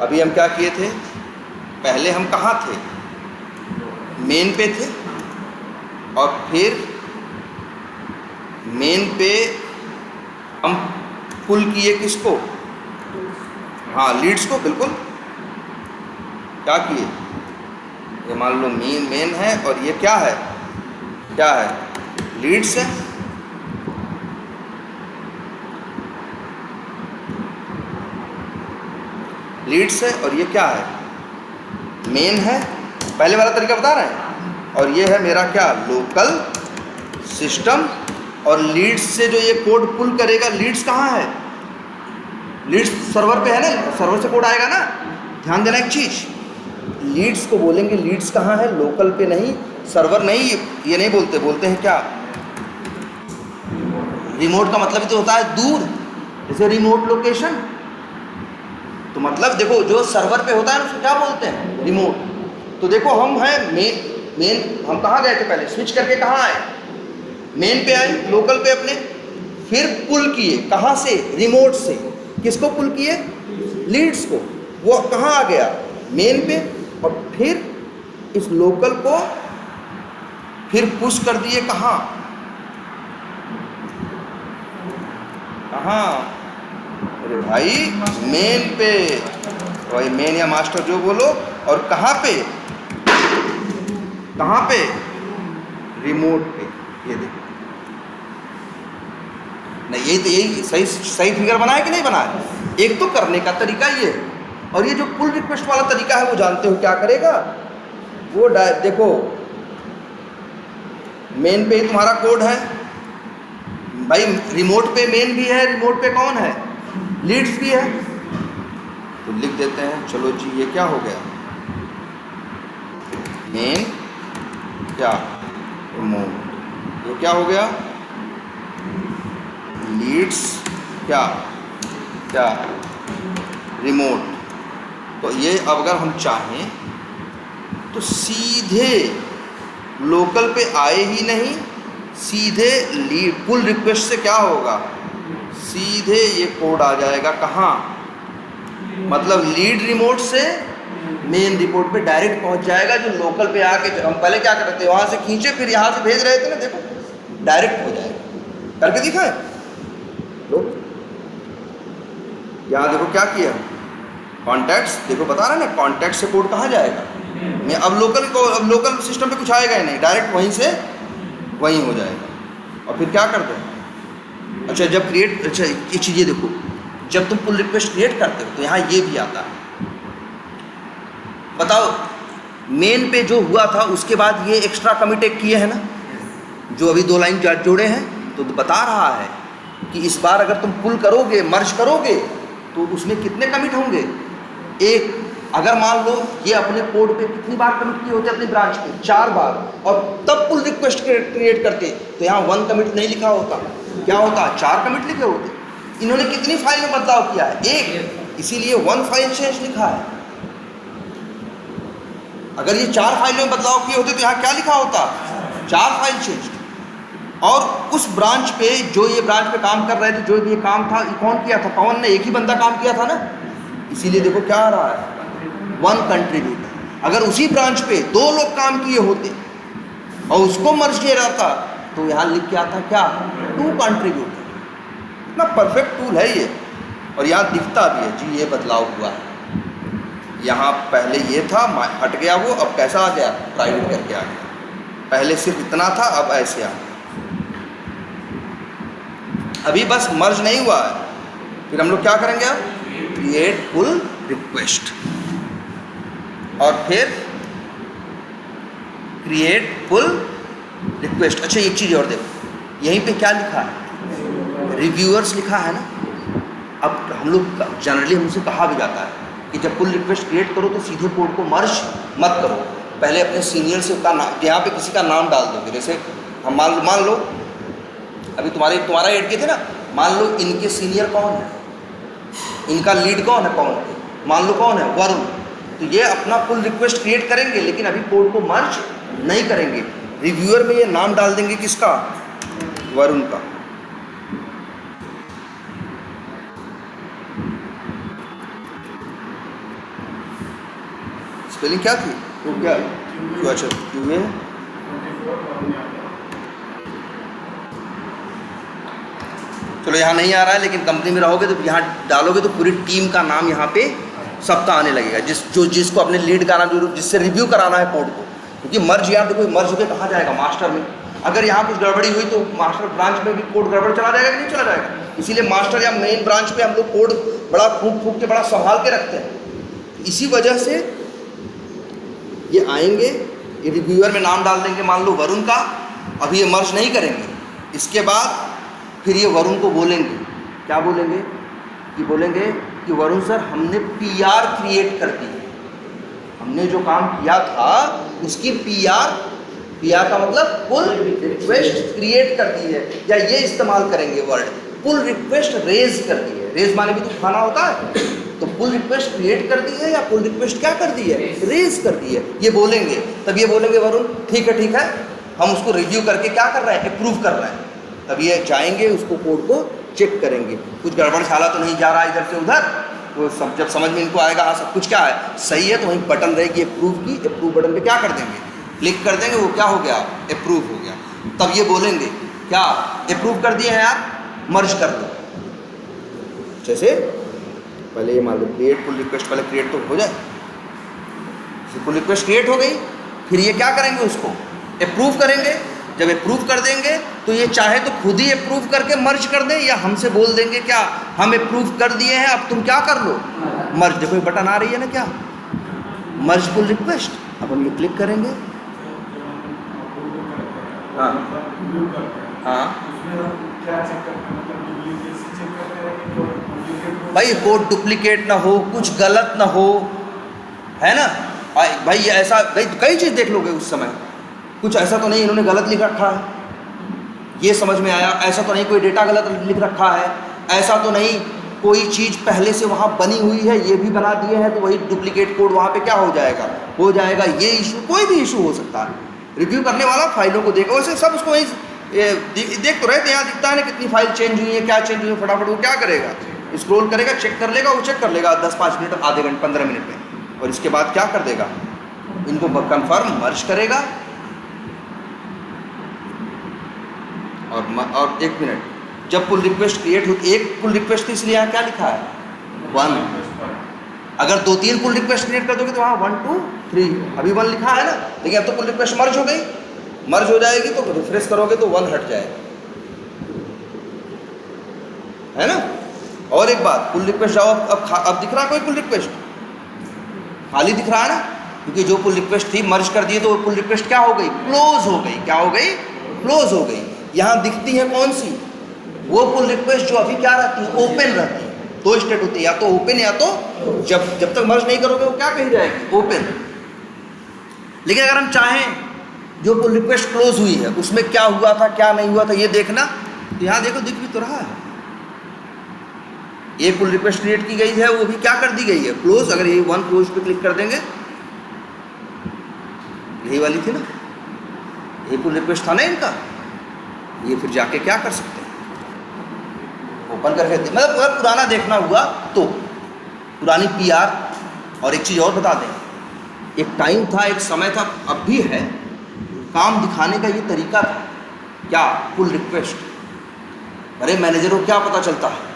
अभी हम क्या किए थे, पहले हम कहाँ थे, मेन पे थे, और फिर मेन पे हम पुल किए किसको, हाँ लीड्स को, बिल्कुल क्या किए, ये मान लो मेन है और ये क्या है, क्या है, लीड्स है। लीड्स है और ये क्या है, मेन है। पहले वाला तरीका बता रहे हैं। और ये है मेरा क्या, लोकल सिस्टम, और लीड्स से जो ये कोड पुल करेगा, लीड्स कहाँ है, लीड्स सर्वर पे है ना, सर्वर से कोड आएगा ना। ध्यान देना एक चीज़, लीड्स को बोलेंगे, लीड्स कहाँ है, लोकल पे नहीं, सर्वर नहीं, ये नहीं बोलते, बोलते हैं क्या, रिमोट का मतलब तो होता है दूर, जैसे रिमोट लोकेशन। तो मतलब देखो, जो सर्वर पे होता है उसको क्या बोलते हैं, रिमोट। तो देखो हम हैं मेन हम कहाँ गए थे, पहले स्विच करके कहाँ आए, मेन पे आए, लोकल पे अपने, फिर पुल किए कहाँ से, रिमोट से। किसको पुल किए, लीड्स को। वो कहाँ आ गया, मेन पे, और फिर इस लोकल को फिर पुश कर दिए कहाँ, कहाँ, अरे भाई मेन पे, भाई मेन या मास्टर जो बोलो, और कहाँ पे, कहाँ पे, रिमोट पे। ये देखो, नहीं यही तो, यही सही फिगर बनाया कि नहीं बनाया। एक तो करने का तरीका ये, और ये जो पुल रिक्वेस्ट वाला तरीका है, वो जानते हो क्या करेगा, वो देखो मेन पे ही तुम्हारा कोड है भाई, रिमोट पे मेन भी है, रिमोट पे कौन है, लीड्स भी है। तो लिख देते हैं, चलो जी ये क्या हो गया, मेन क्या, रिमोट, ये क्या हो गया, लीड्स क्या, क्या, रिमोट। तो ये अब अगर हम चाहें तो सीधे लोकल पे आए ही नहीं, सीधे पुल रिक्वेस्ट से क्या होगा, सीधे ये कोड आ जाएगा कहाँ, मतलब लीड रिमोट से मेन रिपोर्ट पे डायरेक्ट पहुंच जाएगा। जो लोकल पे आके, हम पहले क्या करते थे, वहाँ से खींचे फिर यहाँ से भेज रहे थे ना, देखो डायरेक्ट हो जाएगा। करके दिखाएं, लो यहाँ देखो क्या किया, कॉन्टैक्ट्स, देखो बता रहा है ना, कॉन्टैक्ट से कोड कहाँ जाएगा, मैं अब लोकल सिस्टम पे कुछ आएगा ही नहीं, डायरेक्ट वहीं से वहीं हो जाएगा। और फिर क्या करते हैं, अच्छा जब क्रिएट, अच्छा ये चीज़ें देखो, जब तुम पुल रिक्वेस्ट क्रिएट करते हो तो यहाँ ये भी आता है। बताओ मेन पे जो हुआ था उसके बाद ये एक्स्ट्रा कमिट एक किए हैं ना, जो अभी 2 लाइन जोड़े हैं, तो बता रहा है कि इस बार अगर तुम पुल करोगे, मर्ज करोगे, तो उसमें कितने कमिट होंगे, एक। अगर मान लो ये अपने कोड पे कितनी बार कमिट किए होते अपनी ब्रांच पे, 4 बार, और तब पुल रिक्वेस्ट क्रिएट करते, तो यहाँ 1 कमिट नहीं लिखा होता, क्या होता, 4 कमिट लिखे होते। इन्होंने कितनी फाइल में बदलाव किया है, 1, इसीलिए 1 फाइल चेंज लिखा है। अगर ये 4 फाइलों में बदलाव किए होते तो यहाँ क्या लिखा होता, 4 फाइल चेंज। और उस ब्रांच पे, जो ये ब्रांच पे काम कर रहे थे, जो ये काम था, ये कौन किया था, पवन ने, एक ही बंदा काम किया था ना, इसीलिए देखो क्या आ रहा है, 1 कंट्रीब्यूटर। अगर उसी ब्रांच पे 2 लोग काम किए होते और उसको मर्ज किया जाता, तो यहाँ लिख के आता क्या, 2 कंट्रीब्यूटर। इतना परफेक्ट टूल है ये, और यहाँ दिखता भी है जी ये बदलाव हुआ है। यहाँ पहले ये था, हट गया वो, अब कैसा आ गया, प्राइवेट करके आ गया। पहले सिर्फ इतना था, अब ऐसे आ गया। अभी बस मर्ज नहीं हुआ है, फिर हम लोग क्या करेंगे अब, क्रिएट पुल रिक्वेस्ट, और फिर क्रिएट पुल रिक्वेस्ट। अच्छा एक चीज़ और देखो, यहीं पे क्या लिखा है, रिव्यूअर्स लिखा है ना। अब हम लोग जनरली हमसे कहा भी जाता है कि जब पुल रिक्वेस्ट क्रिएट करो तो सीधे कोड को मर्ज मत करो, पहले अपने सीनियर से का नाम, यहाँ पे किसी का नाम डाल दोगे। जैसे हम मान लो अभी तुम्हारा ऐड किए थे ना, मान लो इनके सीनियर कौन है, इनका लीड कौन है, कौन है, मान लो कौन है, वरुण। तो ये अपना पुल रिक्वेस्ट क्रिएट करेंगे, लेकिन अभी कोड को मर्ज नहीं करेंगे। रिव्यूअर में ये नाम डाल देंगे किसका, वरुण का। स्पेलिंग क्या थी, तो क्या क्यों, अच्छा क्यों है, चलो यहाँ नहीं आ रहा है, लेकिन कंपनी में रहोगे तो यहाँ डालोगे तो पूरी टीम का नाम यहाँ पे सबका आने लगेगा, जिसको अपने लीड का नाम, जिससे रिव्यू कराना है कोड को। क्योंकि मर्ज यार देखो, मर्ज होकर कहाँ जाएगा, मास्टर में। अगर यहाँ कुछ गड़बड़ी हुई तो मास्टर ब्रांच में भी कोड गड़बड़ चला जाएगा कि नहीं चला जाएगा। इसीलिए मास्टर या मेन ब्रांच में हम लोग कोड बड़ा फूक के बड़ा संभाल के रखते हैं। इसी वजह से ये आएंगे, ये रिव्यूअर में नाम डाल देंगे, मान लो वरुण का। अभी ये मर्ज नहीं करेंगे, इसके बाद फिर ये वरुण को बोलेंगे, क्या बोलेंगे, कि बोलेंगे कि वरुण सर हमने PR क्रिएट कर दी, हमने जो काम किया था उसकी PR का मतलब पुल रिक्वेस्ट क्रिएट कर दी है। या ये इस्तेमाल करेंगे वर्ड, पुल रिक्वेस्ट रेज कर दी है। रेज माने भी तो खाना होता है, तो पुल रिक्वेस्ट क्रिएट कर दी है या पुल रिक्वेस्ट क्या कर दी है, रेज कर दी है। ये बोलेंगे, तब ये बोलेंगे वरुण ठीक है, हम उसको रिव्यू करके क्या कर रहे हैं, अप्रूव कर रहे हैं। तब ये जाएंगे, उसको कोड को चेक करेंगे, कुछ गड़बड़ छाला तो नहीं जा रहा इधर से उधर। वो सब जब समझ में इनको आएगा हाँ सब कुछ क्या है सही है, तो वहीं बटन रहेगी अप्रूव की, अप्रूव बटन पे क्या कर देंगे, क्लिक कर देंगे, वो क्या हो गया, अप्रूव हो गया। तब ये बोलेंगे क्या, अप्रूव कर दिए हैं यार, मर्ज कर दो। जैसे पहले ये मान लो क्रिएट पुल रिक्वेस्ट, पहले क्रिएट तो हो जाए, पुल रिक्वेस्ट क्रिएट हो गई, फिर ये क्या करेंगे, उसको अप्रूव करेंगे। जब अप्रूव कर देंगे तो ये चाहे तो खुद ही अप्रूव करके मर्ज कर दें, या हमसे बोल देंगे क्या, हम अप्रूव कर दिए हैं, अब तुम क्या कर लो, मर्ज। देखो ये बटन आ रही है ना, क्या, मर्ज पुल रिक्वेस्ट। अब हम ये क्लिक करेंगे, हाँ हाँ भाई कोड डुप्लीकेट ना हो, कुछ गलत ना हो, है ना भाई। ऐसा कई चीज़ देख लोगे उस समय, कुछ ऐसा तो नहीं इन्होंने गलत लिख रखा है, ये समझ में आया। ऐसा तो नहीं कोई डेटा गलत लिख रखा है, ऐसा तो नहीं कोई चीज़ पहले से वहाँ बनी हुई है, ये भी बना दिए हैं, तो वही डुप्लीकेट कोड वहाँ पे क्या हो जाएगा, ये इशू, कोई भी इशू हो सकता है। रिव्यू करने वाला फाइलों को देखो, वैसे सब उसको वही देख तो रहे थे, यहाँ दिखता है ना कितनी फाइल चेंज हुई है, क्या चेंज हुई है, फटाफट वो क्या करेगा, स्क्रॉल करेगा, चेक कर लेगा, वो चेक कर लेगा 10-5 मिनट, आधे घंटे, 15 मिनट में, और इसके बाद क्या कर देगा, इनको कन्फर्म मर्ज करेगा। और 1 मिनट, जब पुल रिक्वेस्ट क्रिएट होती, एक पुल रिक्वेस्ट थी इसलिए यहाँ क्या लिखा है 1। अगर 2-3 पुल रिक्वेस्ट क्रिएट कर दोगे तो वहाँ 1 2 3, अभी 1 लिखा है ना, लेकिन अब तो पुल रिक्वेस्ट मर्ज हो गई, मर्ज हो जाएगी तो रिफ्रेश करोगे तो 1 हट जाएगा, है ना। और एक बात, पुल रिक्वेस्ट जाओ, अब दिख रहा है कोई पुल रिक्वेस्ट, खाली दिख रहा है ना, क्योंकि जो पुल रिक्वेस्ट थी मर्ज कर दिए, तो पुल रिक्वेस्ट क्या हो गई, क्लोज हो गई, क्या हो गई, क्लोज हो गई। यहाँ दिखती है कौन सी, वो पुल रिक्वेस्ट जो अभी क्या रहती है, ओपन रहती है। 2 स्टेट होती है, या तो ओपन, या तो जब तक मर्ज नहीं करोगे वो क्या कही जाएगी, ओपन। लेकिन अगर हम चाहें जो पुल रिक्वेस्ट क्लोज हुई है उसमें क्या हुआ था क्या नहीं हुआ था ये देखना, तो यहाँ देखो दिख भी तो रहा है, ये पुल रिक्वेस्ट क्रिएट की गई है, वो भी क्या कर दी गई है, क्लोज। अगर ये 1 क्लोज पे क्लिक कर देंगे, यही वाली थी ना, ये पुल रिक्वेस्ट था ना इनका, ये फिर जाके क्या कर सकते हैं, ओपन करके, मतलब अगर पुराना देखना हुआ तो पुरानी PR। और एक चीज़ और बता दें, एक टाइम था, एक समय था, अब भी है, काम दिखाने का ये तरीका था, क्या, पुल रिक्वेस्ट। अरे मैनेजर को क्या पता चलता है,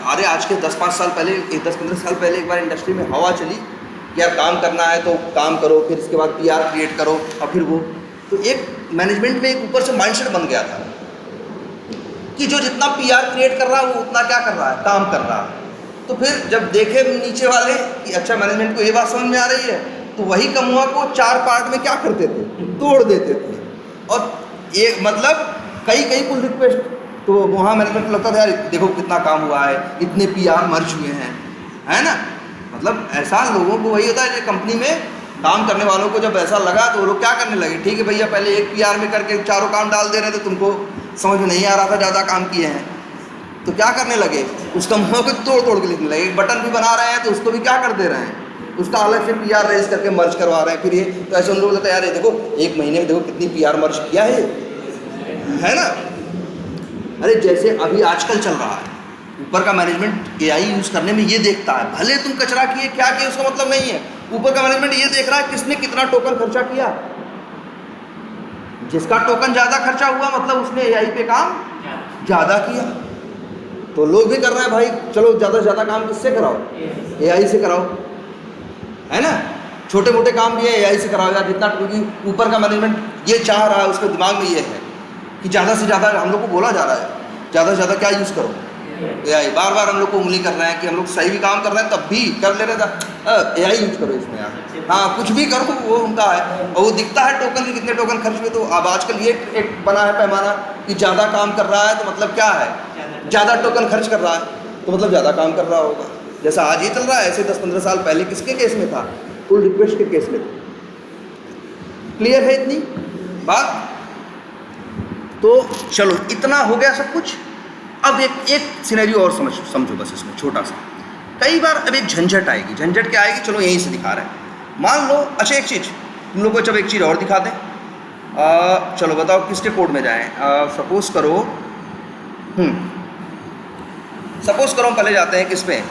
अरे आज के 10-5 साल पहले, 10-15 साल पहले एक बार इंडस्ट्री में हवा चली कि यार काम करना है तो काम करो, फिर इसके बाद PR क्रिएट करो, और फिर वो, तो एक मैनेजमेंट में एक ऊपर से माइंडसेट बन गया था कि जो जितना पीआर क्रिएट कर रहा है वो उतना क्या कर रहा है, काम कर रहा है। तो फिर जब देखे नीचे वाले कि अच्छा मैनेजमेंट को ये बात समझ में आ रही है, तो वही कमुआ को 4 पार्ट में क्या करते थे, तोड़ देते थे। और ये मतलब कई पुल रिक्वेस्ट, तो वहाँ मैनेजमेंट को लगता था यार देखो कितना काम हुआ है, इतने पीआर मर्ज हुए हैं, है ना। मतलब ऐसा लोगों को वही होता है, जो कंपनी में काम करने वालों को जब ऐसा लगा तो वो लोग क्या करने लगे, ठीक है भैया पहले एक पीआर में करके चारों काम डाल दे रहे थे, तुमको समझ में नहीं आ रहा था, ज़्यादा काम किए हैं, तो क्या करने लगे, उस कमुआ को तोड़ के लिखने लगे। एक बटन भी बना रहे हैं तो उसको भी क्या कर दे रहे हैं, उसका अलग से पीआर रेज करके मर्ज करवा रहे हैं। फिर ये तो ऐसे उन लोग कहते हैं यार देखो 1 महीने में देखो कितनी पीआर मर्ज किया है ना। अरे जैसे अभी आजकल चल रहा है, ऊपर का मैनेजमेंट एआई यूज़ करने में ये देखता है, भले तुम कचरा किए क्या किए उसका मतलब नहीं है, ऊपर का मैनेजमेंट ये देख रहा है किसने कितना टोकन खर्चा किया। जिसका टोकन ज़्यादा खर्चा हुआ मतलब उसने एआई पे काम ज़्यादा किया। तो लोग भी कर रहे हैं भाई चलो ज़्यादा से ज़्यादा काम किससे कराओ, एआई से कराओ, है ना। छोटे मोटे काम भी है एआई से कराओ यार जितना, क्योंकि ऊपर का मैनेजमेंट ये चाह रहा है, उसके दिमाग में ये है कि ज़्यादा से ज़्यादा हम लोग को बोला जा रहा है ज़्यादा से ज़्यादा क्या यूज़ करो, एआई। बार बार हम लोग को उंगली कर रहे हैं कि हम लोग सही भी काम कर रहे हैं तब भी कर ले रहे थे एआई यूज करो इसमें यार, हाँ कुछ भी करो वो उनका है। और वो दिखता है टोकन के कितने टोकन खर्च हुए। तो अब आजकल ये एक बना है पैमाना कि ज़्यादा काम कर रहा है तो मतलब क्या है, ज़्यादा टोकन खर्च कर रहा है तो मतलब ज़्यादा काम कर रहा होगा। जैसा आज ये चल रहा है ऐसे 10-15 साल पहले किसके केस में था, पुल रिक्वेस्ट के केस में। क्लियर है इतनी बात। तो चलो इतना हो गया सब कुछ। अब एक सिनेरियो और समझो बस इसमें छोटा सा। कई बार अब एक झंझट आएगी। झंझट क्या आएगी, चलो यहीं से दिखा रहे हैं। मान लो अच्छा एक चीज़ तुम लोग को, जब एक चीज़ और दिखा दें, चलो बताओ किसके कोड में जाएं। सपोज करो हम पहले जाते हैं किस पे,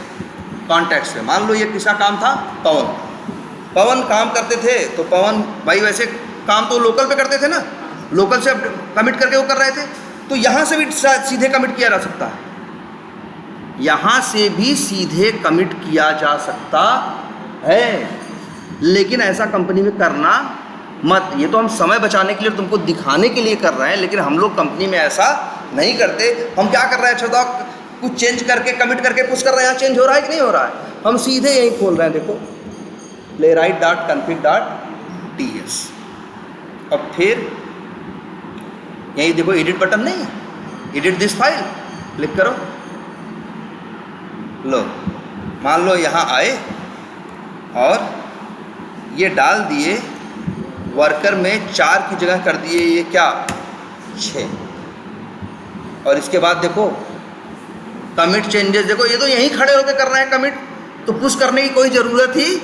कॉन्टैक्ट्स पे। मान लो ये किसका काम था, पवन काम करते थे। तो पवन भाई वैसे काम तो लोकल पे करते थे ना, लोकल से कमिट करके वो कर रहे थे। तो यहाँ से भी सीधे कमिट किया जा सकता है, यहाँ से भी सीधे कमिट किया जा सकता है। लेकिन ऐसा कंपनी में करना मत। ये तो हम समय बचाने के लिए तुमको दिखाने के लिए कर रहे हैं, लेकिन हम लोग कंपनी में ऐसा नहीं करते। हम क्या कर रहे हैं, अच्छा कुछ चेंज करके कमिट करके पुश कर रहे हैं, चेंज हो रहा है कि नहीं हो रहा है। हम सीधे यही खोल रहे हैं, देखो playwright.config.ts। अब फिर यही देखो एडिट बटन नहीं है, एडिट दिस फाइल क्लिक करो। लो मान लो यहाँ आए और ये डाल दिए वर्कर में 4 की जगह कर दिए ये क्या 6। और इसके बाद देखो कमिट चेंजेस, देखो ये तो यहीं खड़े होकर कर रहे हैं कमिट, तो पुश करने की कोई ज़रूरत ही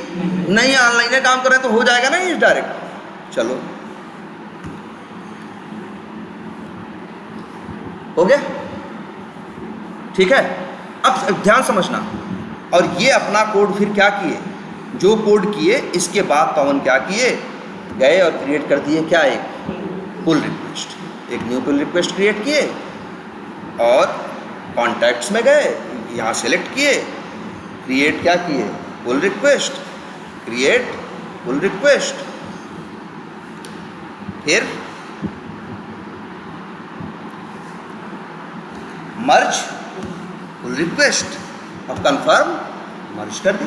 नहीं। ऑनलाइन काम कर रहे हैं तो हो जाएगा ना ये डायरेक्ट। चलो हो गया, ठीक है। अब ध्यान समझना। और ये अपना कोड फिर क्या किए, जो कोड किए इसके बाद पवन क्या किए, गए और क्रिएट कर दिए क्या, एक पुल रिक्वेस्ट, एक न्यू पुल रिक्वेस्ट क्रिएट किए और कॉन्टैक्ट्स में गए, यहाँ सेलेक्ट किए, क्रिएट क्या किए, pull request, create pull request, फिर मर्ज पुल रिक्वेस्ट। अब कंफर्म मर्ज कर दी।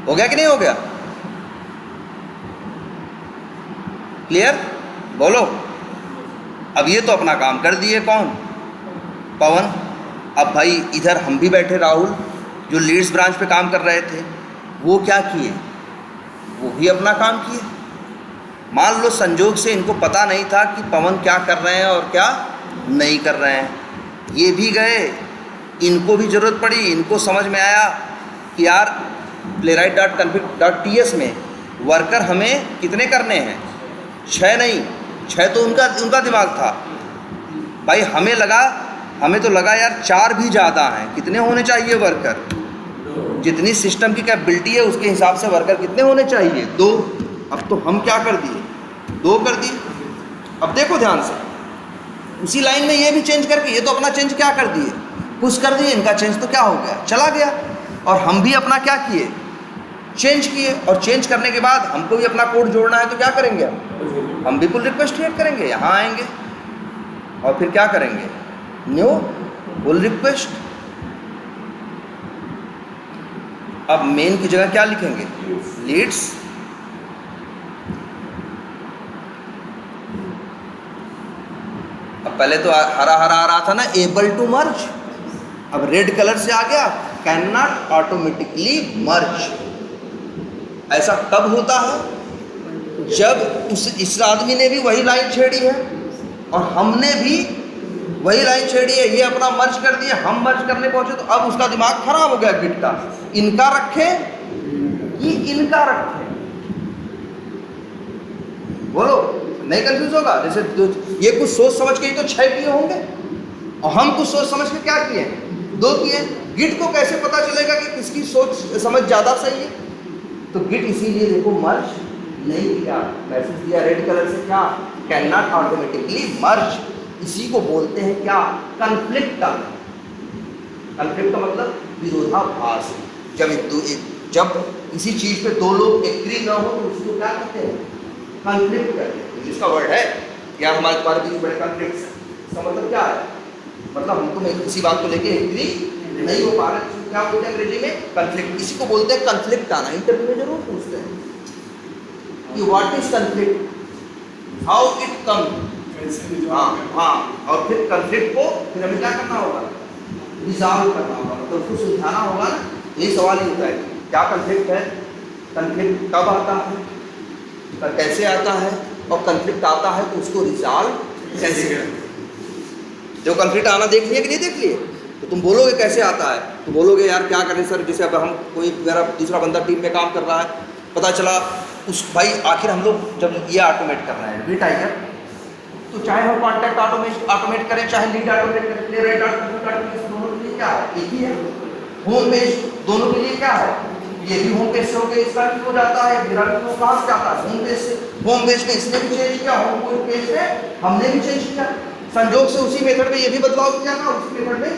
हो गया कि नहीं हो गया, क्लियर बोलो। अब ये तो अपना काम कर दिए कौन, पवन। अब भाई इधर हम भी बैठे, राहुल जो लीड्स ब्रांच पे काम कर रहे थे, वो क्या किए, वो भी अपना काम किए। मान लो संजोग से इनको पता नहीं था कि पवन क्या कर रहे हैं और क्या नहीं कर रहे हैं, ये भी गए, इनको भी ज़रूरत पड़ी, इनको समझ में आया कि यार playwright.config.ts में वर्कर हमें कितने करने हैं, 6 नहीं, 6 तो उनका दिमाग था भाई। हमें तो लगा यार 4 भी ज़्यादा हैं। कितने होने चाहिए वर्कर, जितनी सिस्टम की कैपेबिलिटी है उसके हिसाब से वर्कर कितने होने चाहिए, 2। अब तो हम क्या कर दिए, 2 कर दिए। अब देखो ध्यान से, उसी लाइन में ये भी चेंज करके, ये तो अपना चेंज क्या कर दिए, पुश कर दिए, इनका चेंज तो क्या हो गया, चला गया। और हम भी अपना क्या किए, चेंज किए। और चेंज करने के बाद हमको भी अपना कोड जोड़ना है तो क्या करेंगे, हम भी पुल रिक्वेस्ट क्रिएट करेंगे, यहाँ आएंगे, और फिर क्या करेंगे, न्यू पुल रिक्वेस्ट। अब मेन की जगह क्या लिखेंगे, लीड्स। अब पहले तो हरा हरा आ रहा था ना, एबल टू मर्ज, अब रेड कलर से आ गया कैन नॉट ऑटोमेटिकली मर्ज। ऐसा कब होता है, जब इस आदमी ने भी वही लाइन छेड़ी है और हमने भी वही लाइन छेड़ी है, ये अपना मर्ज कर दिया, हम मर्ज करने पहुंचे तो अब उसका दिमाग खराब हो गया गिट का, इनका रखे कि इनका रखे, बोलो नहीं कंफ्यूज होगा। जैसे ये कुछ सोच समझ के ही तो 6 किए होंगे और हम कुछ सोच समझ के क्या किए, 2 किए। गिट को कैसे पता चलेगा कि किसकी सोच समझ ज़्यादा सही है, तो गिट इसीलिए देखो मर्ज नहीं किया, मैसेज दिया रेड कलर से, क्या, कैन नॉट ऑटोमेटिकली मर्ज। इसी को बोलते हैं क्या, कन्फ्लिक्ट। कन्फ्लिक्ट का मतलब विरोधाभास। जब किसी चीज पे 2 लोग एग्री ना हो तो उसको क्या कहते हैं, कन्फ्लिक्ट कहते हैं। जिसका वर्ड है या हमारे द्वारा बीच में कन्फ्लिक्ट, इसका मतलब क्या है, मतलब हम तो किसी बात को लेके एग्री नहीं हो पा रहे, तो क्या बोलते हैं अंग्रेजी में, कन्फ्लिक्ट। इसी को बोलते हैं कन्फ्लिक्ट आना। इंटरव्यू में जरूर पूछते हैं कि what is conflict, how it come. हाँ, और फिर कन्फ्लिक्ट को फिर हमें क्या करना होगा, रिजॉल्व करना होगा, मतलब उसको सुलझाना होगा ना। यही सवाल ही होता है, क्या कन्फ्लिक्ट है, कन्फ्लिक्ट कब आता है, कैसे आता है, और कन्फ्लिक्ट आता है तो उसको रिजॉल्व कैसे करें। जो कन्फ्लिक्ट आना देख लिए कि नहीं देख लिए, तो तुम बोलोगे कैसे आता है, तो बोलोगे यार क्या करें सर, जैसे अब हम कोई मेरा दूसरा बंदा टीम में काम कर रहा है, पता चला उस भाई आखिर हम लोग जब ये ऑटोमेट करना है वी टाइगर, तो चाहे हम कॉन्टैक्ट ऑटोमेट करें, चाहे लीड ऑटोमेट करें, प्ले राइट ऑटोमेट, दोनों के लिए क्या है, एक ही है। होम पेज दोनों के लिए क्या है, ये भी होम पेज से होकर इसका भी हो जाता है, मेरा भी वो कहाँ से जाता है, होम पेज से। होम पेज में इसने भी चेंज किया, होम पेज में हमने भी चेंज किया, संजोग से उसी मेथड में ये भी बदलाव किया ना, उसी मेथड में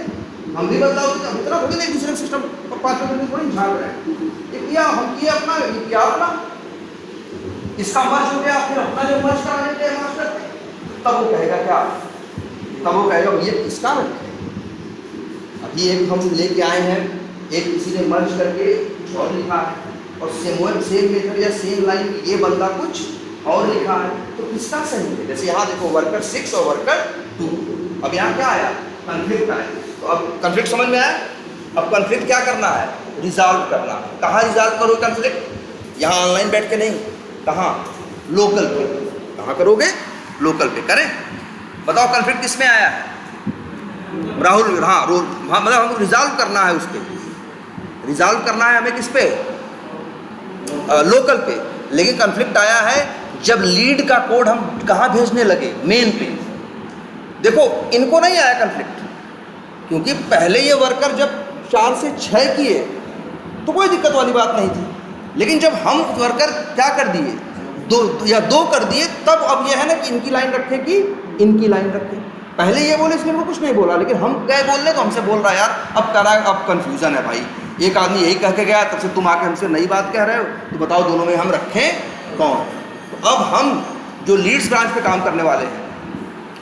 हम भी बदलाव किया। इतना थोड़ी ना एक दूसरे सिस्टम और 5 मिनट में थोड़ी झाड़ रहे हैं, ये किया हम किया अपना, ये किया अपना, इसका मर्ज हो गया, फिर अपना जो मर्ज करा लेते हैं मास्टर, तब वो कहेगा क्या, तब वो कहेगा ये किसका रखे। अभी एक हम लेके आए हैं, एक किसी ने मर्ज करके कुछ और लिखा है और सेम मेथड या सेम लाइन में ये बंदा कुछ और लिखा है, तो किसका सही है। जैसे यहाँ देखो वर्कर 6 और वर्कर 2, अब यहाँ क्या आया, कन्फ्लिक्ट आया। तो अब कन्फ्लिक्ट समझ में आया। अब कन्फ्लिक्ट क्या करना है, रिजॉल्व करना। कहाँ रिजॉल्व करो कन्फ्लिक्ट, यहाँ ऑनलाइन बैठ के नहीं, कहाँ, लोकल पे। कहाँ करोगे, लोकल पे करें। बताओ कन्फ्लिक्ट किस में आया है, राहुल, हाँ मतलब हमको रिजॉल्व करना है, उस पर रिजॉल्व करना है हमें, किस पे, लोकल पे। लेकिन कन्फ्लिक्ट आया है जब लीड का कोड हम कहाँ भेजने लगे, मेन पे। देखो इनको नहीं आया कन्फ्लिक्ट, क्योंकि पहले ये वर्कर जब 4 से 6 किए तो कोई दिक्कत वाली बात नहीं थी, लेकिन जब हम वर्कर क्या कर दिए, 2 कर दिए, तब अब ये है ना कि इनकी लाइन रखे कि इनकी लाइन रखे। पहले ये बोले इसलिए हमको कुछ नहीं बोला, लेकिन हम गए बोलने तो हमसे बोल रहा है यार अब करा, अब कन्फ्यूज़न है भाई, एक आदमी यही कह के गया, तब से तुम आके हमसे नई बात कह रहे हो, तो बताओ दोनों में हम रखें कौन। तो अब हम जो लीड्स ब्रांच पे काम करने वाले हैं,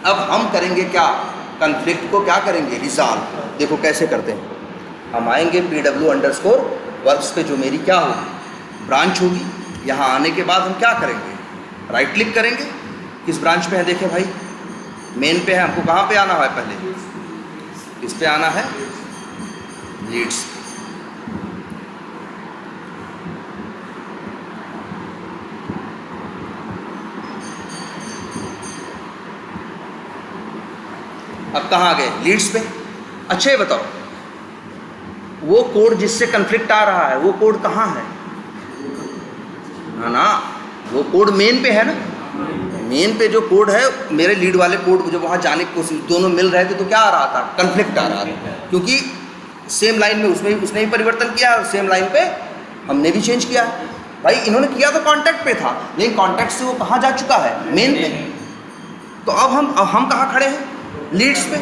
अब हम करेंगे क्या, कन्फ्लिक्ट को क्या करेंगे, रिजॉल्व। देखो कैसे करते हैं, हम आएंगे PW_वर्क्स पे, जो मेरी क्या होगी, ब्रांच होगी। यहाँ आने के बाद हम क्या करेंगे, राइट क्लिक करेंगे, किस ब्रांच पे है देखें भाई, मेन पे है, हमको कहाँ पे आना है, पहले किस पे आना है, लीड्स। अब कहाँ आ गए, लीड्स पे। अच्छा ये बताओ, वो कोड जिससे कन्फ्लिक्ट आ रहा है, वो कोड कहाँ है, ना वो कोड मेन पे है ना। मेन पे जो कोड है, मेरे लीड वाले कोड जब वहाँ जाने की कोशिश, दोनों मिल रहे थे तो क्या आ रहा था, कन्फ्लिक्ट आ रहा था, क्योंकि सेम लाइन में उसने भी परिवर्तन किया और सेम लाइन पे हमने भी चेंज किया। भाई इन्होंने किया तो कॉन्टैक्ट पे था, लेकिन कॉन्टैक्ट से वो कहाँ जा चुका है, मेन पे। तो अब हम कहाँ खड़े हैं, लीड्स पे।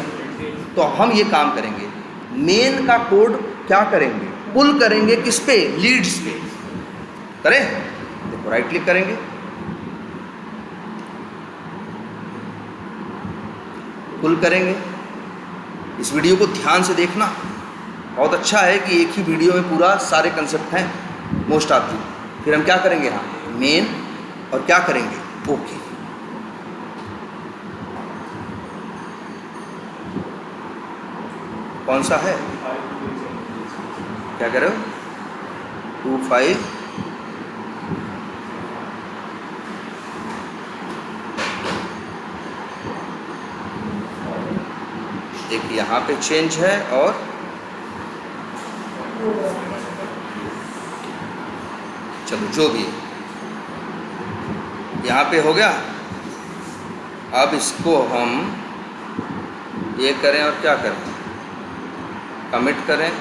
तो हम ये काम करेंगे, मेन का कोड क्या करेंगे, पुल करेंगे किस पे, लीड्स पे। करें, देखो राइट क्लिक करेंगे, पुल करेंगे। इस वीडियो को ध्यान से देखना, बहुत अच्छा है कि एक ही वीडियो में पूरा सारे कंसेप्ट हैं मोस्ट ऑफ दी। फिर हम क्या करेंगे यहाँ मेन, और क्या करेंगे ओके। कौन सा है, क्या कह रहे हो 25 एक यहाँ पे चेंज है, और चलो जो भी है यहाँ पे हो गया। अब इसको हम ये करें और क्या करें, कमिट करें।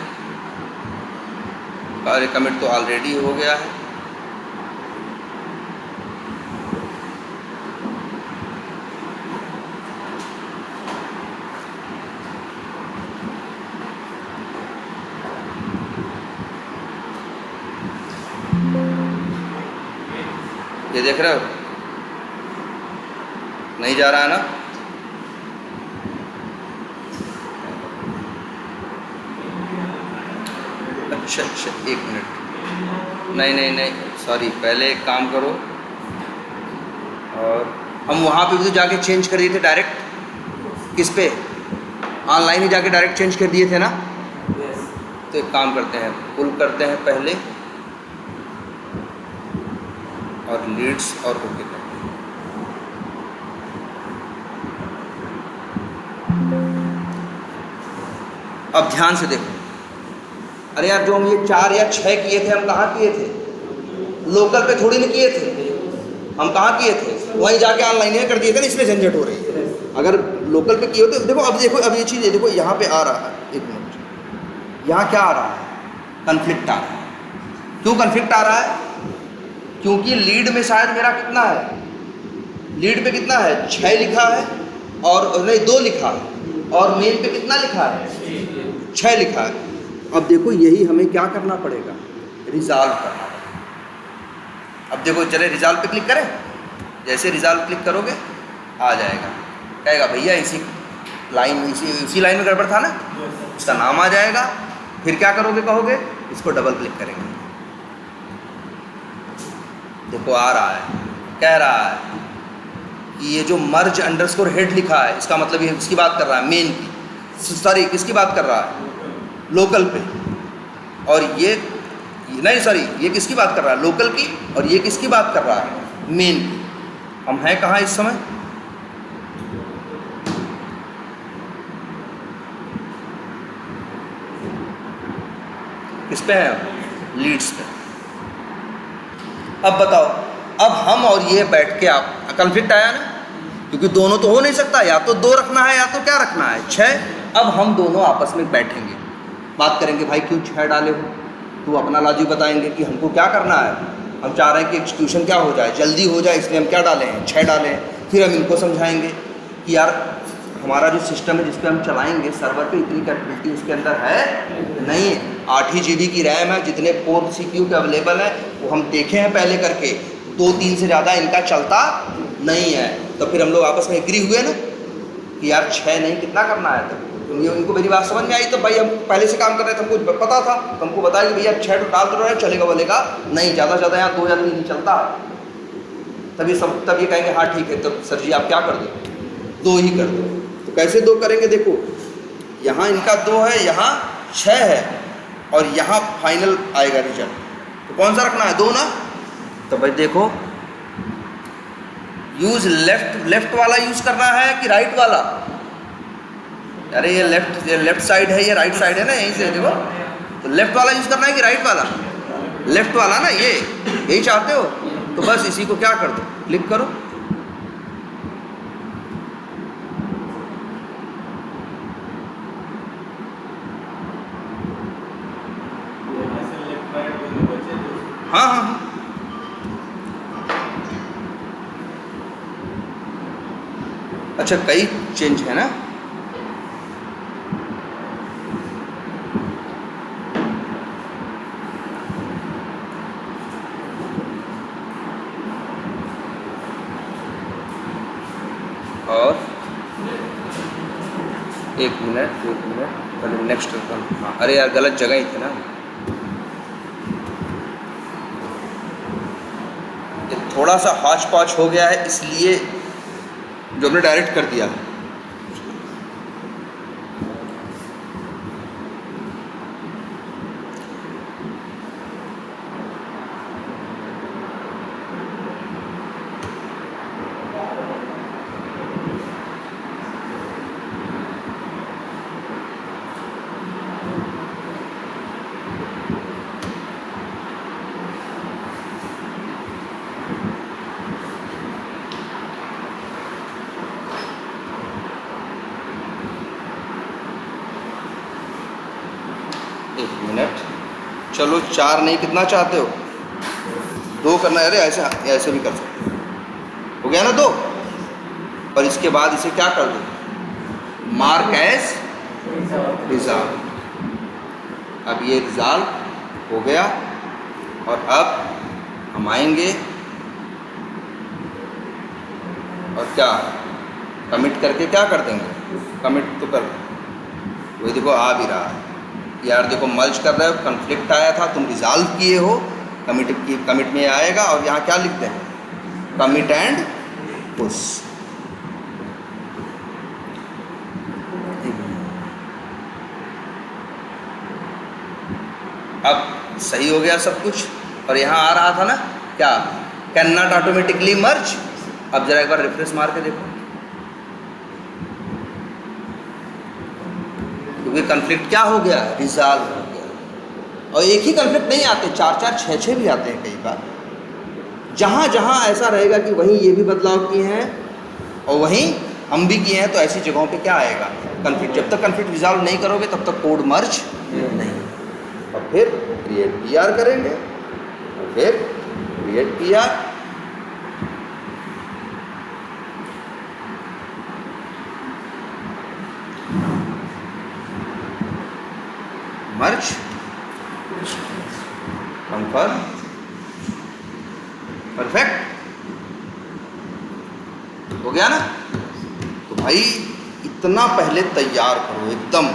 अरे कमिट तो ऑलरेडी हो गया है। ये देख रहे हो, नहीं जा रहा है ना। अच्छा अच्छा, एक मिनट, नहीं सॉरी, पहले एक काम करो, और हम वहाँ पे भी तो जाके चेंज कर दिए थे डायरेक्ट। किस पे, ऑनलाइन ही जाके डायरेक्ट चेंज कर दिए थे ना। तो एक काम करते हैं, पुल करते हैं पहले, और लीड्स और ओके करते हैं। अब ध्यान से देखो, अरे यार जो हम ये 4 या 6 किए थे, हम कहाँ किए थे, लोकल पे थोड़ी ना किए थे, हम कहाँ किए थे, वहीं जाके ऑनलाइन में कर दिए थे ना, इसलिए झंझट हो रही है। अगर लोकल पे किए होते, देखो अब ये चीज़ देखो, यहाँ पे आ रहा है, एक मिनट, यहाँ क्या आ रहा है, कन्फ्लिक्ट आ रहा है। क्यों कन्फ्लिक्ट आ रहा है, क्योंकि लीड में शायद मेरा कितना है, लीड पे कितना है 6 लिखा है, और नहीं 2 लिखा है, और मेन पे कितना लिखा है 6 लिखा है। अब देखो यही हमें क्या करना पड़ेगा, रिजॉल्व करना पड़ेगा। अब देखो चले रिजॉल्व पे क्लिक करें, जैसे रिजॉल्व क्लिक करोगे आ जाएगा, कहेगा भैया इसी लाइन में गड़बड़ था ना, इसका नाम आ जाएगा। फिर क्या करोगे, कहोगे इसको डबल क्लिक करेंगे, देखो आ रहा है, कह रहा है कि ये जो मर्ज अंडरस्कोर हेड लिखा है, इसका मतलब ये किसकी बात कर रहा है, मेन की, सॉरी किसकी बात कर रहा है, लोकल पे। और ये नहीं सॉरी, ये किसकी बात कर रहा है, लोकल की, और ये किसकी बात कर रहा है, मेन की। हम हैं कहाँ इस समय, किस पे हैं, लीड्स पे। अब बताओ, अब हम और ये बैठ के, आप कन्फ्लिक्ट आया ना, क्योंकि दोनों तो हो नहीं सकता, या तो 2 रखना है या तो क्या रखना है 6। अब हम दोनों आपस में बैठेंगे, बात करेंगे, भाई क्यों 6 डाले हो, तो अपना लॉजिक बताएंगे कि हमको क्या करना है, हम चाह रहे हैं कि एग्जीक्यूशन क्या हो जाए, जल्दी हो जाए, इसलिए हम क्या डाले हैं 6 डाले हैं। फिर हम इनको समझाएंगे कि यार हमारा जो सिस्टम है जिस पे हम चलाएंगे सर्वर पे, इतनी कैपेबिलिटी उसके अंदर है नहीं है, 8 ही GB की रैम है, जितने पोर्ट CPU के अवेलेबल है वो हम देखे हैं पहले करके, 2-3 से ज़्यादा इनका चलता नहीं है। तो फिर हम लोग आपस में एग्री हुए ना कि यार 6 नहीं, कितना करना है। तो ये उनको मेरी बात समझ में आई, तो भाई हम पहले से काम कर रहे थे, हमको पता था, तो हमको बताया कि भैया 6 तो डाल तो रहे, चलेगा बोलेगा नहीं, ज़्यादा से ज़्यादा यहाँ 2 या 3 नहीं चलता। तब ये कहेंगे हाँ ठीक है, तब सर जी आप क्या कर दो, 2 ही कर दो। तो कैसे 2 करेंगे, देखो यहाँ इनका 2 है, यहाँ 6 है, और यहाँ फाइनल आएगा रिजल्ट, तो कौन सा रखना है, 2 ना। तो भाई देखो, यूज लेफ्ट वाला यूज करना है कि राइट वाला, अरे ये लेफ्ट साइड है, ये राइट साइड है ना, यहीं से देखो, तो लेफ्ट वाला यूज करना है कि राइट वाला, लेफ्ट वाला ना, ये यही चाहते हो, तो बस इसी को क्या कर दो, क्लिक करो। हाँ हाँ हाँ, अच्छा कई चेंज है ना, और एक मिनट पहले नेक्स्ट। हाँ, अरे यार गलत जगह ही थे ना। ये थोड़ा सा हौच पौच हो गया है, इसलिए जो हमने डायरेक्ट कर दिया। एक मिनट, चलो 4 नहीं, कितना चाहते हो? 2 करना है। अरे ऐसे ऐसे भी कर सकते हो। हो गया ना 2? और इसके बाद इसे क्या कर दो? Mark as resolve. अब ये रिजॉल्व हो गया और अब हम आएंगे और क्या कमिट करके क्या कर देंगे? कमिट तो कर, वही देखो आ भी रहा है यार। देखो मर्ज कर रहे हो, कन्फ्लिक्ट आया था, तुम रिजॉल्व किए हो, कमिट में आएगा। और यहाँ क्या लिखते हैं? Commit and push. अब सही हो गया सब कुछ। और यहाँ आ रहा था ना क्या? कैन नॉट ऑटोमेटिकली मर्ज। अब जरा एक बार रिफ्रेश मार के देखो, क्योंकि कन्फ्लिक्ट क्या हो गया? रिजॉल्व हो गया। और एक ही कन्फ्लिक्ट नहीं आते, 4-4, 6-6 भी आते हैं कई बार। जहाँ जहाँ ऐसा रहेगा कि वहीं ये भी बदलाव किए हैं और वहीं हम भी किए हैं, तो ऐसी जगहों पे क्या आएगा? कन्फ्लिक्ट। जब तक कन्फ्लिक्ट रिजॉल्व नहीं करोगे तब तक कोड मर्ज नहीं। और फिर क्रिएट PR करेंगे और फिर क्रिएट PR। मर्ज, कंफर्म, परफेक्ट। हो गया ना? तो भाई इतना पहले तैयार करो एकदम।